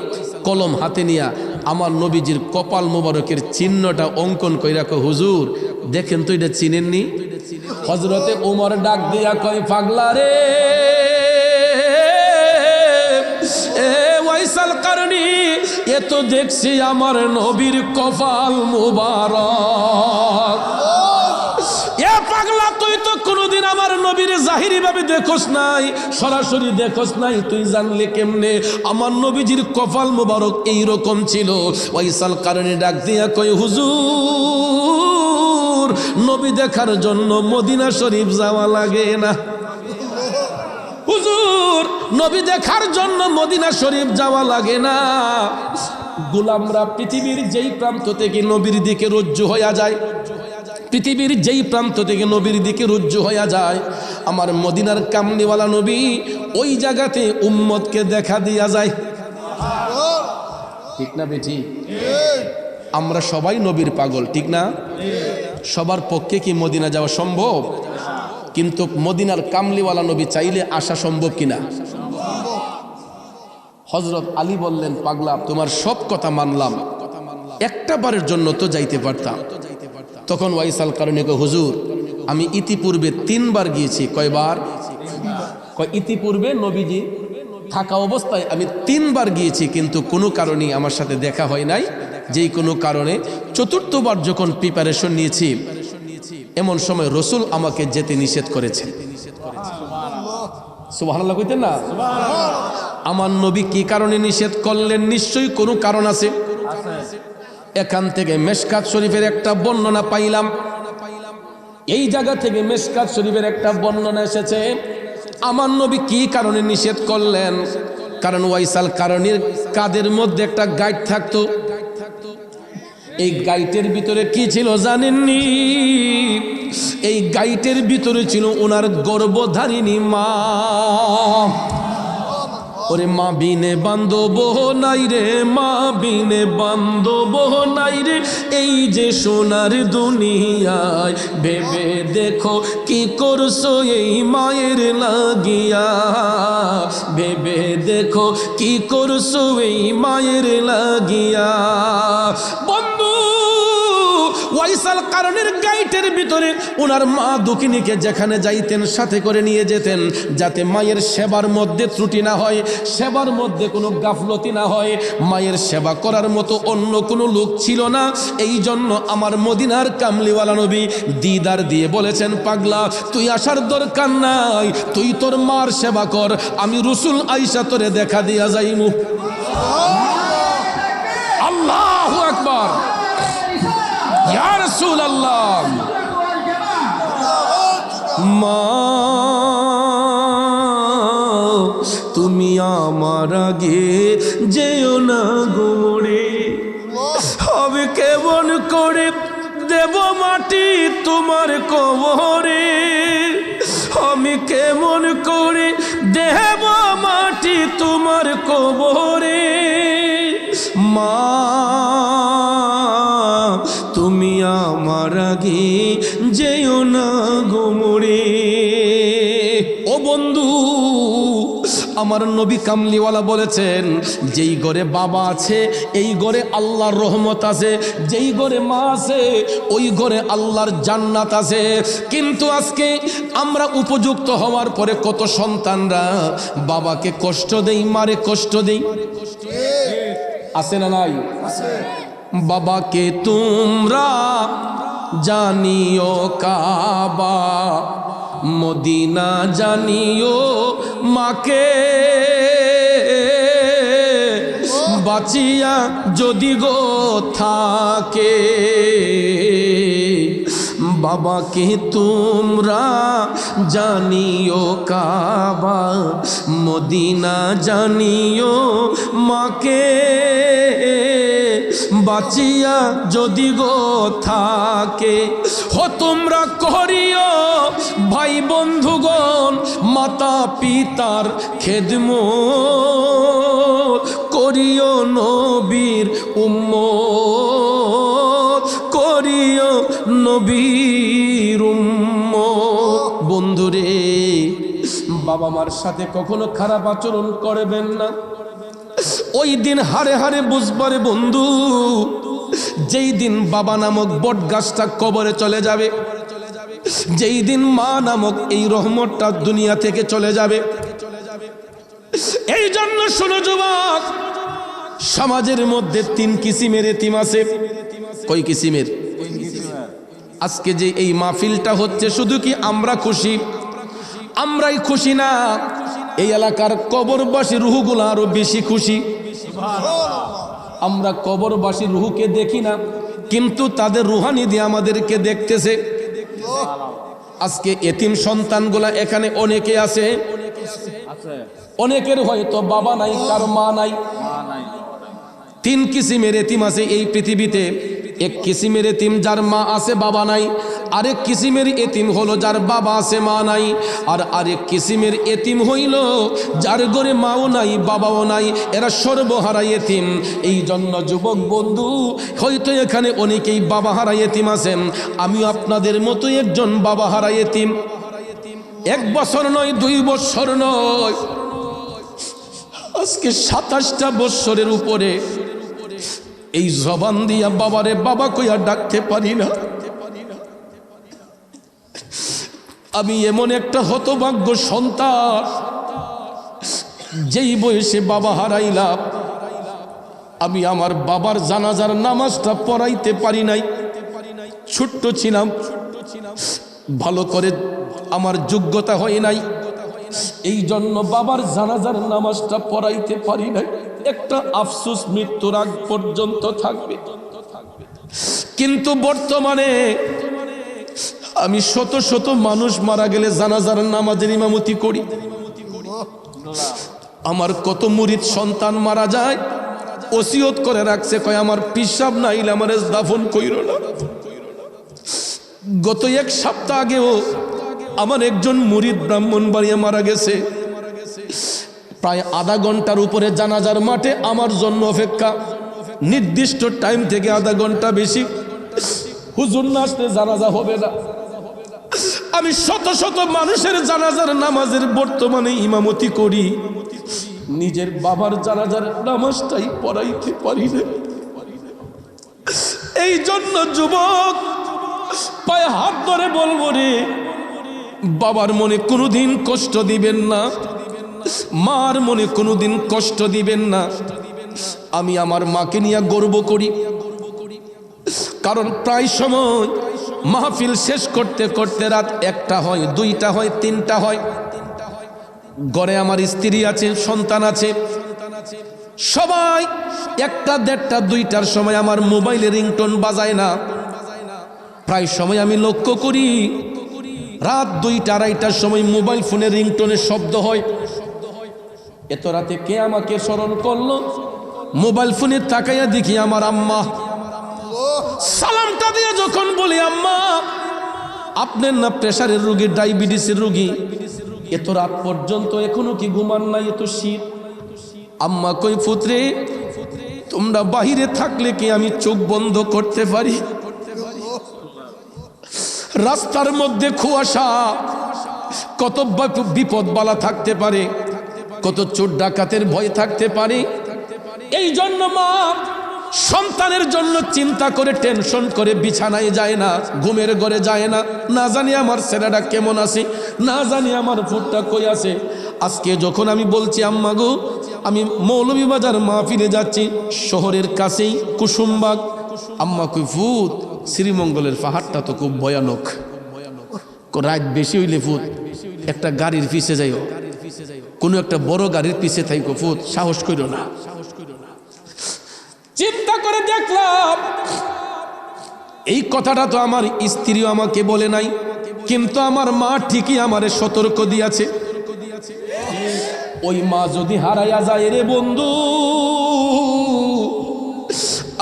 কলম হাতে নিয়া আমার নবীজির কপাল মোবারকের চিহ্নটা অঙ্কন কইরা কয়, হুজুর দেখেন তো এটা চিনেননি? হযরতে ওমর ডাক দিয়া কয়, পাগলা রে, এ ওয়াইসাল কারণী, এ তো দেখছি আমার নবীর কপাল মোবারক। এ পাগলা, তুই তো কোনোদিন আমার নবীর জাহিরি ভাবে দেখোস নাই, সরাসরি দেখোস নাই, তুই জানলে কেমনে আমার নবীজির কপাল মোবারক এইরকম ছিল? ওয়াইসাল কারণী ডাক দিয়া কয়, হুজুর নবী দেখার জন্য মদিনা শরীফ যাওয়া লাগে না। হুজুর নবী দেখার জন্য মদিনা শরীফ যাওয়া লাগে না। গোলামরা পৃথিবীর যেই প্রান্ত থেকে নবীর দিকে রজ্জু হইয়া যায়, পৃথিবীর যেই প্রান্ত থেকে নবীর দিকে রজ্জু হইয়া যায়, আমার মদিনার কামলিওয়ালা নবী ওই জায়গাতে উম্মতকে দেখা দিয়া যায়। ঠিক না বেঠি? আমরা সবাই নবীর পাগল, ঠিক না? সবার পক্ষে কি মদিনা যাওয়া সম্ভব? কিন্তু মদিনার কামলিওয়ালা নবী চাইলে আসা সম্ভব কিনা? হযরত আলী বললেন, পাগলা, তোমার সব কথা মানলাম, একটা বারের জন্য তো যাইতে পারতাম। তখন ওয়াইসাল কারণে কয়, হুজুর, আমি ইতিপূর্বে 3 বার গিয়েছি। কয়বার? কয় ইতিপূর্বে নবীজি থাকা অবস্থায় আমি 3 বার গিয়েছি, কিন্তু কোনো কারণে আমার সাথে দেখা হয় নাই। যেই কোনো কারণে 4র্থবার যখন প্রিপারেশন নিয়েছি, এমন সময় রসুল আমাকে যেতে নিষেধ করেছে। সুবহানাল্লাহ কইতেন না? আমার নবী কি কারণে নিষেধ করলেন? নিশ্চয়ই কোনো কারণ আছে। এখান থেকে মেশকাত শরীফের একটা বর্ণনা পাইলাম। এই জায়গা থেকে মেশকাত শরীফের একটা বর্ণনা এসেছে। আমার নবী কি কারণে নিষেধ করলেন? কারণ ওয়াইসাল কারণের কাদের মধ্যে একটা গাইড থাকতো। এই গাইটের ভিতরে কি ছিল জানেননি? এই গাইটের ভিতরে ছিল ওনার গর্ভধারিণী মা। ওরে মা বিনে বান্ধব নাই রে, মা বিনে বান্ধব নাই রে, এই যে সোনার দুনিয়ায়। ভেবে দেখো কি করছো এই মায়ের লাগিয়া, ভেবে দেখো কি করছো এই মায়ের লাগিয়া। বন্ধু, ওয়াইসাল কারণের গাইটের ভিতরে ওনার মা দুঃখিনীকে যেখানে যাইতেন সাথে করে নিয়ে যেতেন, যাতে মায়ের সেবার মধ্যে ত্রুটি না হয়, সেবার মধ্যে কোনো গাফলতি না হয়। মায়ের সেবা করার মতো অন্য কোনো লোক ছিল না। এই জন্য আমার মদিনার কামলিওয়ালা নবী দিদার দিয়ে বলেছেন, পাগলা, তুই আসার দরকার নাই, তুই তোর মার সেবা কর, আমি রসুল আয়েশা তোরে দেখা দিয়া যাইমু। আল্লাহু আকবার, ইয়া রাসূলুল্লাহ। মা তুমি আমার আগে যেও না গোরে, হবে কেমন করে দেব মাটি তোমার কবরে, আমি কেমন করে দেব মাটি তোমার কবরে। মা তুমি আমার আগে যেও না গোমরে। ও বন্ধু, আমার নবী কামলিওয়ালা বলেছেন, যেই ঘরে বাবা আছে এই ঘরে আল্লাহর রহমত আছে, যেই ঘরে মা আছে ওই ঘরে আল্লাহর জান্নাত আছে। কিন্তু আজকে আমরা উপযুক্ত হওয়ার পরে কত সন্তানরা বাবাকে কষ্ট দেই, মারে কষ্ট দেই, আছে না নাই? বাবাকে তোমরা জানিও কাবা, মদিনা জানিও মাকে, বাঁচিয়া যদি গো থাকে। বাবাকে তোমরা জানিও কাবা, মদিনা জানিও মাকে, বাঁচিয়া যদি গো থাকে। হো তোমরা করিও ভাই বন্ধুগণ মাতা পিতার খেদমত, করিও নবীর উম্মত, করিও নবীর উম্মত। বন্ধুরে, বাবা মার সাথে কখনো খারাপ আচরণ করবেন না। ওই দিন হারে হারে বুঝবারে বন্ধু, যেই দিন বাবা নামক বট গাছটা কবরে চলে যাবে, যেই দিন মা নামক এই রহমতটা দুনিয়া থেকে চলে যাবে। এই জন্য শোনো যুবক, সমাজের মধ্যে 3 কিসিমের এতিম আছে। কই কিসিমের? আজকে যে এই মাহফিলটা হচ্ছে, শুধু কি আমরা খুশি? আমরাই খুশি না, এই এলাকার কবরবাসী রুহগুলো আরো বেশি খুশি। আমরা কবরবাসী রুহকে দেখি না, কিন্তু তাদের রুহানি দিয়ে আমাদেরকে দেখতেছে। আজকে এতিম সন্তানগুলা এখানে অনেকে আছে, অনেকের হয়তো বাবা নাই, কার মা নাই। তিন কিসিমের এতিম আছে এই পৃথিবীতে। এক কিসিমের এতিম যার মা আছে বাবা নাই, আরেক কিসিমের এতিম হলো যার বাবা আছে মা নাই, আর আরেক কিসিমের এতিম হইল যার ঘরে মাও নাই বাবাও নাই, এরা সর্বহারা এতিম। এই জন্য যুবক বন্ধু, হয়তো এখানে অনেকেই বাবা হারা এতিম আছেন, আমিও আপনাদের মতো একজন বাবা হারা এতিম। 1 বছর নয়, 2 বছর নয়, আজকে 27টা বছরের উপরে এই জবান দিয়া বাবারে বাবা কইয়া ডাকতে পারি না। আমি এমন একটা হতভাগ্য সন্তান, যেই বয়সে বাবা হারাইলাম, আমি আমার বাবার জানাজার নামাজটা পড়াইতে পারি নাই। ছোট্ট ছিলাম, ভালো করে আমার যোগ্যতা হয় নাই, এই জন্য বাবার জানাজার নামাজটা পড়াইতে পারি নাই। একটা আফসোস মৃত্যুর আগ পর্যন্ত থাকবে। কিন্তু বর্তমানে আমি শত শত মানুষ মারা গেলে জানাজার নামাজের ইমামতি করি। আমার কত মুরিদ সন্তান মারা যায়, ওসিয়ত করে রাখছে, কয় আমার পিসাব নাইলে আমার দাফন কইরো না। গত 1 সপ্তাহ আগেও আমার একজন মুরিদ ব্রাহ্মণবাড়িয়া মারা গেছে। প্রায় আধা ঘন্টার উপরে জানাজার মাঠে আমার জন্য অপেক্ষা, নির্দিষ্ট টাইম থেকে আধা ঘন্টা বেশি। হুজুর না আসলে জানাজা হবে না। আমি শত শত মানুষের জানাজার নামাজের বর্তমানে ইমামতি করি, নিজের বাবার জানাজার নামাজটাই পড়াইতে পারি না। এই জন্য যুবক, পায়ে হাত ধরে বলবো রে, বাবার মনে কোনোদিন কষ্ট দিবেন না, মার মনে কোনোদিন কষ্ট দিবেন না। আমি আমার মাকে নিয়ে গর্ব করি, কারণ প্রায় সময় মাহফিল শেষ করতে করতে রাত 1টা হয়, 2টা হয়, 3টা হয়। ঘরে আমার স্ত্রী আছে, সন্তান আছে, সবাই 1টা, 1:30, 2টার সময় আমার মোবাইলে রিংটোন বাজায় না। প্রায় সময় আমি লক্ষ্য করি রাত 2টা, 2:30টার সময় মোবাইল ফোনের রিংটোনের শব্দ হয়। এত রাতে কে আমাকে স্মরণ করলো? মোবাইল ফোনে তাকাইয়া দেখি আমার আম্মা। সালামটা দিয়ে যখন বলি, আম্মা আপনার না প্রেসারের রোগী, ডায়াবেটিসের রোগী, এত রাত পর্যন্ত এখনো কি ঘুমান নাই? এত শীত। আম্মা কই, পুত্রে তোমরা বাহিরে থাকলে কি আমি চোখ বন্ধ করতে পারি? রাস্তার মধ্যে কুয়াশা, কত বিপদ বালা থাকতে পারে, কত চোর ডাকাতের ভয় থাকতে পারে। এই জন্য মা সন্তানের জন্য চিন্তা করে, টেনশন করে বিছানায় যায় না, ঘুমের ঘরে যায় না। না জানি আমার ছেলেটা কেমন আছে, না জানি আমার ফুটটা কই আছে। আজকে যখন আমি বলছি, আম্মা গো আমি মৌলভীবাজার মাহফিলে যাচ্ছি, শহরের কাছেই কুসুমবাগ। আম্মা কই, ফুট শ্রীমঙ্গলের পাহাড়টা তো খুব ভয়ানক, রাত বেশি হইলে ফুট একটা গাড়ির পিছে যাইও, কোনো একটা বড় গাড়ির পিছে থাইকো, ফুট সাহস কইরো না। চিন্তা করে দেখলাম এই কথাটা তো আমার স্ত্রীও আমাকে বলে নাই, কিন্তু আমার মা ঠিকই আমারে সতর্ক দিয়েছে। ওই মা যদি হারাইয়া যায় রে বন্ধু,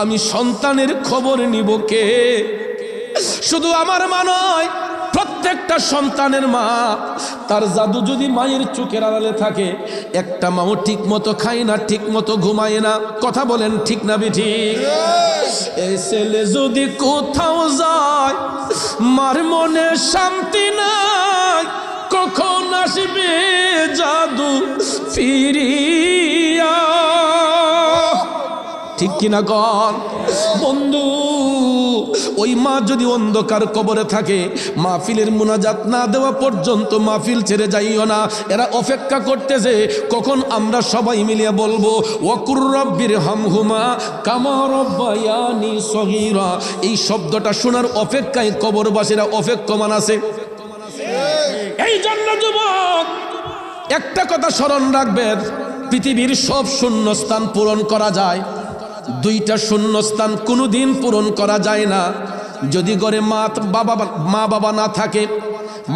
আমি সন্তানের খবর নিব কে? শুধু আমার মা নয়, প্রত্যেকটা সন্তানের মা, তার জাদু যদি মায়ের চোখের আড়ালে থাকে, একটা মাও ঠিক মতো খায় না, ঠিক মতো ঘুমায় না। কথা বলেন ঠিক না বেঠিক? এই ছেলে যদি কোথাও যায়, মার মনে শান্তি নাই, কখন আসবে জাদু ফিরিয়া? ঠিক কিনা কর বন্ধু? ওই মা যদি অন্ধকার কবরে থাকে, মাহফিলের মুনাজাত না দেওয়া পর্যন্ত মাহফিল ছেড়ে যাইও না। এরা অপেক্ষা করতেছে কখন আমরা সবাই মিলিয়ে বলবো ওয়াকুর রব্বির হামহুমা কামা রব্বায়ানি সগীরা। এই শব্দটা শোনার অপেক্ষায় কবরবাসীরা অপেক্ষমান আছে। এই জন্য যুবক, একটা কথা স্মরণ রাখবেন, পৃথিবীর সব শূন্যস্থান পূরণ করা যায়, 2টা শূন্যস্থান কোনোদিন পূরণ করা যায় না। যদি ঘরে মা বাবা না থাকে,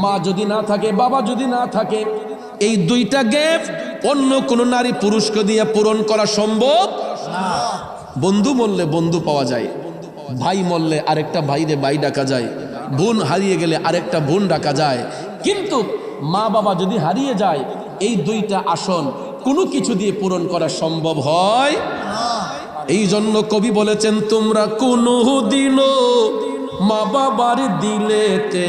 মা যদি না থাকে, বাবা যদি না থাকে, এই 2টা গ্যাপ অন্য কোনো নারী পুরুষকে দিয়ে পূরণ করা সম্ভব না। বন্ধু মরলে বন্ধু পাওয়া যায়, ভাই মরলে আরেকটা ভাইরে ভাই ডাকা যায়, বোন হারিয়ে গেলে আরেকটা বোন ডাকা যায়। কিন্তু মা বাবা যদি হারিয়ে যায়, এই দুইটা আসন কোনো কিছু দিয়ে পূরণ করা সম্ভব হয় না। এই জন্য কবি বলেছেন, তোমরা কোনো দিনও মা বাবার দিলেতে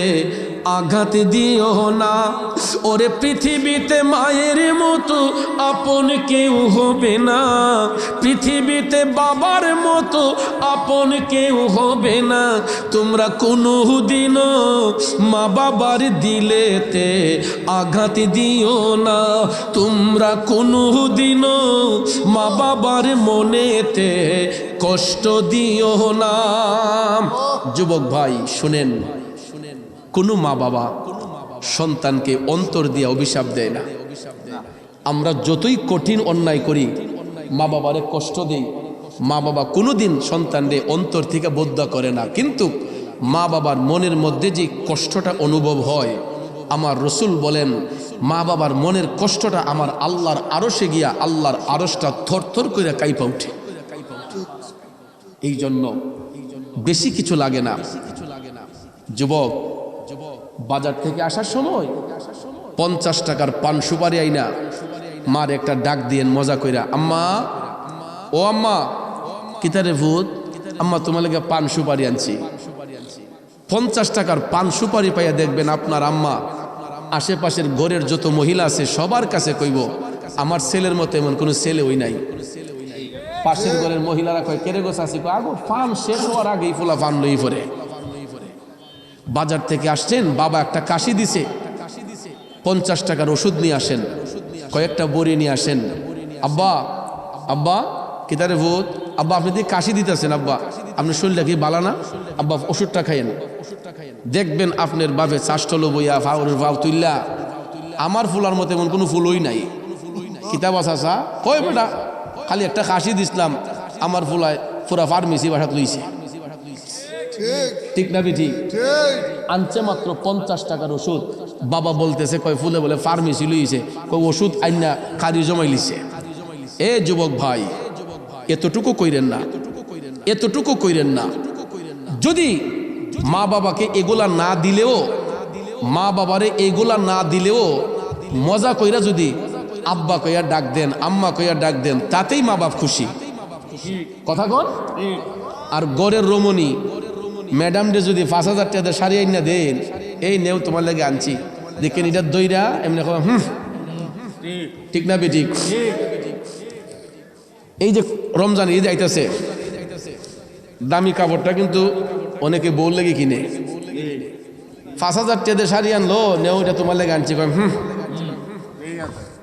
আঘাত দিও না। ওরে পৃথিবীতে মায়ের মতো আপন কেউ হবে না, পৃথিবীতে বাবার মতো আপন কেউ হবে না। তোমরা কোনো দিনও মা বাবার দিলেতে আঘাত দিও না, তোমরা কোনো দিনও মা বাবার মনেতে কষ্ট দিও না। যুবক ভাই শুনেন, কোনো মা বাবা সন্তানকে অন্তর দিয়ে অভিশাপ দেয় না। আমরা যতই কঠিন অন্যায় করি, মা বাবারে কষ্ট দেই, মা বাবা কোনোদিন সন্তানরে অন্তর থেকে বদ্দা করে না। কিন্তু মা বাবার মনের মধ্যে যে কষ্টটা অনুভব হয়, আমার রসুল বলেন, মা বাবার মনের কষ্টটা আমার আল্লাহর আরশে গিয়া আল্লাহর আরশটা থরথর করে কাইপা উঠে। এই জন্য বেশি কিছু লাগে না। যুবক বাজার থেকে আসার সময় 50 টাকার পান সুপারি আইনা মার একটা ডাক দিয়েন মজা কইরা, আম্মা, ও আম্মা, কিতারে ভূত, আম্মা তোমার লেগে পান সুপারি আনছি। 50 টাকার পান সুপারি পাইয়া দেখবেন আপনার আম্মা আশেপাশের ঘরের যত মহিলা আছে সবার কাছে কইব, আমার ছেলের মতো এমন কোনো ছেলে ওই নাই। পাশের ঘরের মহিলারা কয়, কেরে গোছ আসি, আগো পান শেষ হওয়ার আগেই ফুলা পান লই পরে। বাজার থেকে আসছেন, বাবা একটা কাশি দিছে, 50 টাকার ওষুধ নিয়ে আসেন, কয়েকটা বড়ি নিয়ে আসেন। আব্বা, আব্বা, কিতারে ভূত, আব্বা আপনি দিয়ে কাশি দিতেছেন, আব্বা আপনার শরীরটা কি বালা না, আব্বা ওষুধটা খাইয়েন। দেখবেন আপনার বাপে চাষটলো বইয়া ফাউরের ভাও তুললা, আমার ফুলার মতো এমন কোনো ফুলই নাই। কিতাব আসা কয় বেটা, খালি একটা কাশি দিছিলাম, আমার ফুলায় পুরা ফার্মেসি বাসা লইছে। ঠিক না ঠিক? আনছে মাত্র 50 টাকার ওষুধ, বাবা বলতেছে কয় ফুলে বলে ফার্মেসি লইছে, কয় ওষুধ আইনা কারি জমাই লিছে। এ যুবক ভাই, এতটুকু কইরেন না, এতটুকু কইরেন না। যদি মা বাবাকে এগুলা না দিলেও, মা বাবারে এগুলা না দিলেও মজা কইরা যদি আব্বা কইয়া ডাক দেন, আম্মা কইয়া ডাক দেন, তাতেই মা বাপ খুশি। কথা কন। আর গড়ের রমণী ম্যাডাম ডে যদি 5000 টাকা শাড়ি আইনা দেন, এই নেও তোমার লাগে আনছি, দেখেন এটা দইরা এমনি ঠিক না বেঠিক? এই যে রমজান ঈদ আইতেছে, দামি কাপড়টা কিন্তু অনেকে বউ লেগে কিনে, 5000 টাকা শাড়ি আনলো, নেও এটা তোমার লাগে আনছি,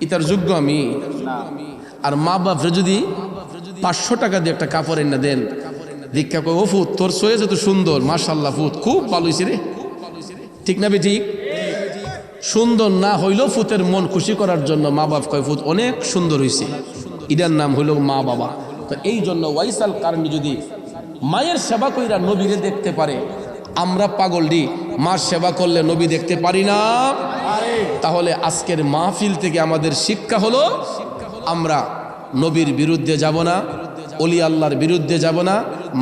ইতার যোগ্য আমি? আর মা বাপরে যদি 500 টাকা দিয়ে একটা কাপড় এনে দেন, দীক্ষা কয়, ও ফুত তোর সয়েছে তো সুন্দর, মাশাল্লাহ ফুত খুব ভালো হয়েছে রে। ঠিক না ঠিক? সুন্দর না হইলেও ফুতের মন খুশি করার জন্য মা বাপ কয়, ফুত অনেক সুন্দর হয়েছে, এটার নাম হইল মা বাবা। তো এই জন্য ওয়াইসাল কারণে যদি মায়ের সেবা কইরা নবীরে দেখতে পারে, আমরা পাগলডি মার সেবা করলে নবী দেখতে পারি না? তাহলে আজকের মাহফিল থেকে আমাদের শিক্ষা হলো, আমরা নবীর বিরুদ্ধে যাব না, অলি আল্লাহর বিরুদ্ধে যাব না,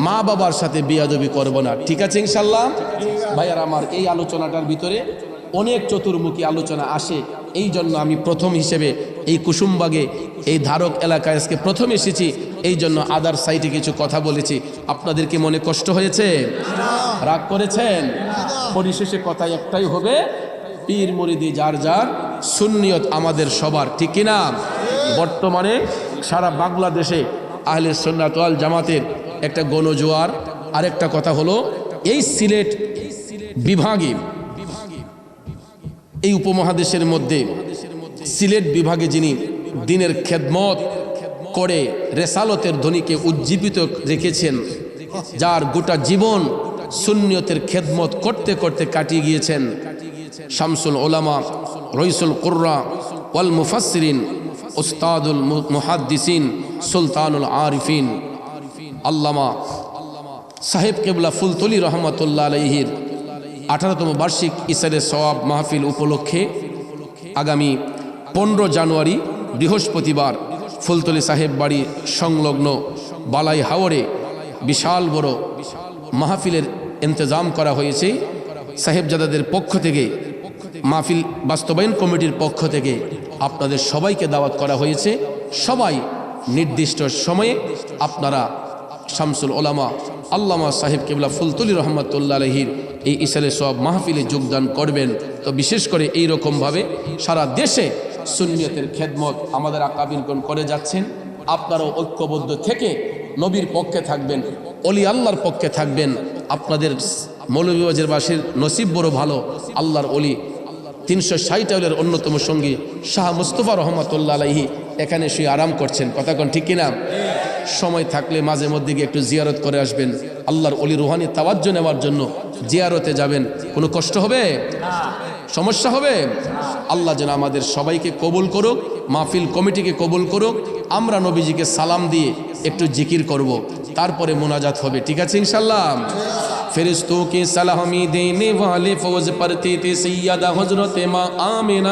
মা বাবার সাথে বিয়াদবি করব না। ঠিক আছে ইনশাল্লাহ? ভাইয়ার আমার, এই আলোচনাটার ভিতরে অনেক চতুর্মুখী আলোচনা আসে। এই জন্য আমি প্রথম হিসেবে এই কুসুমবাগে, এই ধারক এলাকায় আজকে প্রথম এসেছি, এই জন্য আদার সাইটে কিছু কথা বলেছি। আপনাদের কি মনে কষ্ট হয়েছে? রাগ করেছেন? পরিশেষে কথা একটাই হবে, পীর মুরিদি যার যার, সুন্নিয়ত আমাদের সবার। ঠিক কিনা? বর্তমানে সারা বাংলাদেশে আহলে সুন্নাত ওয়াল জামাতের একটা গণজোয়ার। আরেকটা কথা হলো, এই সিলেট বিভাগে, এই উপমহাদেশের মধ্যে সিলেট বিভাগে যিনি দিনের খেদমত করে রেসালতের ধ্বনিকে উজ্জীবিত রেখেছেন, যার গোটা জীবন সুন্নিয়তের খেদমত করতে করতে কাটিয়ে গিয়েছেন, শামসুল উলামা, রইসুল কুররা ওয়াল মুফাসসিরিন, উস্তাদুল মুহাদ্দিসিন, সুলতানুল আরিফিন, আল্লামা সাহেব কেবলা ফুলতলি রহমতুল্লাহ আলাইহির 18তম বার্ষিক ইসারে সওয়াব মাহফিল উপলক্ষে আগামী 15 জানুয়ারি বৃহস্পতিবার ফুলতলি সাহেব বাড়ি সংলগ্ন বালাই হাওরে বিশাল বড় মাহফিলের ইন্তজাম করা হয়েছে সাহেবজাদাদের পক্ষ থেকে, মাহফিল বাস্তবায়ন কমিটির পক্ষ থেকে আপনাদের সবাইকে দাওয়াত করা হয়েছে। সবাই নির্দিষ্ট সময়ে আপনারা শামসুল ওলামা আল্লামা সাহেব কেবলা ফুলতলি রহমতুল্লাহ আলহির এই ইসালে সব মাহফিলে যোগদান করবেন। তো বিশেষ করে এই রকমভাবে সারা দেশে সুন্নিয়তের খেদমত আমাদের আকাবিরগণ করে যাচ্ছেন। আপনারাও ঐক্যবদ্ধ থেকে নবীর পক্ষে থাকবেন, অলি আল্লাহর পক্ষে থাকবেন। আপনাদের মৌলভীবাজার বাসীর নসিব বড় ভালো, আল্লাহর অলি 360 আউলিয়ার অন্যতম সঙ্গী শাহ মুস্তফা রহমতুল্লাহ আলাইহি এখানে শুয়ে আরাম করছেন। কথা কোন ঠিক কিনা? সময় থাকলে মাঝে মধ্যে গিয়ে একটু জিয়ারত করে আসবেন, আল্লাহর অলি রুহানি তাওয়াজ্জু নেওয়ার জন্য জিয়ারতে যাবেন। কোনো কষ্ট হবে? সমস্যা হবে? আল্লাহ যেন আমাদের সবাইকে কবুল করুক, মাহফিল কমিটিকে কবুল করুক। আমরা নবীজিকে সালাম দিয়ে একটু জিকির করব, তারপরে মোনাজাত হবে। ঠিক আছে ইনশাল্লাহ? ফেরেশতों की सलामी देने वाले फौज पर थे सैयदा हजरत मां आमिना।